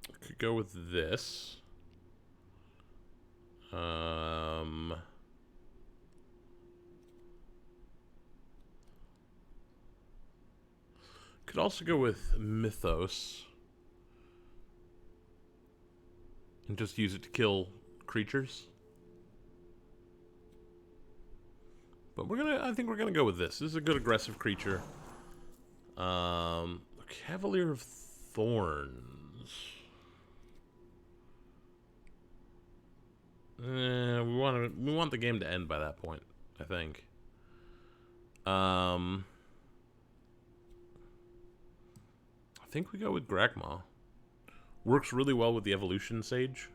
[SPEAKER 1] I could go with this. Could also go with Mythos and just use it to kill creatures. But I think we're gonna go with this. This is a good aggressive creature. Cavalier of Thorns. We want the game to end by that point, I think. I think we go with Grakmaw. Works really well with the Evolution Sage.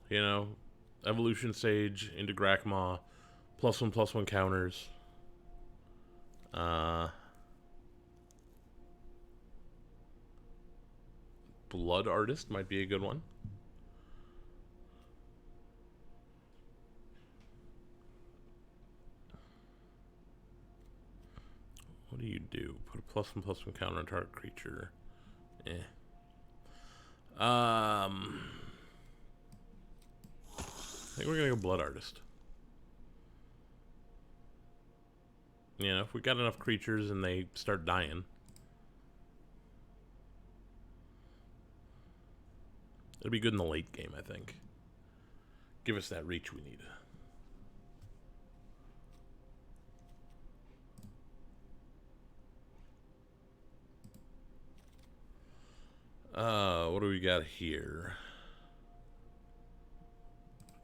[SPEAKER 1] You know, Evolution Sage into Grakmaw, +1/+1 counters. Blood Artist might be a good one. What do you do? Put a +1/+1 counter on target creature. I think we're gonna go Blood Artist. You know, if we got enough creatures and they start dying, it'll be good in the late game, I think. Give us that reach we need. What do we got here?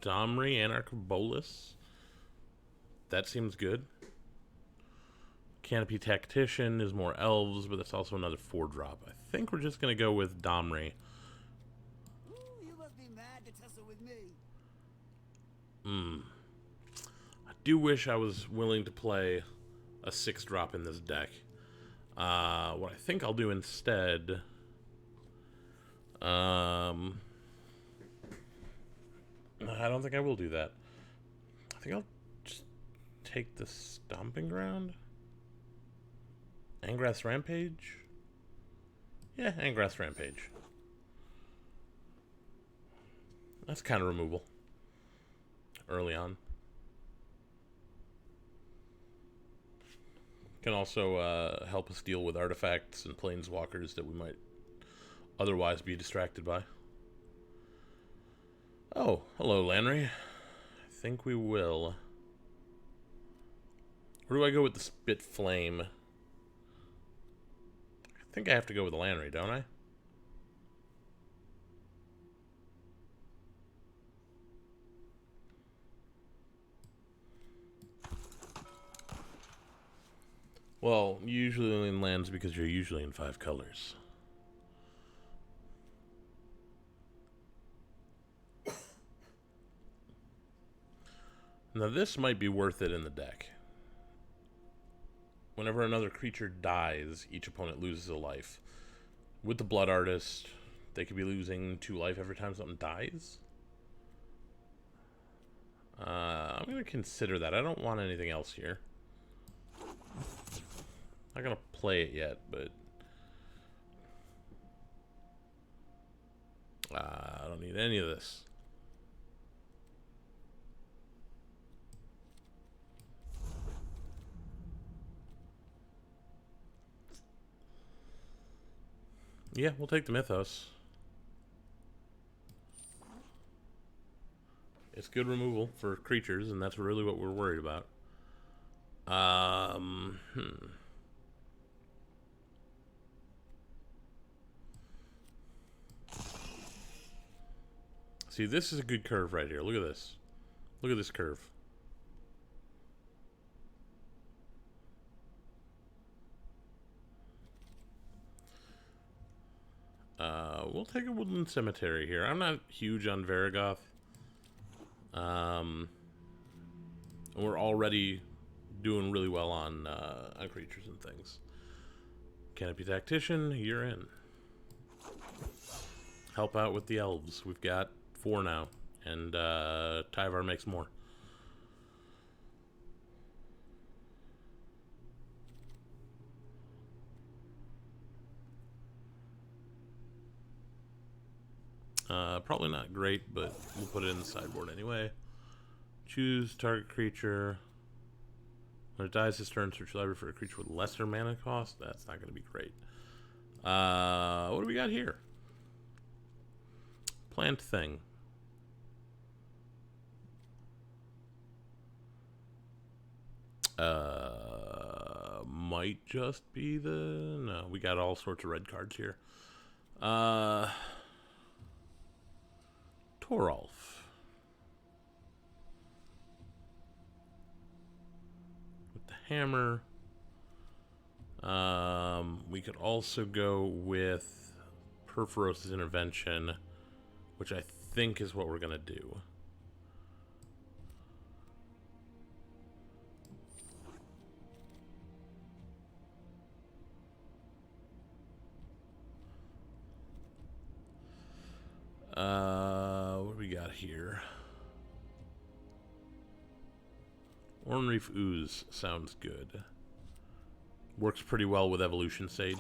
[SPEAKER 1] Domri, Anarch of Bolas. That seems good. Canopy Tactician is more elves, but that's also another 4-drop. I think we're just going to go with Domri.
[SPEAKER 6] Ooh, you must be mad to tussle with me.
[SPEAKER 1] I do wish I was willing to play a 6-drop in this deck. What I think I'll do instead... I don't think I will do that. I think I'll just take the Stomping Ground. Angrath's Rampage? Yeah, Angrath's Rampage. That's kind of removal. Early on. Can also help us deal with artifacts and planeswalkers that we might otherwise be distracted by. Oh, hello, Lanry. I think we will. Where do I go with the Spit Flame? I think I have to go with the Lanry, don't I? Well, usually in lands because you're usually in 5 colors. Now this might be worth it in the deck. Whenever another creature dies, each opponent loses a life. With the Blood Artist, they could be losing 2 life every time something dies. I'm going to consider that. I don't want anything else here. Not going to play it yet, but... I don't need any of this. Yeah, we'll take the Mythos. It's good removal for creatures, and that's really what we're worried about. See, this is a good curve right here. Look at this. Look at this curve. We'll take a Woodland Cemetery here. I'm not huge on Varragoth. We're already doing really well on creatures and things. Canopy Tactician, you're in. Help out with the elves. We've got 4 now, and Tyvar makes more. Probably not great, but we'll put it in the sideboard anyway. Choose target creature. When it dies this turn, search your library for a creature with lesser mana cost. That's not going to be great. What do we got here? Plant thing. Might just be the... No, we got all sorts of red cards here. Toralf. With the hammer. We could also go with Perforos' Intervention, which I think is what we're going to do. What do we got here? Ornreef Ooze sounds good. Works pretty well with Evolution Sage.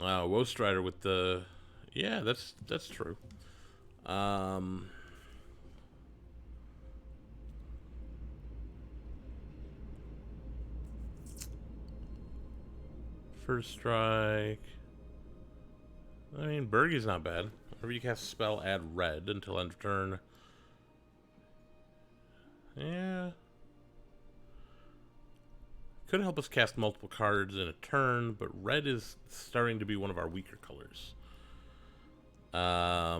[SPEAKER 1] Woe Strider with the... Yeah, that's true. First strike. I mean, Bergie's not bad. Whenever you cast a spell, add red until end of turn. Yeah. Could help us cast multiple cards in a turn, but red is starting to be one of our weaker colors. I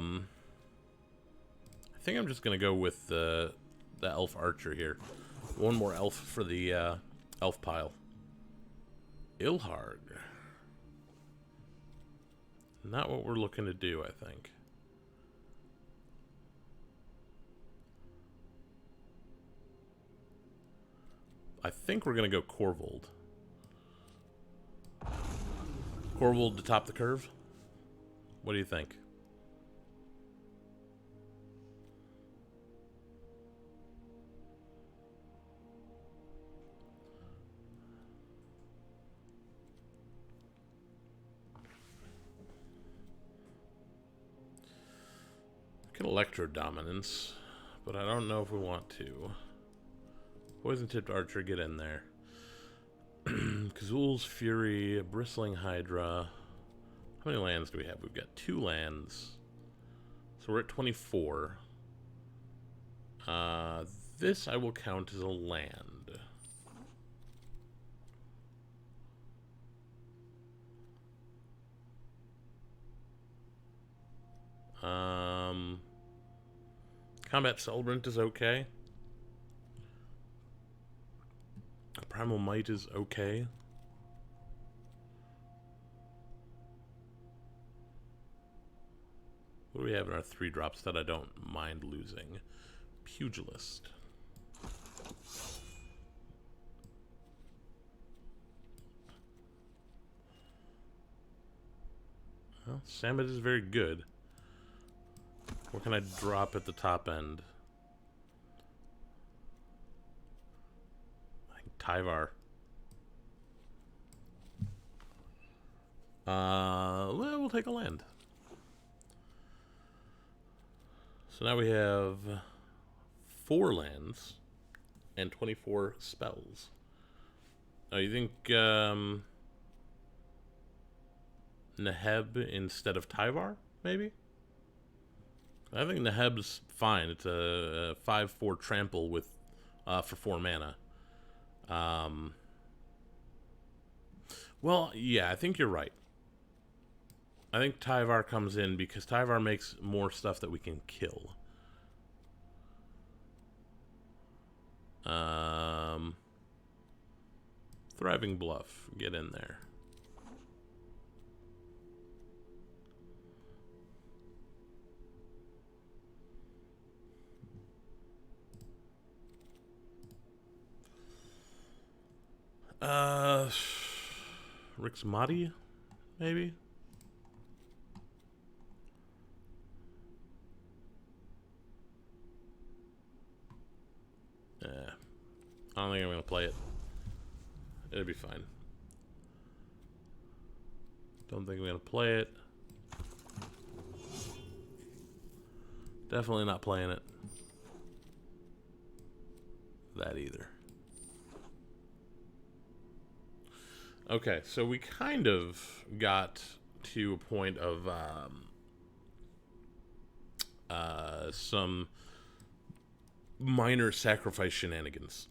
[SPEAKER 1] think I'm just going to go with the Elf Archer here. One more elf for the elf pile. Ilharg. Not what we're looking to do, I think. I think we're going to go Corvold. Corvold to top the curve? What do you think? Could Electro Dominance, but I don't know if we want to. Poison Tipped Archer, get in there. Kazul's Fury, Bristling Hydra. How many lands do we have? We've got 2 lands. So we're at 24. This I will count as a land. Combat Celebrant is okay. Primal Might is okay. What do we have in our 3 drops that I don't mind losing? Pugilist. Well, Samet is very good. What can I drop at the top end? I think Tyvar. Well, we'll take a land. So now we have 4 lands and 24 spells. Oh, you think Neheb instead of Tyvar, maybe? I think Neheb's fine. It's a 5/4 trample with for 4 mana. Well, yeah, I think you're right. I think Tyvar comes in because Tyvar makes more stuff that we can kill. Thriving Bluff, get in there. Rick's Mahdi, maybe? Yeah. I don't think I'm gonna play it. It'll be fine. Don't think I'm gonna play it. Definitely not playing it. That either. Okay, so we kind of got to a point of some minor sacrifice shenanigans.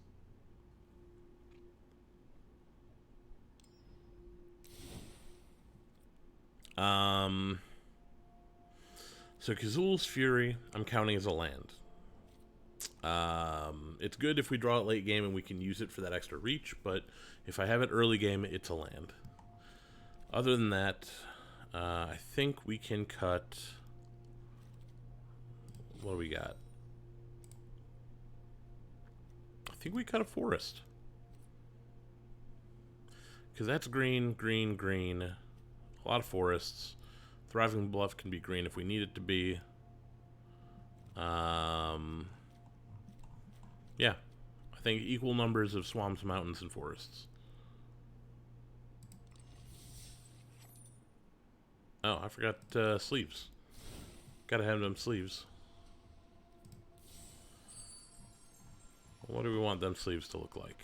[SPEAKER 1] So Kazul's Fury, I'm counting as a land. It's good if we draw it late game and we can use it for that extra reach, but if I have it early game, it's a land. Other than that, I think we can cut... What do we got? I think we cut a forest. Because that's green, green, green. A lot of forests. Thriving Bluff can be green if we need it to be. Yeah. I think equal numbers of swamps, mountains, and forests. Oh, I forgot sleeves. Gotta have them sleeves. What do we want them sleeves to look like?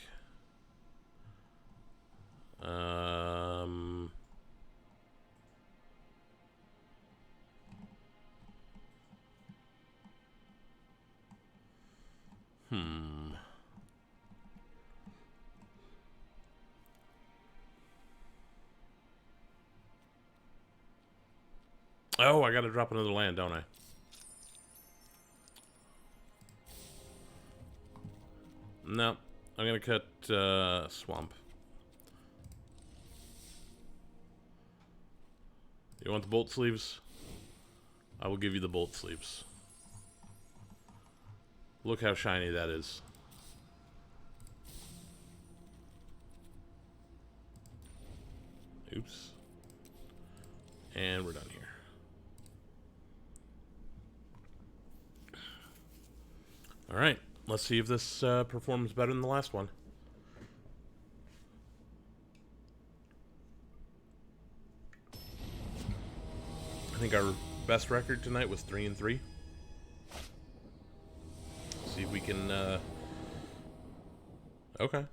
[SPEAKER 1] Oh, I gotta drop another land, don't I? No, I'm gonna cut swamp. You want the bolt sleeves? I will give you the bolt sleeves. Look how shiny that is. Oops. And we're done here. Alright, let's see if this performs better than the last one. I think our best record tonight was 3-3. See if we can, okay.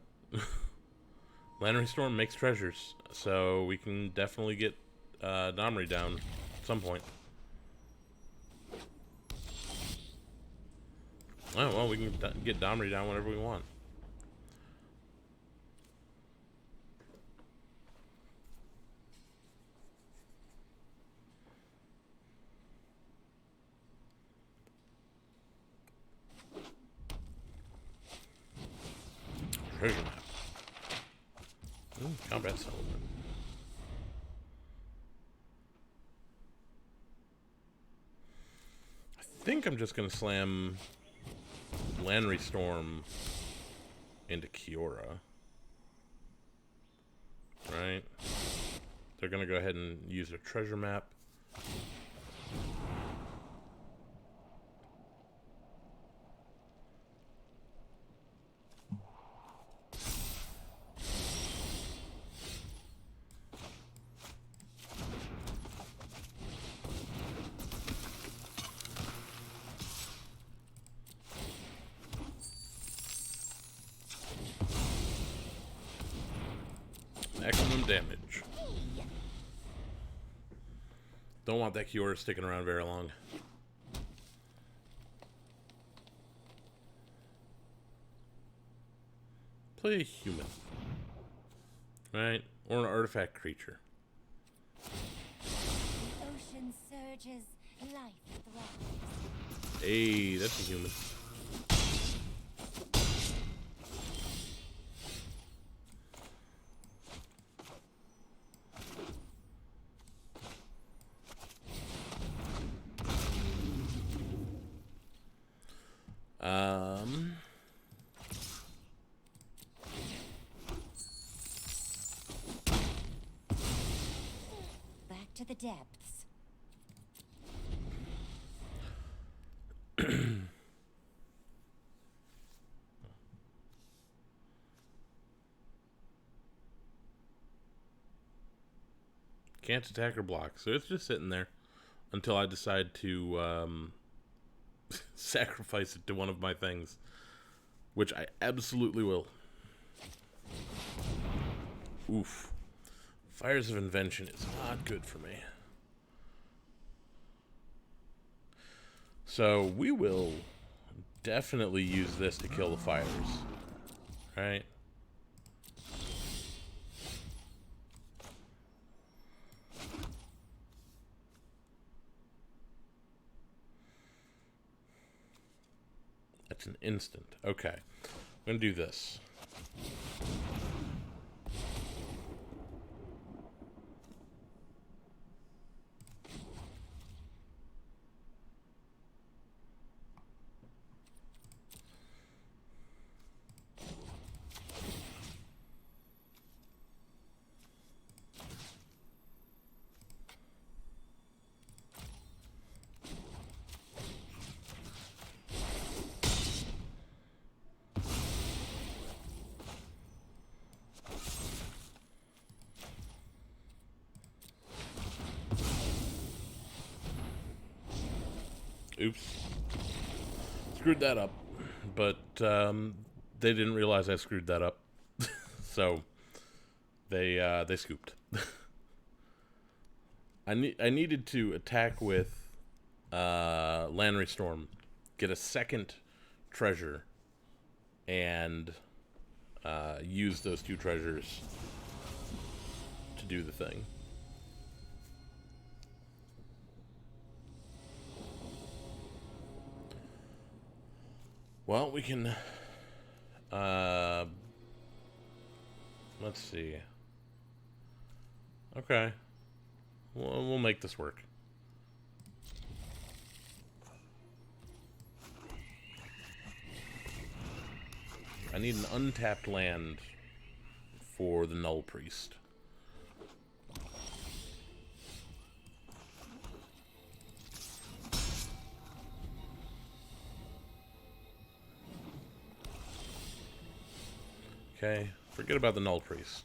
[SPEAKER 1] Lantern Storm makes treasures, so we can definitely get Domri down at some point. Oh, well, we can get Domri down whenever we want. Treasure map. Ooh, combat settlement. I think I'm just going to slam Landry Storm into Kiora. Right? They're going to go ahead and use their treasure map. maximum damage. Don't want that Kiora sticking around very long. Play a human. Right? Or an artifact creature.
[SPEAKER 3] Ocean surges, life thrives.
[SPEAKER 1] Hey, that's a human.
[SPEAKER 3] Back to the depths.
[SPEAKER 1] Can't attack or block, so it's just sitting there until I decide to sacrifice it to one of my things, which I absolutely will. Oof. Fires of Invention is not good for me. So we will definitely use this to kill the fires. Right? That's an instant. Okay. I'm going to do this. Oops. Screwed that up. But they didn't realize I screwed that up. So they scooped. I needed to attack with Land Storm, get a second treasure, and use those two treasures to do the thing. Well, we can, let's see. Okay. We'll make this work. I need an untapped land for the Null Priest. Okay, forget about the Null Priest.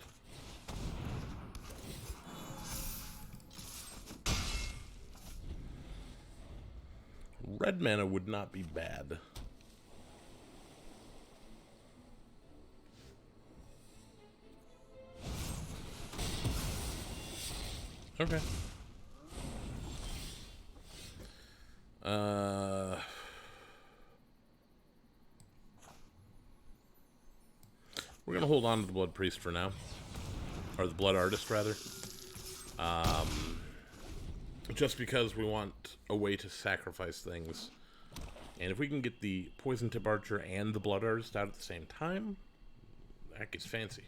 [SPEAKER 1] Red mana would not be bad. Okay. We're gonna hold on to the Blood Priest for now. Or the Blood Artist, rather. Just because we want a way to sacrifice things. And if we can get the Poison Tip Archer and the Blood Artist out at the same time, that gets fancy.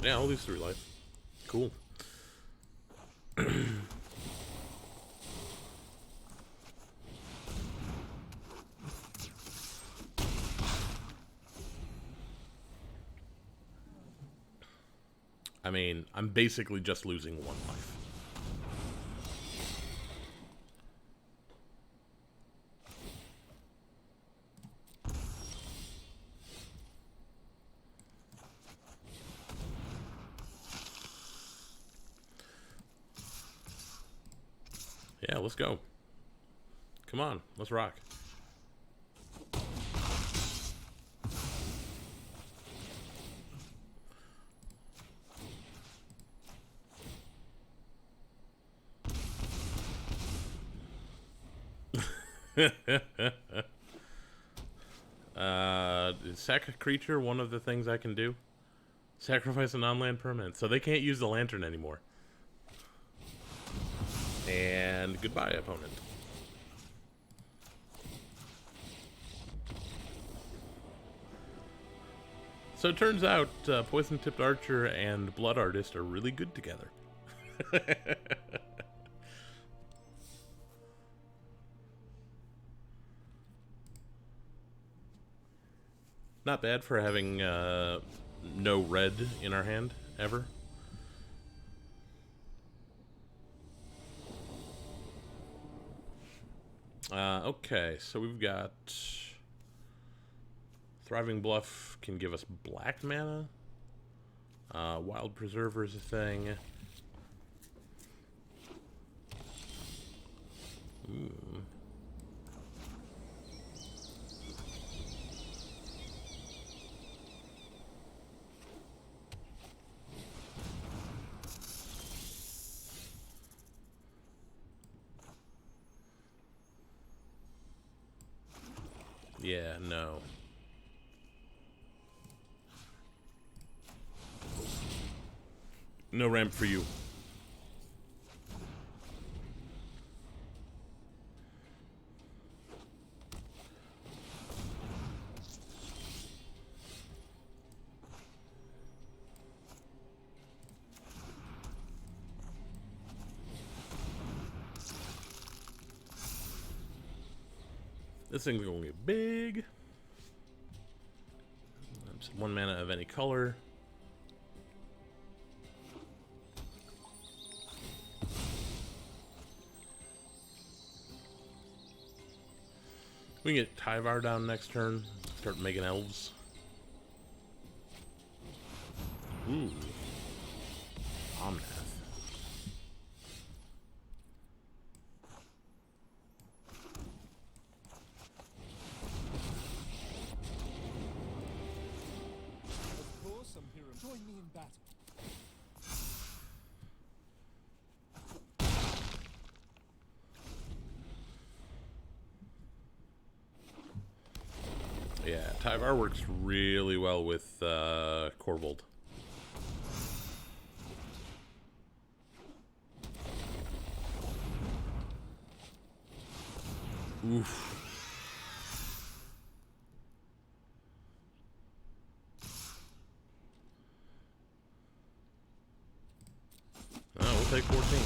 [SPEAKER 1] Yeah, I'll lose 3 life. Cool. I mean, I'm basically just losing 1 life. Yeah, let's go. Come on, let's rock. Sack a creature, one of the things I can do. Sacrifice a non-land permanent. So they can't use the lantern anymore. And goodbye, opponent. So it turns out Poison Tipped Archer and Blood Artist are really good together. Not bad for having no red in our hand, ever. Okay, so we've got... Thriving Bluff can give us black mana. Wild Preserver is a thing. Ooh. Yeah, no. No ramp for you. This thing's gonna get big. It's 1 mana of any color. We can get Tyvar down next turn. Start making elves. Ooh. Omnath.
[SPEAKER 7] Of course, I'm here. Join me in battle.
[SPEAKER 1] Yeah, Tyvar works really well with Corvold. Oof. Oh, we'll take 14.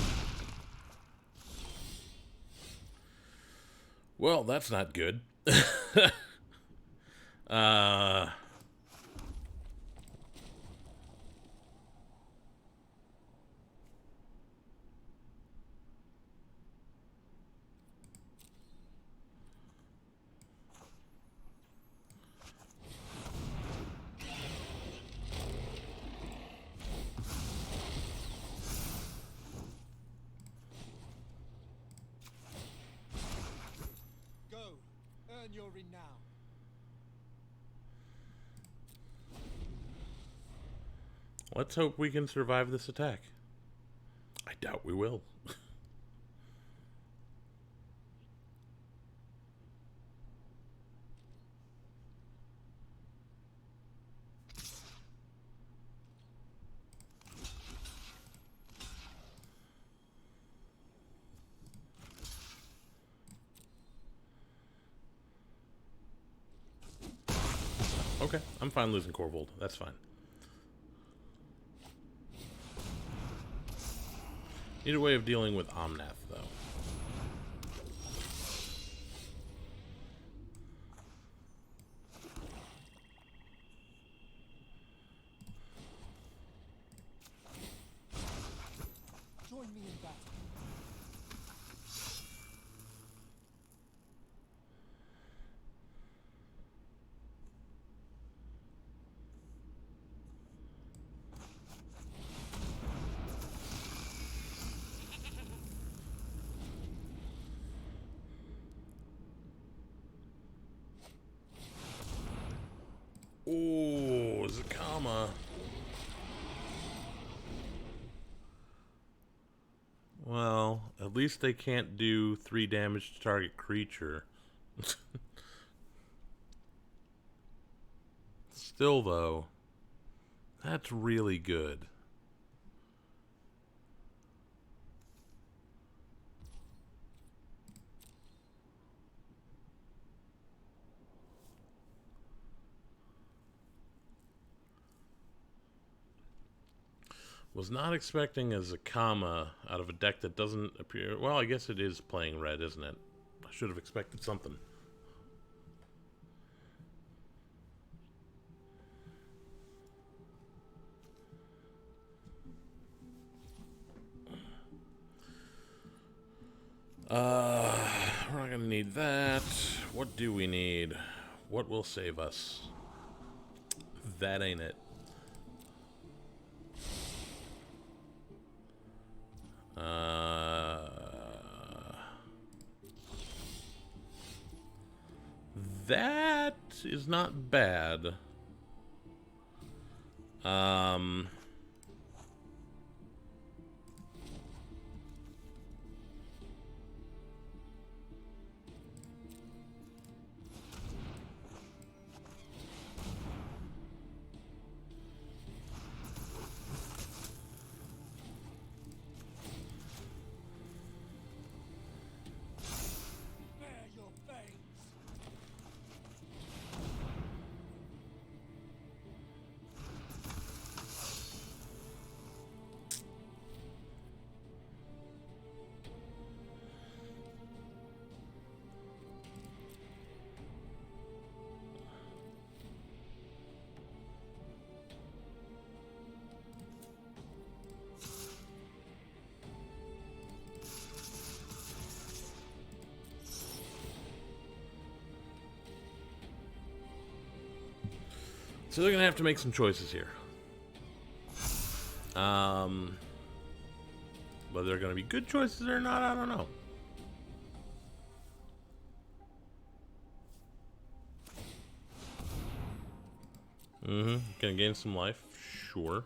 [SPEAKER 1] Well, that's not good.
[SPEAKER 7] Go, earn your renown.
[SPEAKER 1] Let's hope we can survive this attack. I doubt we will. Okay, I'm fine losing Corvold. That's fine. Need a way of dealing with Omnath, though.
[SPEAKER 7] Join me in battle.
[SPEAKER 1] Ooh, Zakama. Well, at least they can't do 3 damage to target creature. Still, though, that's really good. Was not expecting a Zakama out of a deck that doesn't appear... Well, I guess it is playing red, isn't it? I should have expected something. We're not gonna need that. What do we need? What will save us? That ain't it. That is not bad.
[SPEAKER 6] Bare your fangs.
[SPEAKER 1] So they're gonna have to make some choices here. Whether they're gonna be good choices or not, I don't know. Gonna gain some life, sure.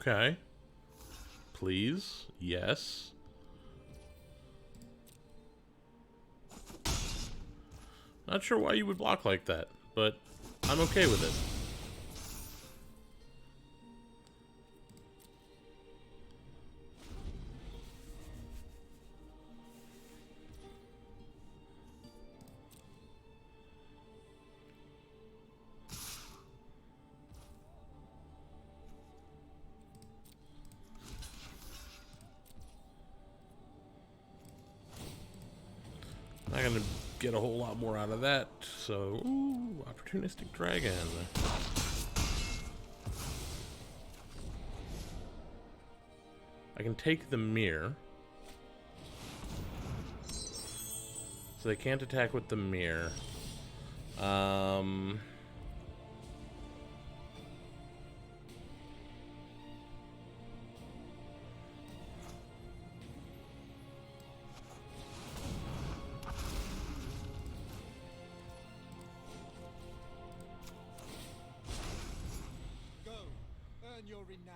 [SPEAKER 1] Okay. Please. Yes. Not sure why you would block like that, but I'm okay with it. Not gonna get a whole lot more out of that, so... Ooh, opportunistic dragon. I can take the mirror. So they can't attack with the mirror.
[SPEAKER 6] Go, earn your renown.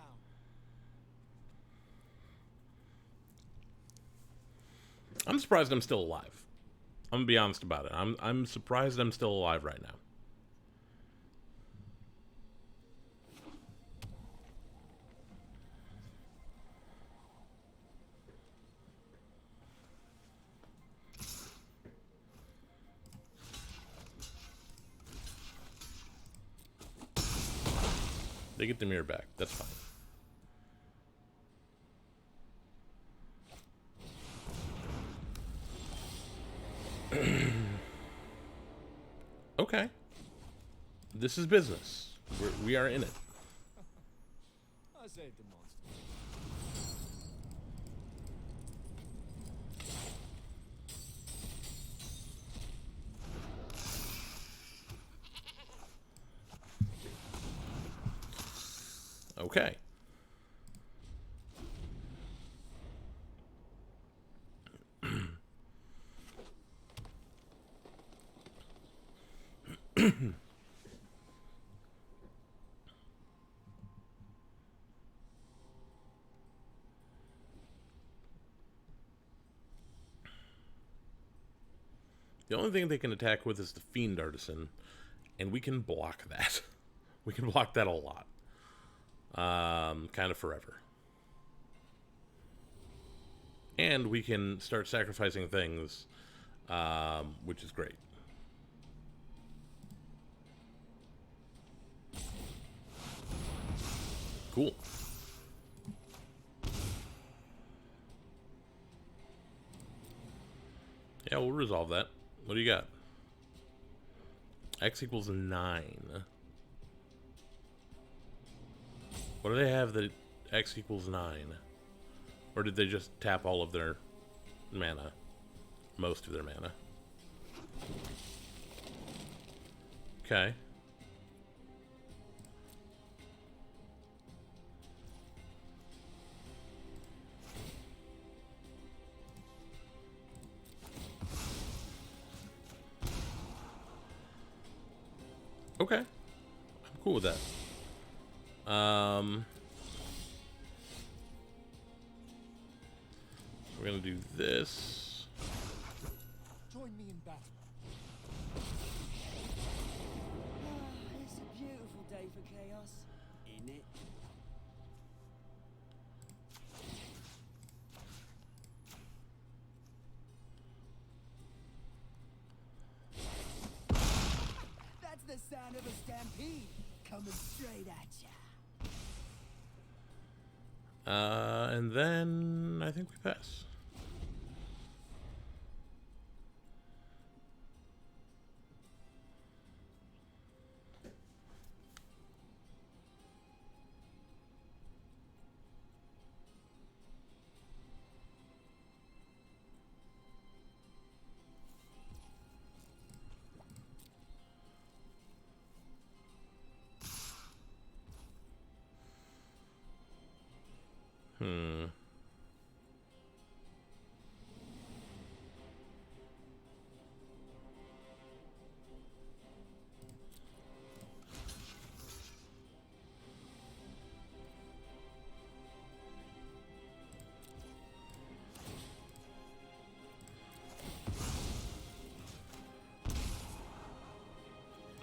[SPEAKER 1] I'm surprised I'm still alive. I'm gonna be honest about it. I'm surprised I'm still alive right now. They get the mirror back. That's fine. Okay. This is business. We are in it.
[SPEAKER 7] I saved the monster.
[SPEAKER 1] Okay. The only thing they can attack with is the Fiend Artisan, and we can block that. We can block that a lot. Kind of forever. And we can start sacrificing things, which is great. Cool. Yeah, we'll resolve that. What do you got? X equals 9. What do they have that X equals 9? Or did they just tap all of their mana? Most of their mana. Okay. Okay. I'm cool with that. We're gonna do this.
[SPEAKER 7] Join me in battle.
[SPEAKER 6] It's a beautiful day for chaos, isn't it? That's the sound of a stampede coming straight at ya.
[SPEAKER 1] And then I think we pass.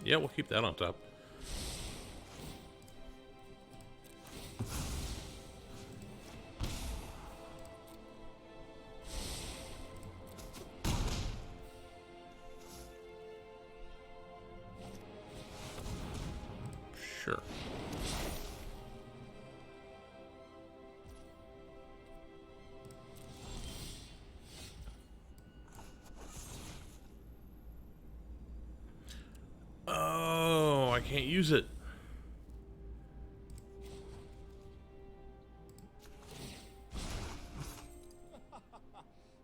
[SPEAKER 1] Yeah, we'll keep that on top. Sure. Oh, I can't use it.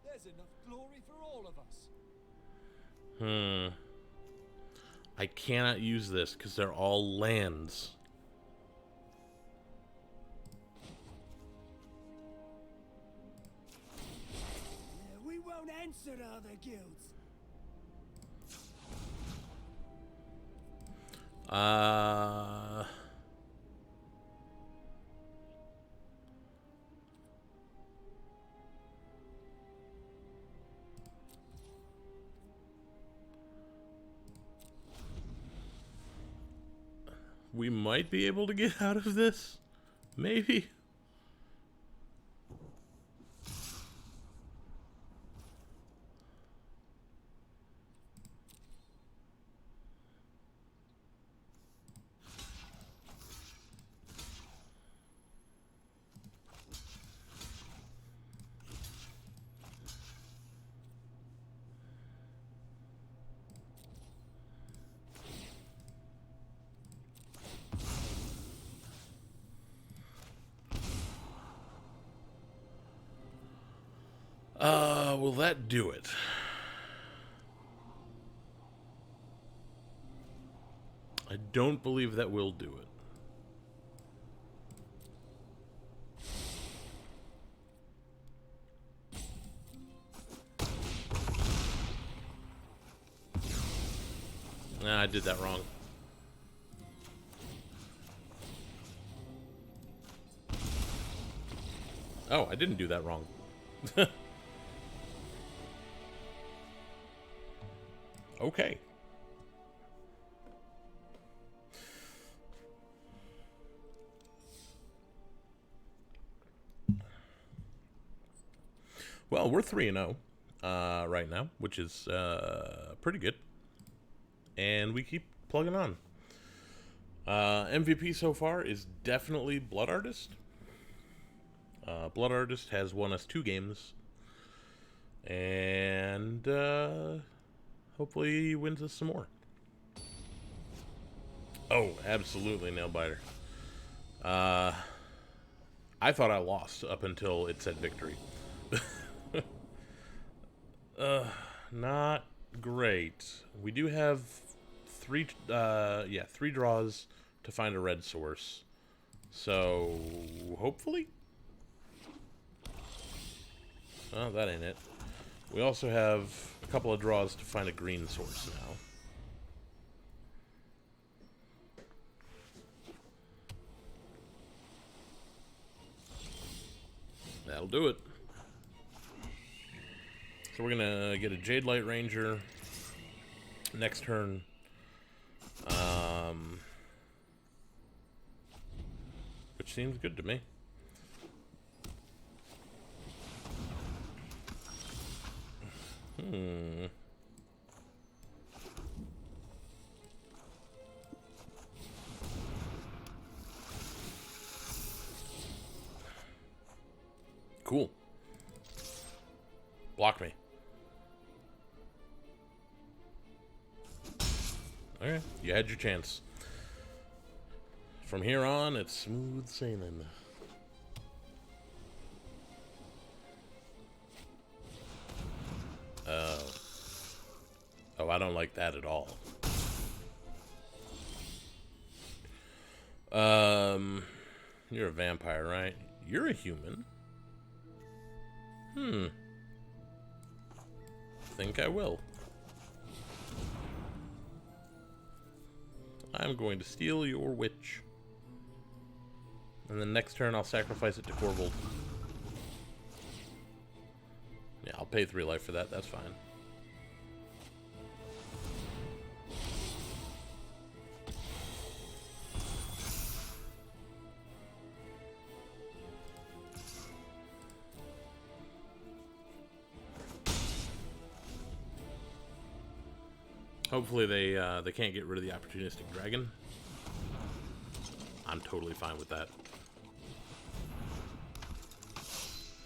[SPEAKER 7] There's enough glory for all of us.
[SPEAKER 1] I cannot use this because they're all lands.
[SPEAKER 6] We won't answer to other guilds.
[SPEAKER 1] we might be able to get out of this. Maybe. Will that do it? I don't believe that will do it. Nah, I did that wrong. Oh, I didn't do that wrong. Okay. Well, we're 3-0 right now, which is pretty good. And we keep plugging on. MVP so far is definitely Blood Artist. Blood Artist has won us 2 games. And hopefully he wins us some more. Oh, absolutely nail biter. I thought I lost up until it said victory. Not great. We do have 3 draws to find a red source. So, hopefully? Oh, that ain't it. We also have a couple of draws to find a green source now. That'll do it. So we're gonna get a Jade Light Ranger next turn. Which seems good to me. Cool. Block me. Okay, you had your chance. From here on, it's smooth sailing. Oh, I don't like that at all. You're a vampire, right? You're a human. Think I will. I'm going to steal your witch. And then next turn I'll sacrifice it to Corvold. Yeah, I'll pay 3 life for that, that's fine. Hopefully they can't get rid of the opportunistic dragon. I'm totally fine with that.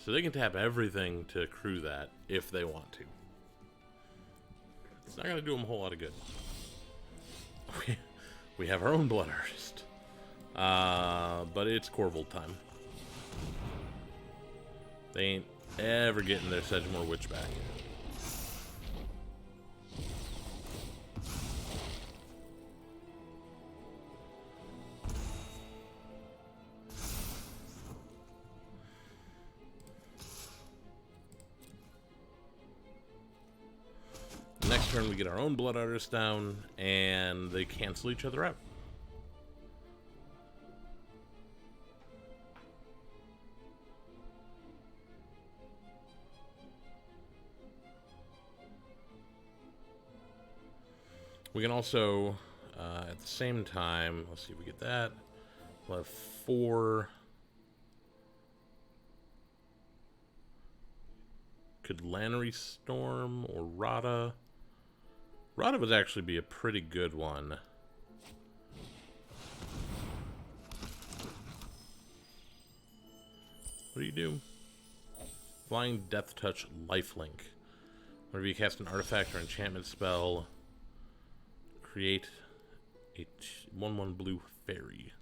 [SPEAKER 1] So they can tap everything to crew that if they want to. It's not going to do them a whole lot of good. We have our own Blood Artist. But it's Corvold time. They ain't ever getting their Sedgemoor Witch back. Next turn we get our own Blood Artist down, and they cancel each other out. We can also At the same time, let's see if we get that. We'll have 4. Could Lannery Storm or Rada? Rada would actually be a pretty good one. What do you do? Flying Death Touch Lifelink. Whenever you cast an artifact or enchantment spell, create a 1/1 blue fairy.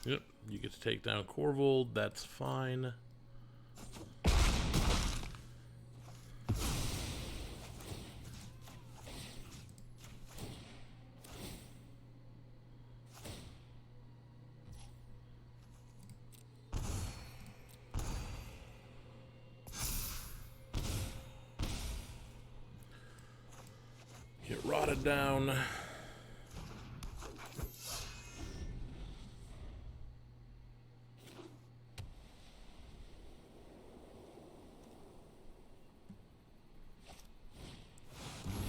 [SPEAKER 1] Yep, you get to take down Corvold, that's fine. Get rotted down.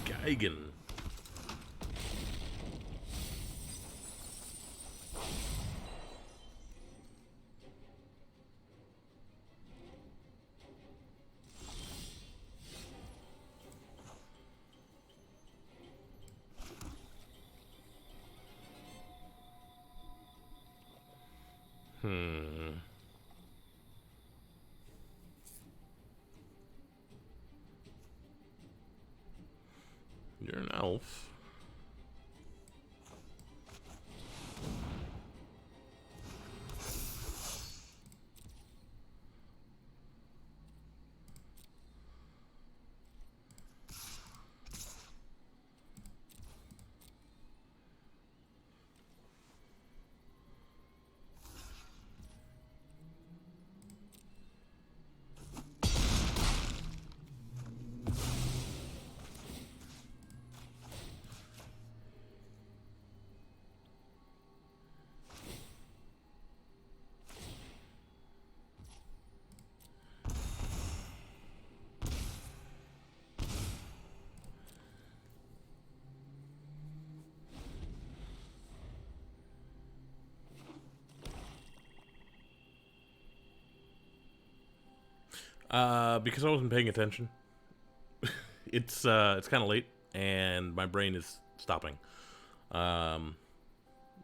[SPEAKER 1] Geigen. You're an elf. Because I wasn't paying attention. It's kind of late, and my brain is stopping.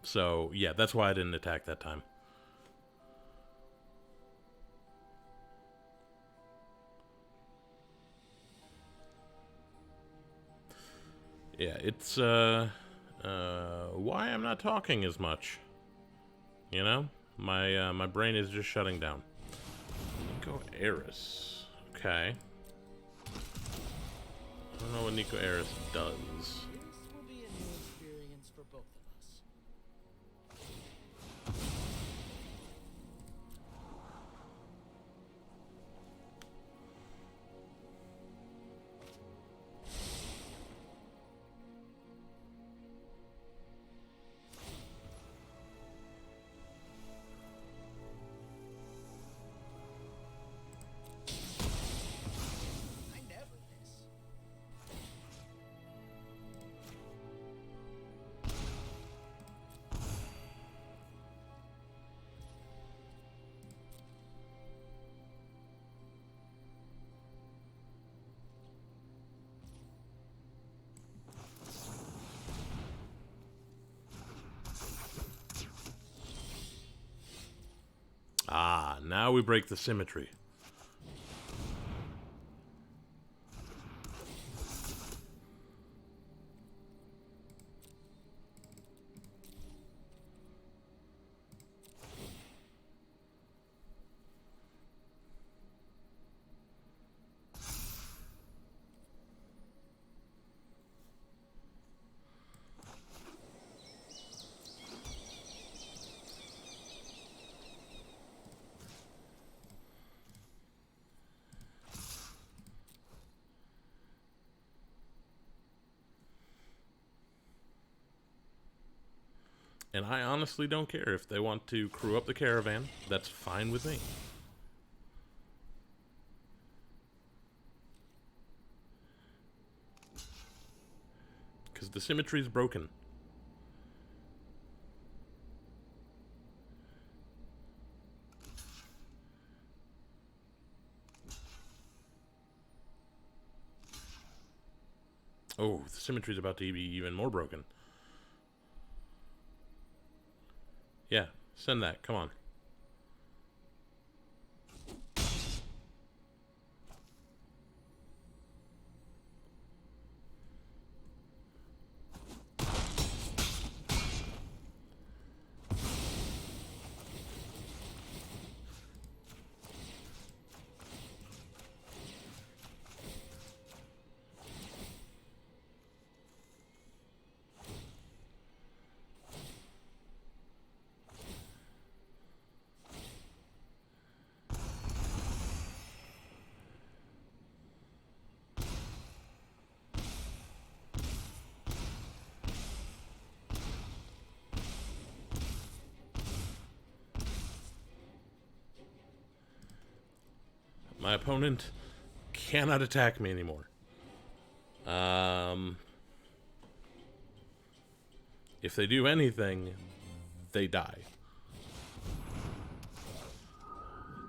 [SPEAKER 1] So yeah, that's why I didn't attack that time. Yeah, it's why I'm not talking as much. You know, my brain is just shutting down. Nico Eris. Okay. I don't know what Nico Eris does.
[SPEAKER 6] This will be a new experience for both of us. I never miss.
[SPEAKER 1] Ah, now we break the symmetry. And I honestly don't care if they want to crew up the caravan. That's fine with me. Because the symmetry is broken. Oh, the symmetry is about to be even more broken. Yeah, send that. Come on. My opponent cannot attack me anymore. If they do anything, they die.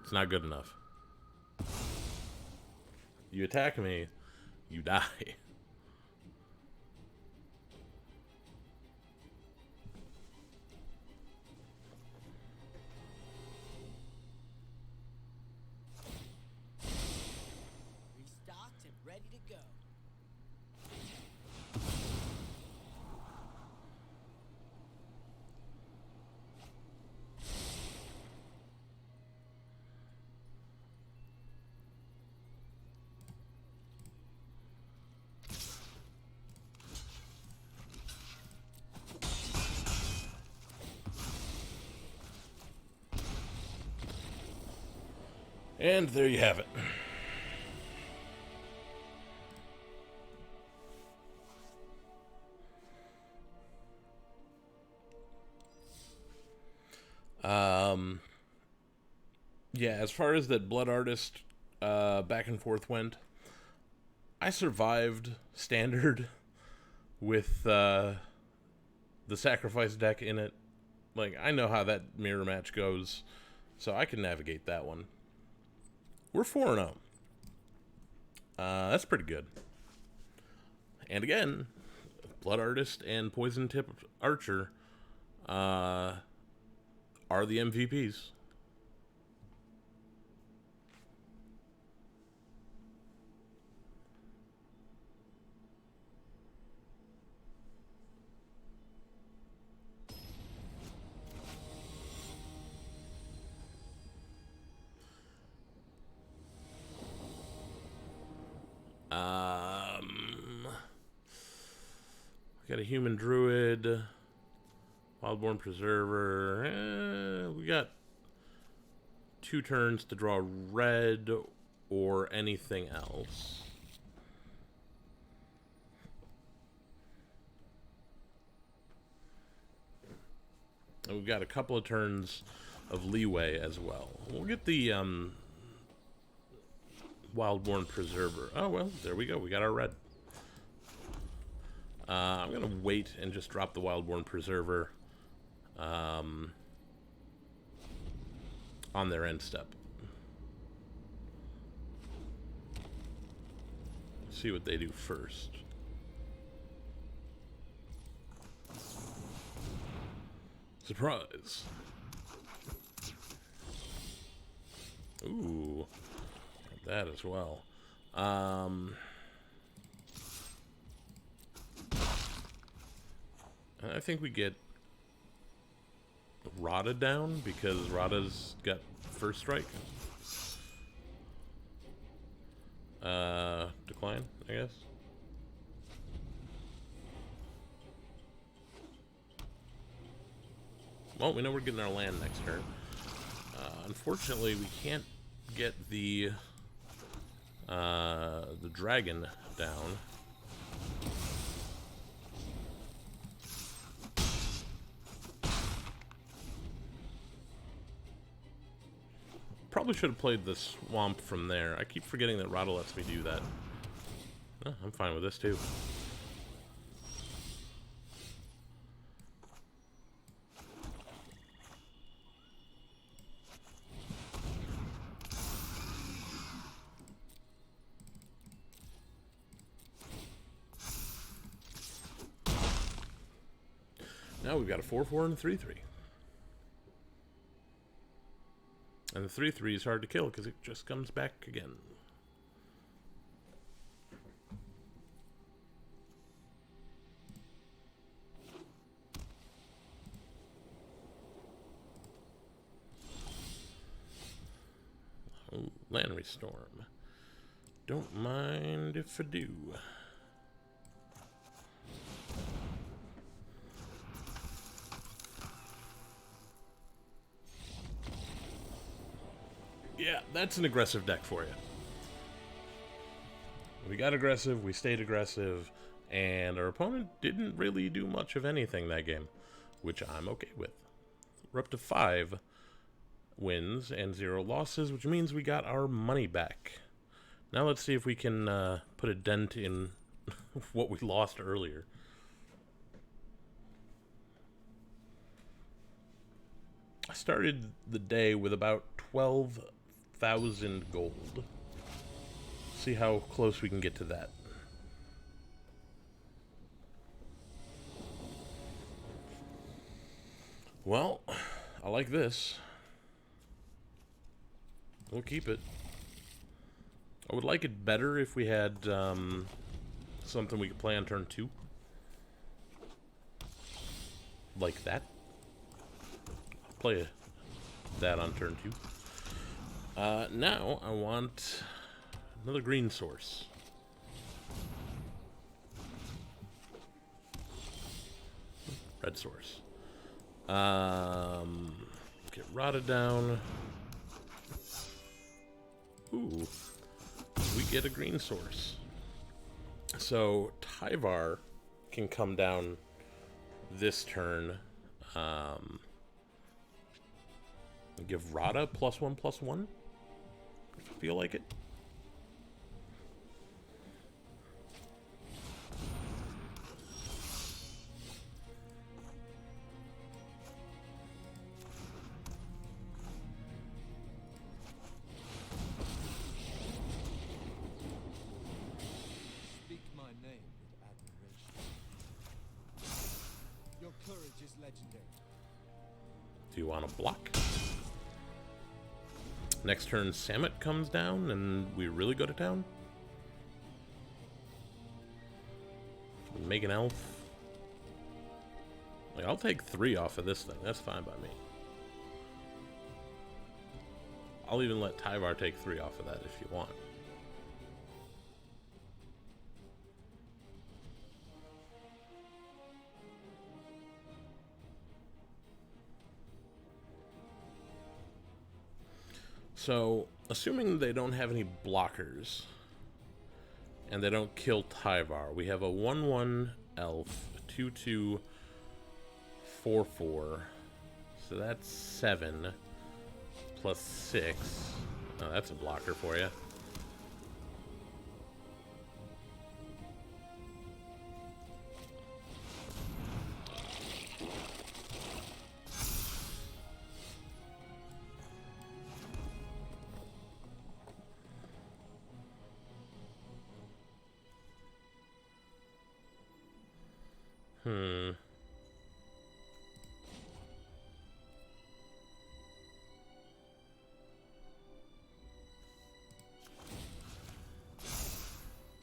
[SPEAKER 1] It's not good enough. You attack me, you die.
[SPEAKER 6] Restocked and ready to go.
[SPEAKER 1] And there you have it. Yeah, as far as that Blood Artist back and forth went, I survived standard with the sacrifice deck in it. Like, I know how that mirror match goes, so I can navigate that one. We're 4-0. That's pretty good. And again, Blood Artist and Poison Tip Archer are the MVPs. We got a human druid, wildborn preserver. We got 2 turns to draw red or anything else. And we've got a couple of turns of leeway as well. We'll get the wildborn preserver. Oh, well, there we go. We got our red. I'm going to wait and just drop the wildborn preserver on their end step. See what they do first. Surprise. Ooh. That as well. I think we get Rada down because Rada's got first strike. Decline, I guess. Well, we know we're getting our land next turn. Unfortunately, we can't get the dragon down. Probably should have played the swamp from there. I keep forgetting that Rada lets me do that. Oh, I'm fine with this too. Now we've got a 4/4 and a 3/3. And the 3/3 is hard to kill because it just comes back again. Oh, Land Storm. Don't mind if I do. Yeah, that's an aggressive deck for you. We got aggressive, we stayed aggressive, and our opponent didn't really do much of anything that game, which I'm okay with. We're up to 5 wins and 0 losses, which means we got our money back. Now let's see if we can put a dent in what we lost earlier. I started the day with about 12,000 gold. See how close we can get to that. Well, I like this. We'll keep it. I would like it better if we had something we could play on turn 2. Like that. I'll play that on turn 2. Now I want another green source. Red source. Get Rada down. Ooh. We get a green source. So Tyvar can come down this turn. Give Rada +1/+1. If I feel like it.
[SPEAKER 7] Speak my name with admiration. Your courage is legendary.
[SPEAKER 1] Do you want to block? Next turn, Samet comes down, and we really go to town. Make an elf. Like, I'll take 3 off of this thing. That's fine by me. I'll even let Tyvar take 3 off of that if you want. So, assuming they don't have any blockers, and they don't kill Tyvar, we have a 1/1 elf, 2/2, 4/4. So that's 7 plus 6. Oh, that's a blocker for you.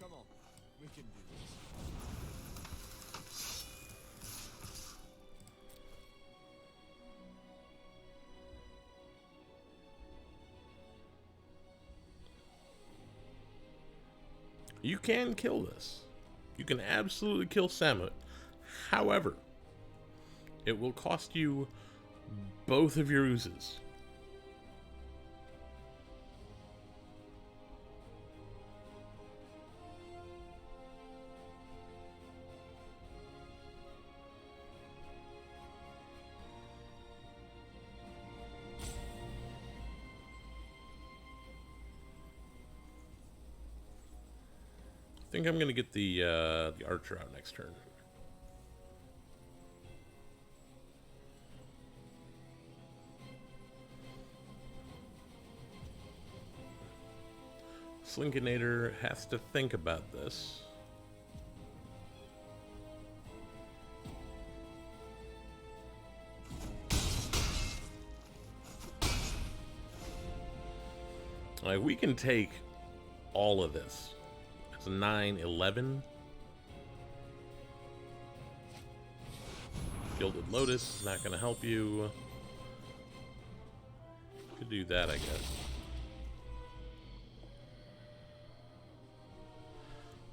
[SPEAKER 7] Come on, we can do this.
[SPEAKER 1] You can kill this. You can absolutely kill Samet. However, it will cost you both of your oozes. think I'm gonna get the archer out next turn. Slinkinator has to think about this. Like, we can take all of this. It's 9, 11. Gilded Lotus is not going to help you. Could do that, I guess.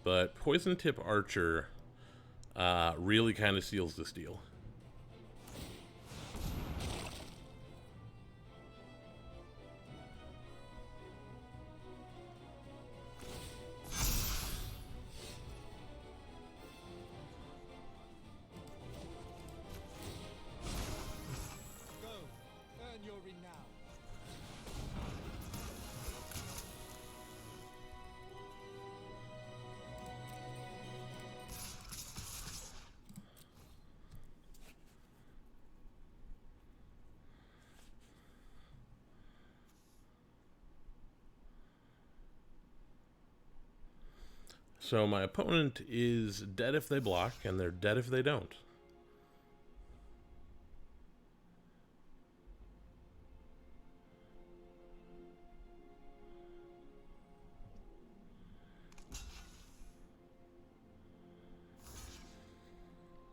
[SPEAKER 1] But Poison Tip Archer really kind of seals this deal.
[SPEAKER 7] Go, earn your renown.
[SPEAKER 1] So my opponent is dead if they block, and they're dead if they don't.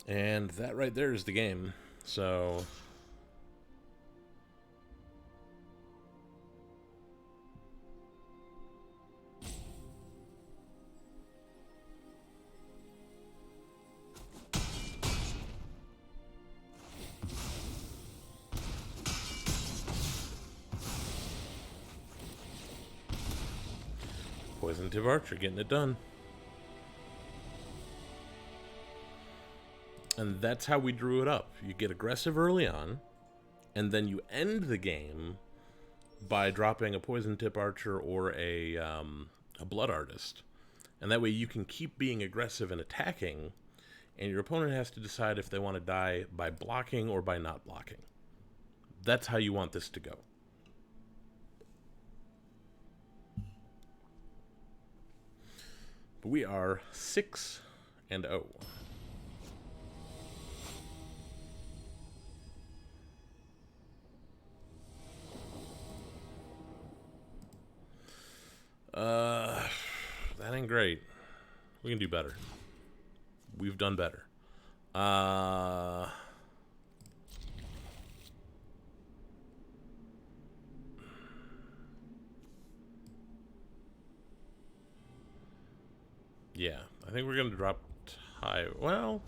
[SPEAKER 1] And that right there is the game. So Poison Tip Archer getting it done. And that's how we drew it up. You get aggressive early on, and then you end the game by dropping a Poison Tip Archer or a Blood Artist. And that way you can keep being aggressive and attacking, and your opponent has to decide if they want to die by blocking or by not blocking. That's how you want this to go. But we are 6-0. That ain't great. We can do better. We've done better. Yeah, I think we're gonna drop well,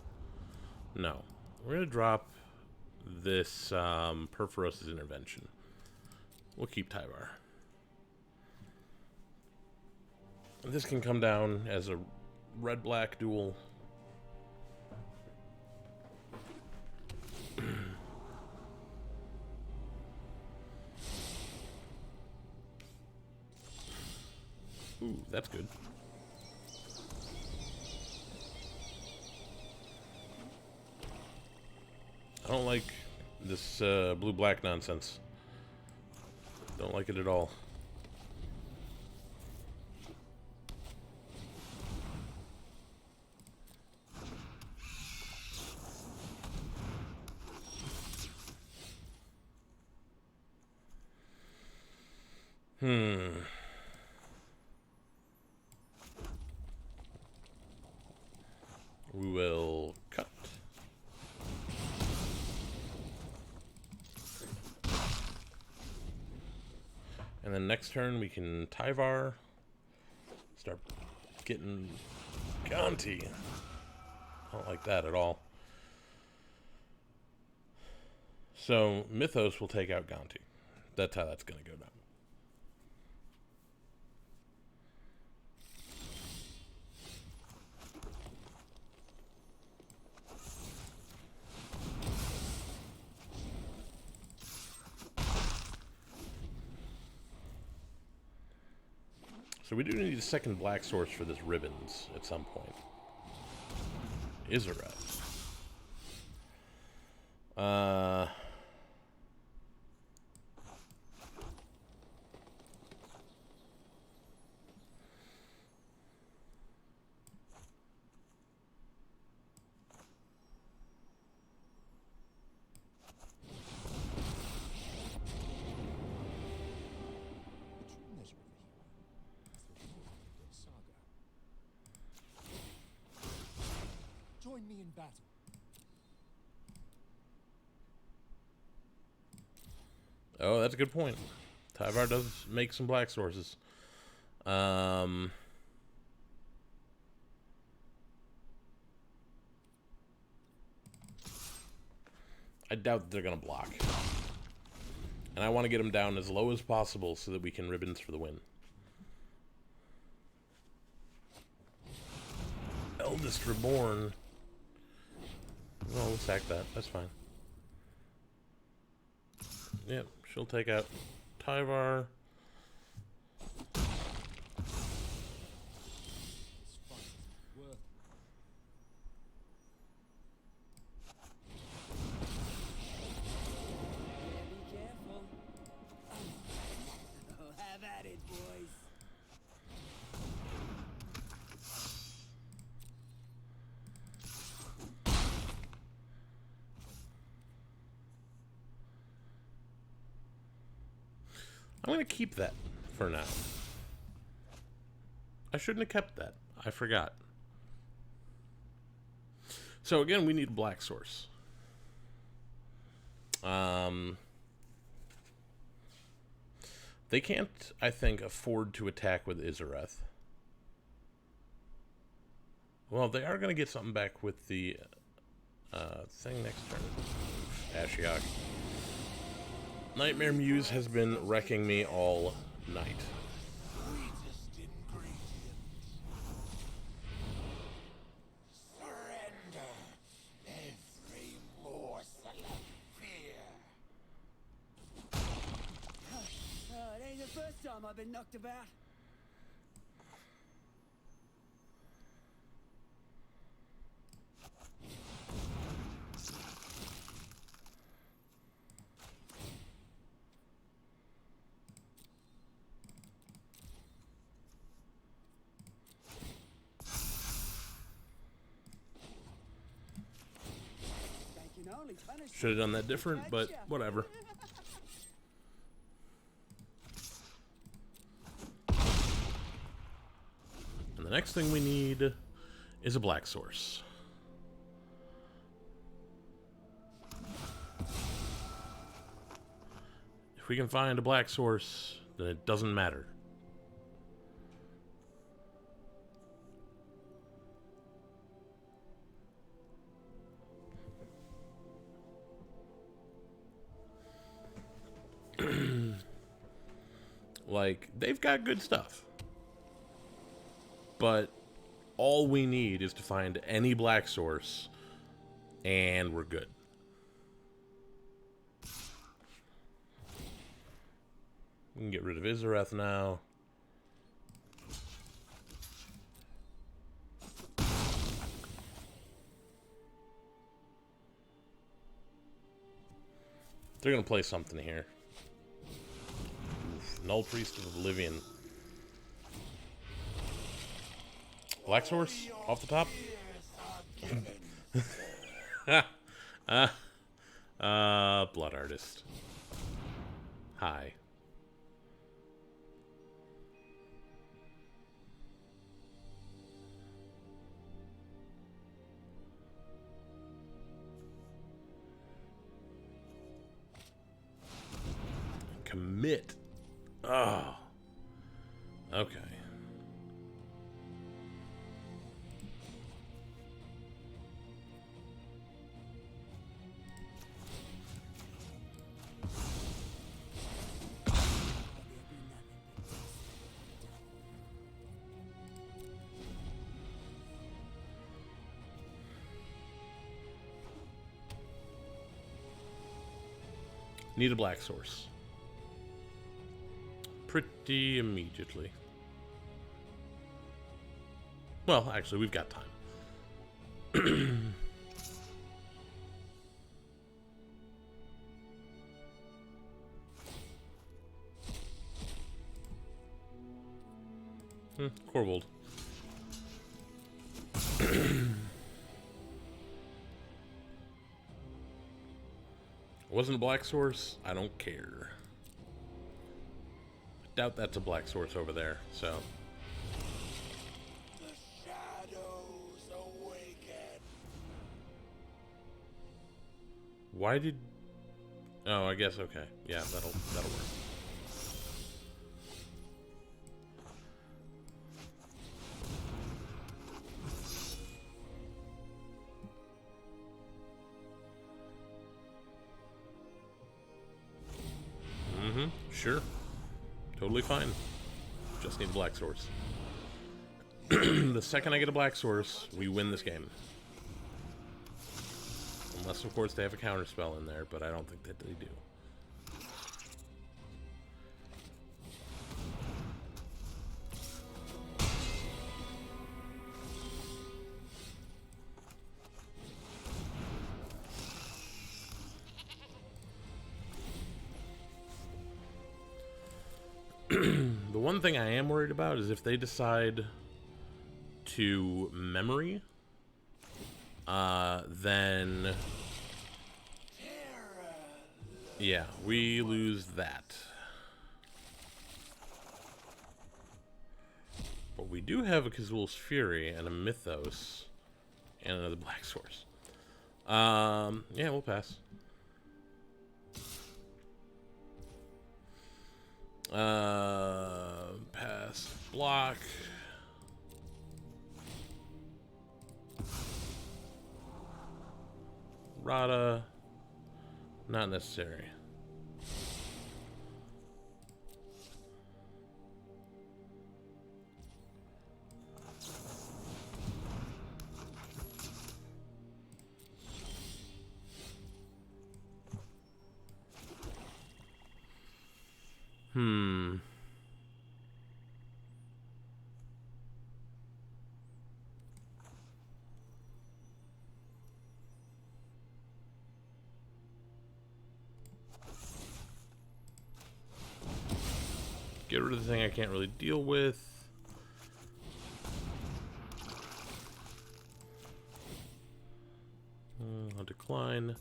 [SPEAKER 1] no. We're gonna drop this Perforos' Intervention. We'll keep Tyvar. This can come down as a red-black duel. Ooh, that's good. I don't like this blue-black nonsense. Don't like it at all. We will cut. And then next turn we can Tyvar. Start getting Gonti. I don't like that at all. So Mythos will take out Gonti. That's how that's going to go down. So we do need a second black source for this ribbons at some point. Izareth.
[SPEAKER 7] Join me in battle.
[SPEAKER 1] Oh, that's a good point. Tyvar does make some black sources. I doubt they're going to block. And I want to get them down as low as possible so that we can ribbons for the win. Eldest Reborn. Well, we'll sack that. That's fine. Yep, she'll take out Tyvar.
[SPEAKER 6] Be careful. Oh, have at it, boys.
[SPEAKER 1] I'm going to keep that for now. I shouldn't have kept that. I forgot. So again, we need a black source. They can't, I think, afford to attack with Izareth. Well, they are going to get something back with the thing next turn. Ashiok. Nightmare Muse has been wrecking me all night.
[SPEAKER 4] Sweetest ingredient. Surrender every morsel of fear.
[SPEAKER 6] Oh, it ain't the first time I've been knocked about. They can only punish
[SPEAKER 1] Should have done that different, but whatever. And the next thing we need is a black source. If we can find a black source, then it doesn't matter. Like, they've got good stuff. But all we need is to find any black source, and we're good. We can get rid of Izareth now. They're going to play something here. Oof, Null Priest of Oblivion. Black Source? Off the top? Blood Artist. Hi. Commit. Oh. Okay. Need a black source. Pretty immediately. Well, actually, we've got time. Corvold. Wasn't a black source? I don't care. I doubt that's a black source over there, so.
[SPEAKER 4] The shadows awaken.
[SPEAKER 1] Why did... Oh, I guess, okay. Yeah, that'll work. Sure. Totally fine. Just need a black source. The second I get a black source, we win this game. Unless, of course, they have a counterspell in there, but I don't think that they do. The one thing I am worried about is if they decide to memory, then yeah, we lose that. But we do have a Kazul's Fury and a Mythos and another black source. Yeah, we'll pass. Pass, block. Rada, not necessary. Get rid of the thing I can't really deal with. I'll decline.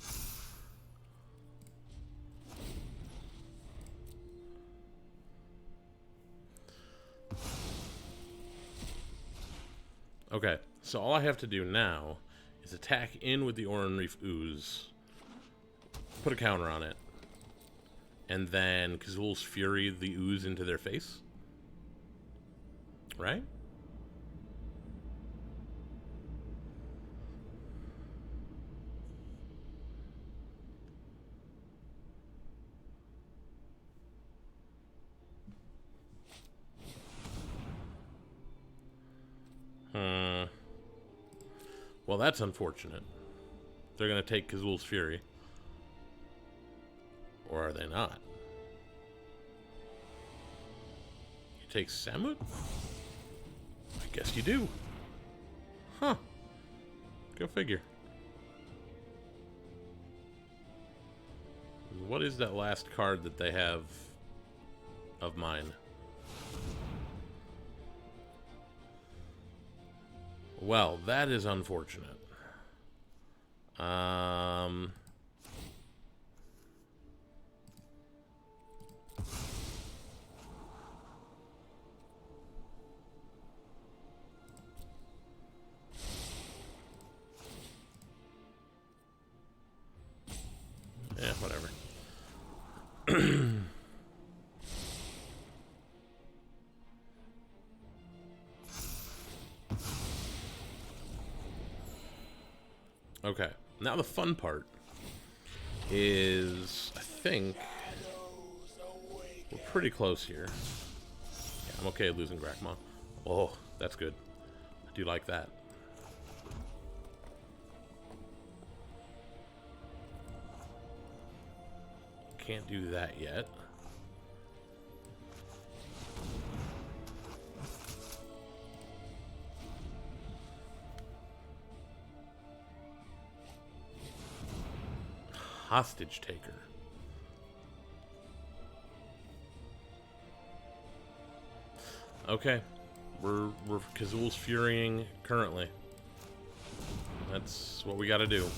[SPEAKER 1] Okay, so all I have to do now is attack in with the Oran Reef Ooze, put a counter on it, and then Kazul's Fury the Ooze into their face? Right? Well, that's unfortunate. They're going to take Kazul's Fury. Or are they not? You take Samut? I guess you do. Huh. Go figure. What is that last card that they have of mine? Well, that is unfortunate. Yeah, whatever. Okay, now the fun part is, I think, we're pretty close here. Yeah, I'm okay losing Grakma. Oh, that's good. I do like that. Can't do that yet. Hostage Taker. Okay. We're Kazul's furying currently. That's what we gotta do.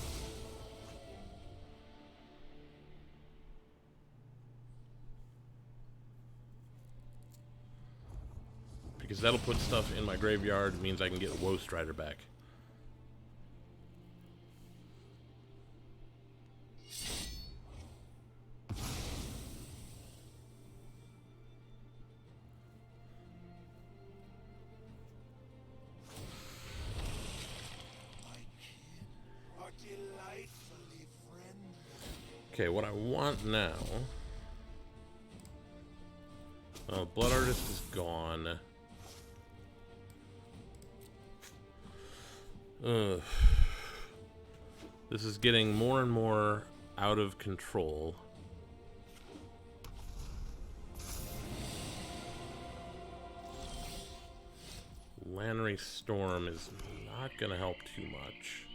[SPEAKER 1] Because that'll put stuff in my graveyard, means I can get Woe Strider back. Okay, what I want now... Oh, Blood Artist is gone. Ugh. This is getting more and more out of control. Lannery Storm is not gonna help too much.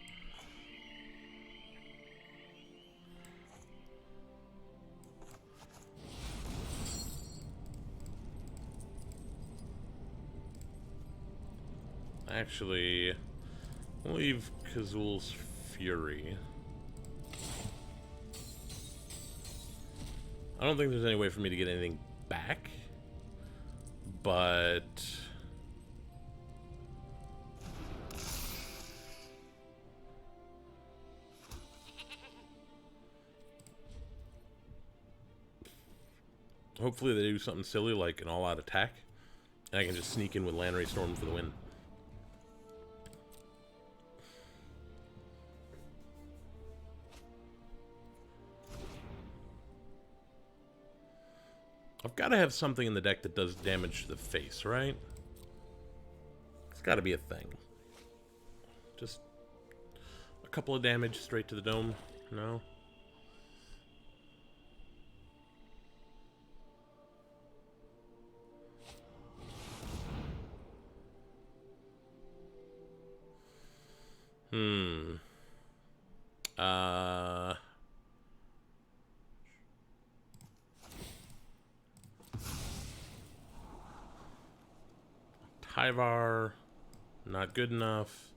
[SPEAKER 1] Actually, I'll leave Kazul's Fury. I don't think there's any way for me to get anything back, but hopefully they do something silly like an all-out attack, and I can just sneak in with Lannery Storm for the win. I've got to have something in the deck that does damage to the face, right? It's got to be a thing. Just a couple of damage straight to the dome? No? Tyvar, not good enough.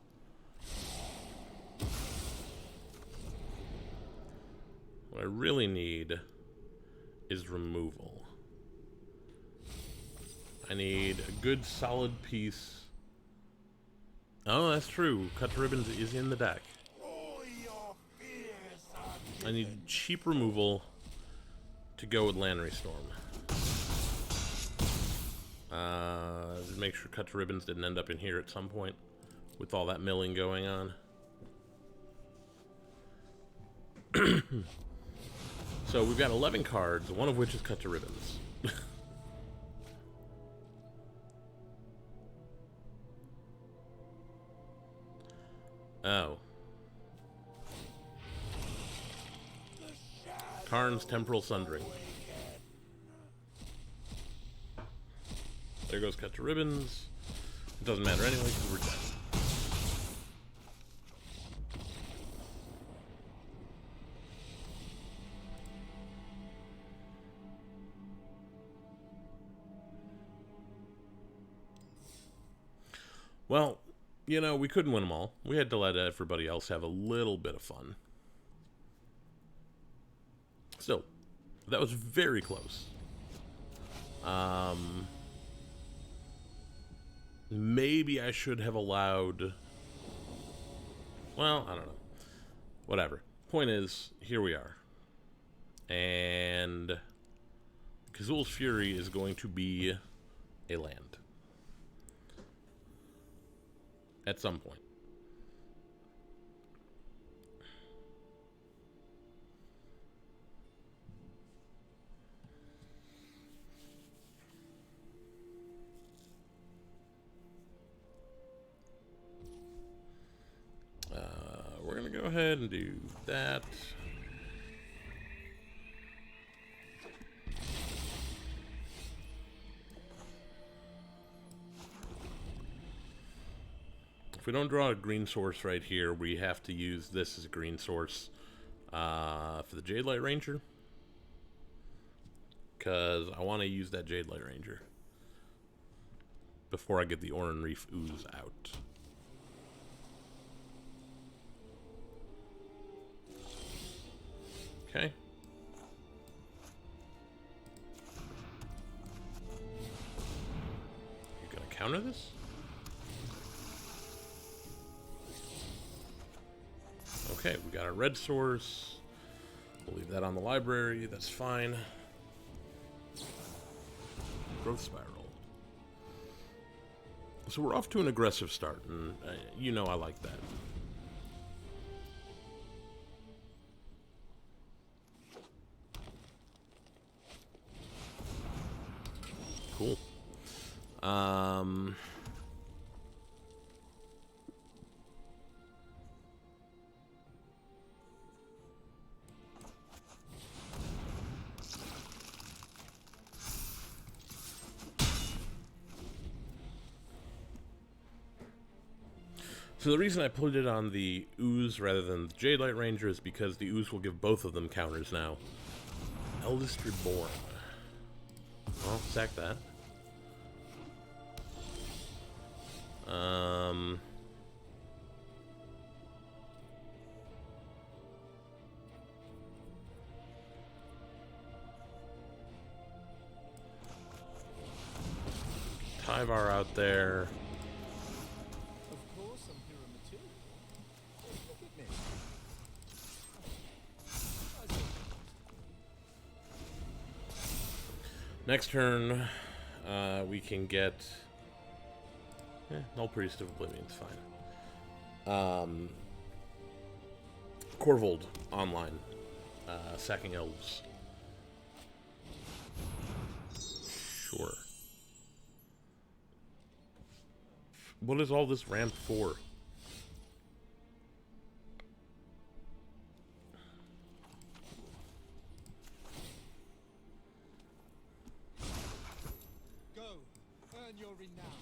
[SPEAKER 1] What I really need is removal. I need a good solid piece. Oh, that's true. Cut to Ribbons is in the deck. I need cheap removal to go with Lannery Storm. Make sure Cut to Ribbons didn't end up in here at some point with all that milling going on. So we've got 11 cards, one of which is Cut to Ribbons. Oh. Karn's Temporal Sundering. There goes Cut to Ribbons. It doesn't matter anyway because we're dead. Well, you know, we couldn't win them all. We had to let everybody else have a little bit of fun. Still, that was very close. Maybe I should have allowed... Well, I don't know. Whatever. Point is, here we are. And Kazul's Fury is going to be a land. At some point. We're going to go ahead and do that. If we don't draw a green source right here, we have to use this as a green source for the Jade Light Ranger. Because I want to use that Jade Light Ranger before I get the Oran Reef Ooze out. Okay. You're gonna counter this? Okay, we got our red source. We'll leave that on the library. That's fine. Growth Spiral. So we're off to an aggressive start, and you know I like that. Cool. So the reason I put it on the Ooze rather than the Jade Light Ranger is because the Ooze will give both of them counters now. Eldest Reborn. Well, sack that. Tyvar out there.
[SPEAKER 7] Of course, I'm hero material. Look at me.
[SPEAKER 1] Next turn, we can get Null Priest of Oblivion's fine. Corvold online, sacking elves. Sure. What is all this ramp for?
[SPEAKER 7] Go, earn your renown.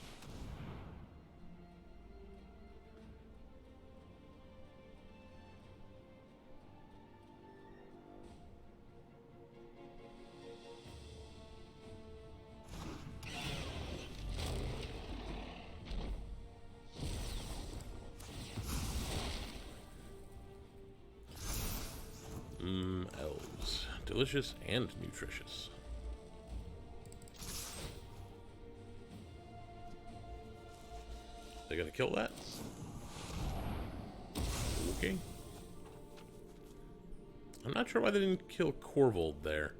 [SPEAKER 1] Elves. Delicious and nutritious. They gonna kill that? Okay. I'm not sure why they didn't kill Corvold there.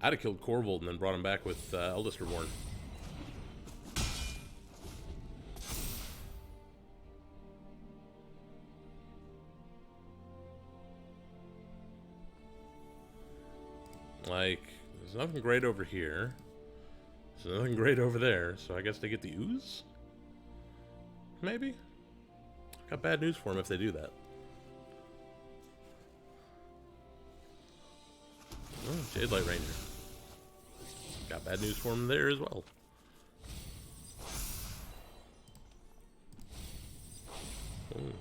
[SPEAKER 1] I'd have killed Corvold and then brought him back with Eldest Reborn. Like, there's nothing great over here. There's nothing great over there, so I guess they get the Ooze? Maybe? Got bad news for them if they do that. Oh, Jade Light Ranger. Got bad news for them there as well.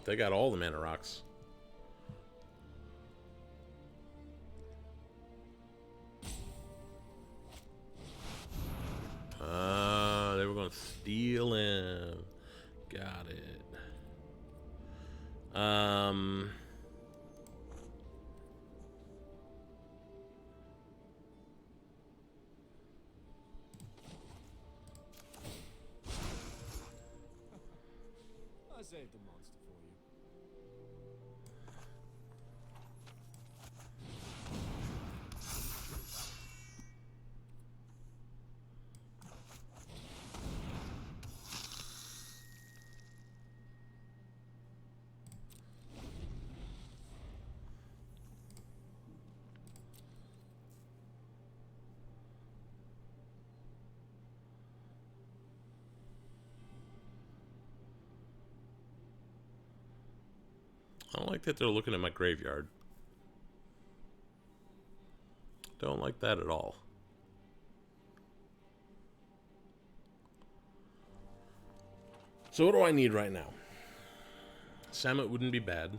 [SPEAKER 1] They got all the mana rocks. They were going to steal him. Got it.
[SPEAKER 7] I saved the monster for you.
[SPEAKER 1] I don't like that they're looking at my graveyard. Don't like that at all. So what do I need right now? Samet wouldn't be bad.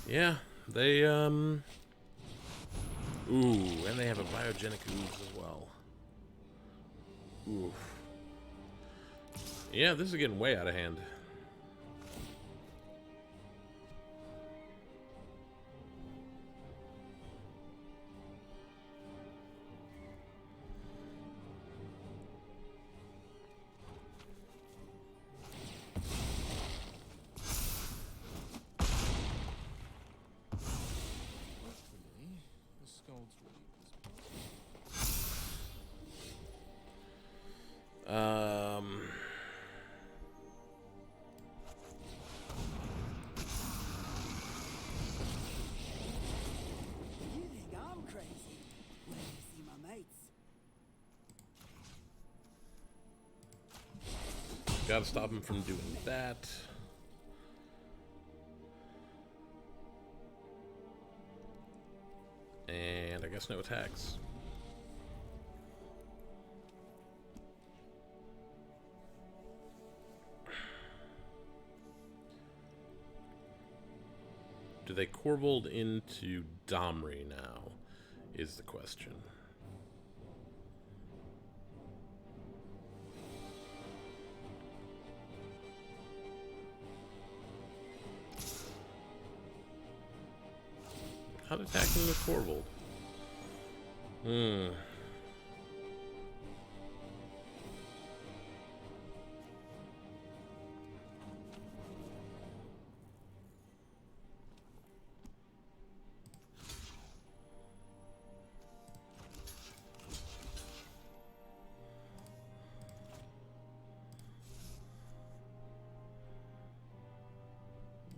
[SPEAKER 1] Yeah, they, Ooh, and they have a biogenic ooze as well. Oof. Yeah, this is getting way out of hand.
[SPEAKER 7] Hopefully, the Scald's relief is
[SPEAKER 6] You think I'm crazy? When you see my mates.
[SPEAKER 1] Gotta stop him from doing that. And I guess no attacks. Do they Corvold into Domri now, is the question. Not attacking with Corvold.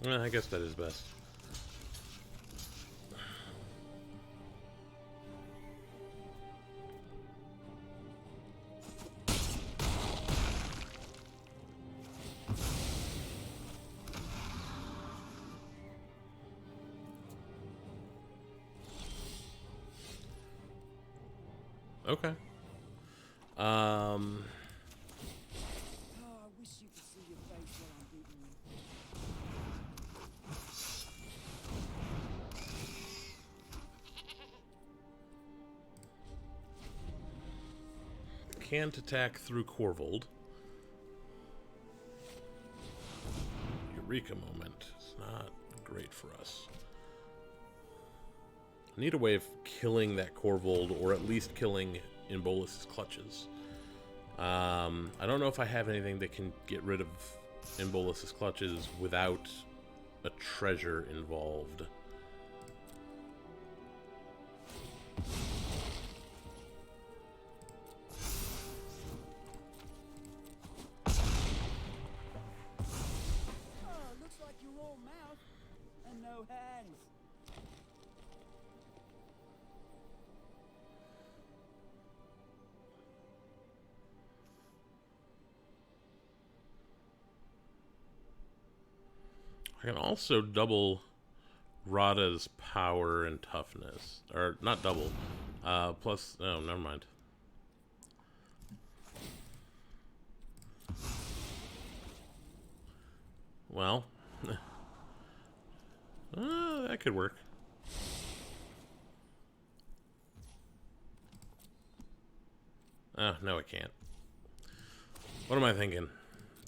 [SPEAKER 1] Well, I guess that is best. Okay.
[SPEAKER 6] Oh, I wish you could see your face while I'm beating you.
[SPEAKER 1] Can't attack through Corvold. Eureka moment. It's not great for us. I need a way of killing that Corvold, or at least killing Imbolus's clutches. I don't know if I have anything that can get rid of Imbolus's clutches without a treasure involved.
[SPEAKER 6] Oh, looks like you're all mouth and no hands.
[SPEAKER 1] I can also double Rada's power and toughness. Or, not double. Plus, oh, never mind. Well, that could work. Oh, no, it can't. What am I thinking?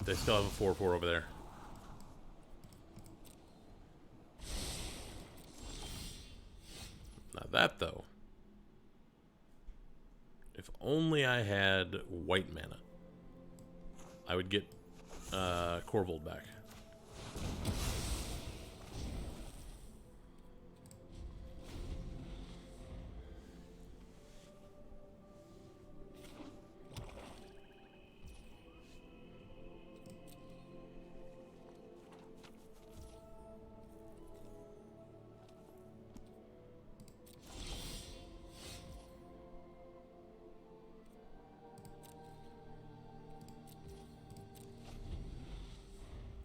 [SPEAKER 1] They still have a 4/4 over there. Now that, though, if only I had white mana, I would get Corvold back.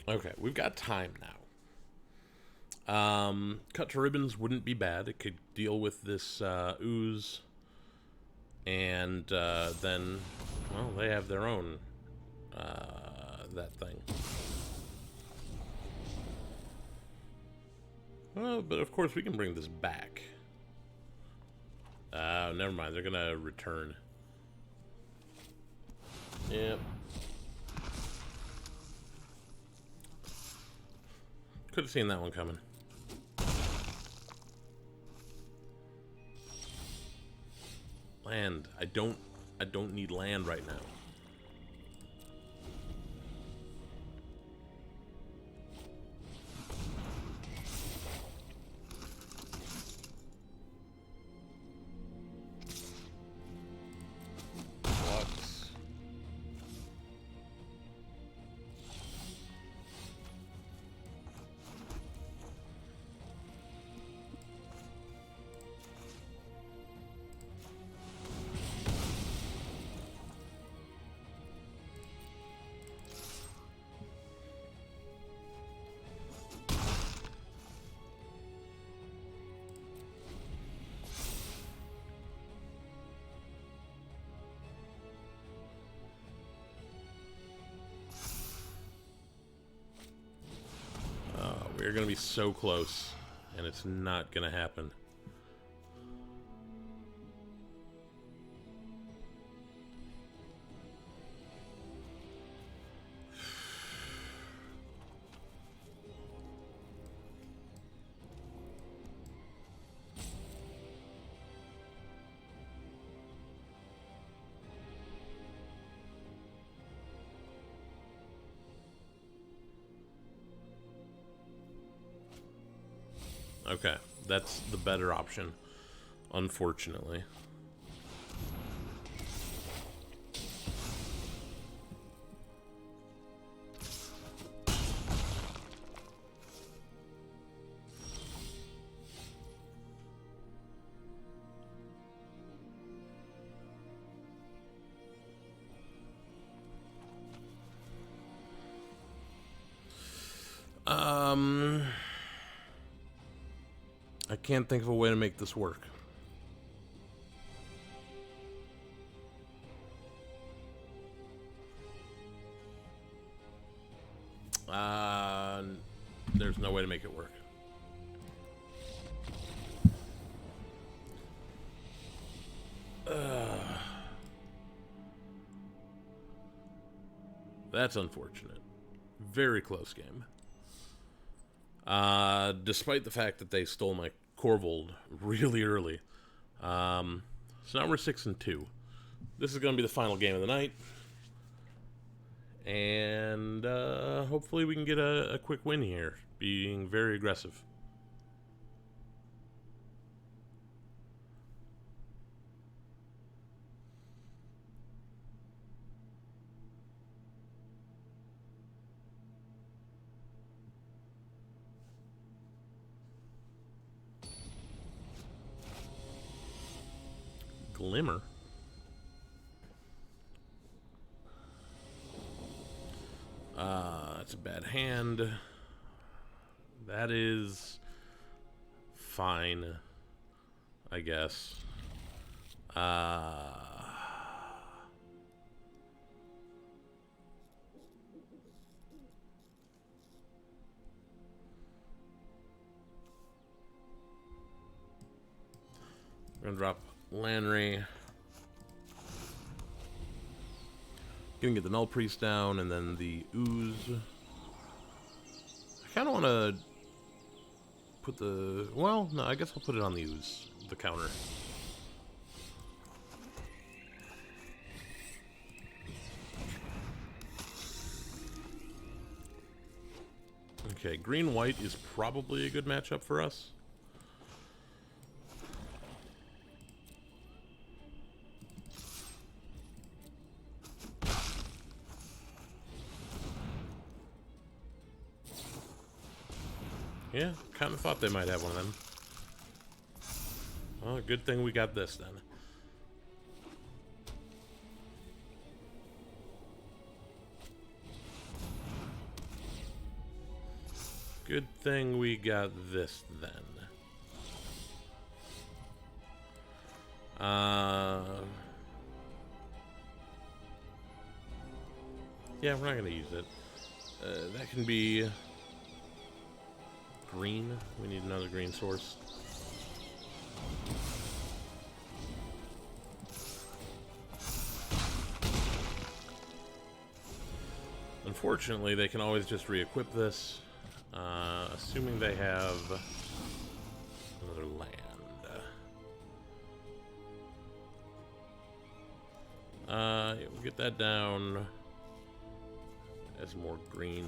[SPEAKER 1] Okay, we've got time now. Cut to Ribbons wouldn't be bad. It could deal with this ooze, and then, well, they have their own that thing. But of course we can bring this back. Never mind. They're gonna return. Yep. Could have seen that one coming. Land. I don't need land right now. Flux. We're gonna be so close, and it's not gonna happen. Okay, that's the better option, unfortunately. I can't think of a way to make this work. There's no way to make it work. That's unfortunate. Very close game. Despite the fact that they stole my Corvold really early. So now we're 6-2. This is going to be the final game of the night. And hopefully we can get a quick win here, being very aggressive. Glimmer. That's a bad hand. That is fine, I guess. We're gonna drop Lanry. Gonna get the Null Priest down, and then the Ooze. I kind of want to put the... Well, no, I guess I'll put it on the Ooze, the counter. Okay, green-white is probably a good matchup for us. Yeah, kind of thought they might have one of them. Well, good thing we got this then. Good thing we got this then. Yeah, we're not going to use it. That can be green. We need another green source. Unfortunately, they can always just re-equip this, assuming they have another land. Yeah, we'll get that down as more green.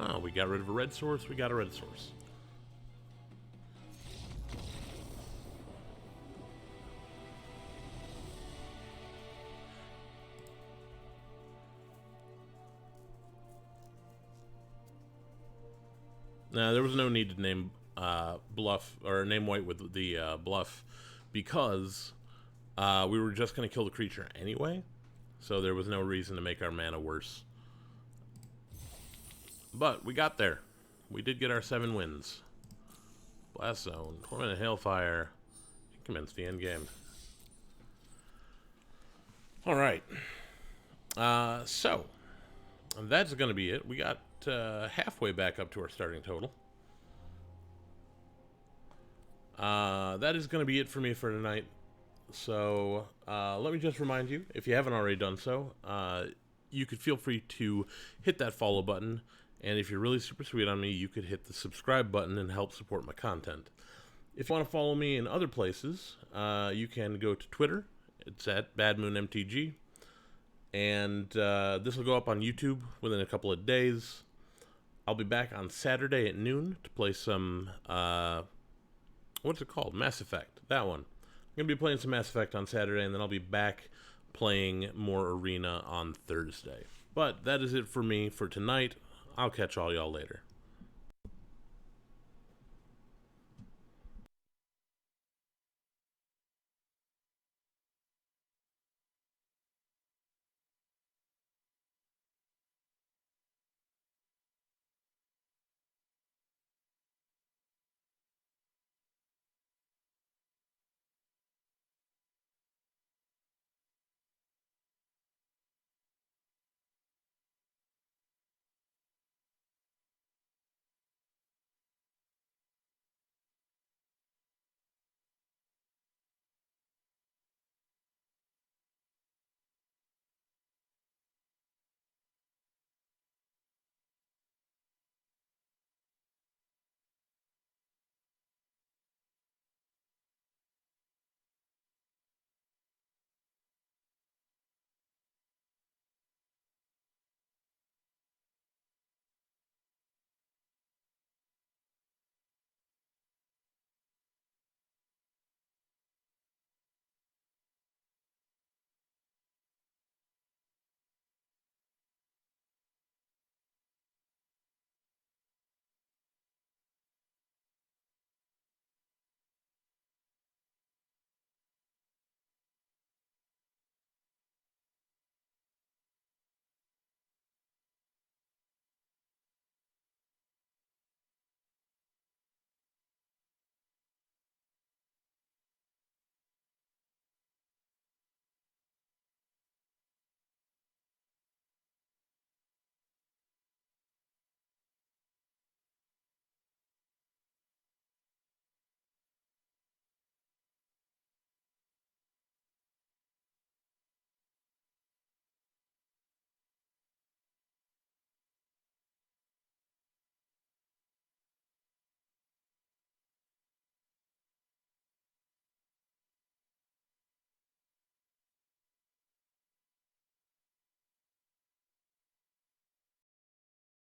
[SPEAKER 1] Oh, we got rid of a red source. We got a red source. Now, there was no need to name bluff or name white with the bluff because we were just going to kill the creature anyway, so there was no reason to make our mana worse. But we got there. We did get our 7 wins. Blast Zone, Tormented Hailfire, and commence the end game. Alright. So, that's going to be it. We got halfway back up to our starting total. That is going to be it for me for tonight. So, let me just remind you, if you haven't already done so, you could feel free to hit that follow button. And if you're really super sweet on me, you could hit the subscribe button and help support my content. If you want to follow me in other places, you can go to Twitter. It's at BadMoonMTG. And this will go up on YouTube within a couple of days. I'll be back on Saturday at noon to play some, what's it called? Mass Effect. That one. I'm going to be playing some Mass Effect on Saturday, and then I'll be back playing more Arena on Thursday. But that is it for me for tonight. I'll catch all y'all later.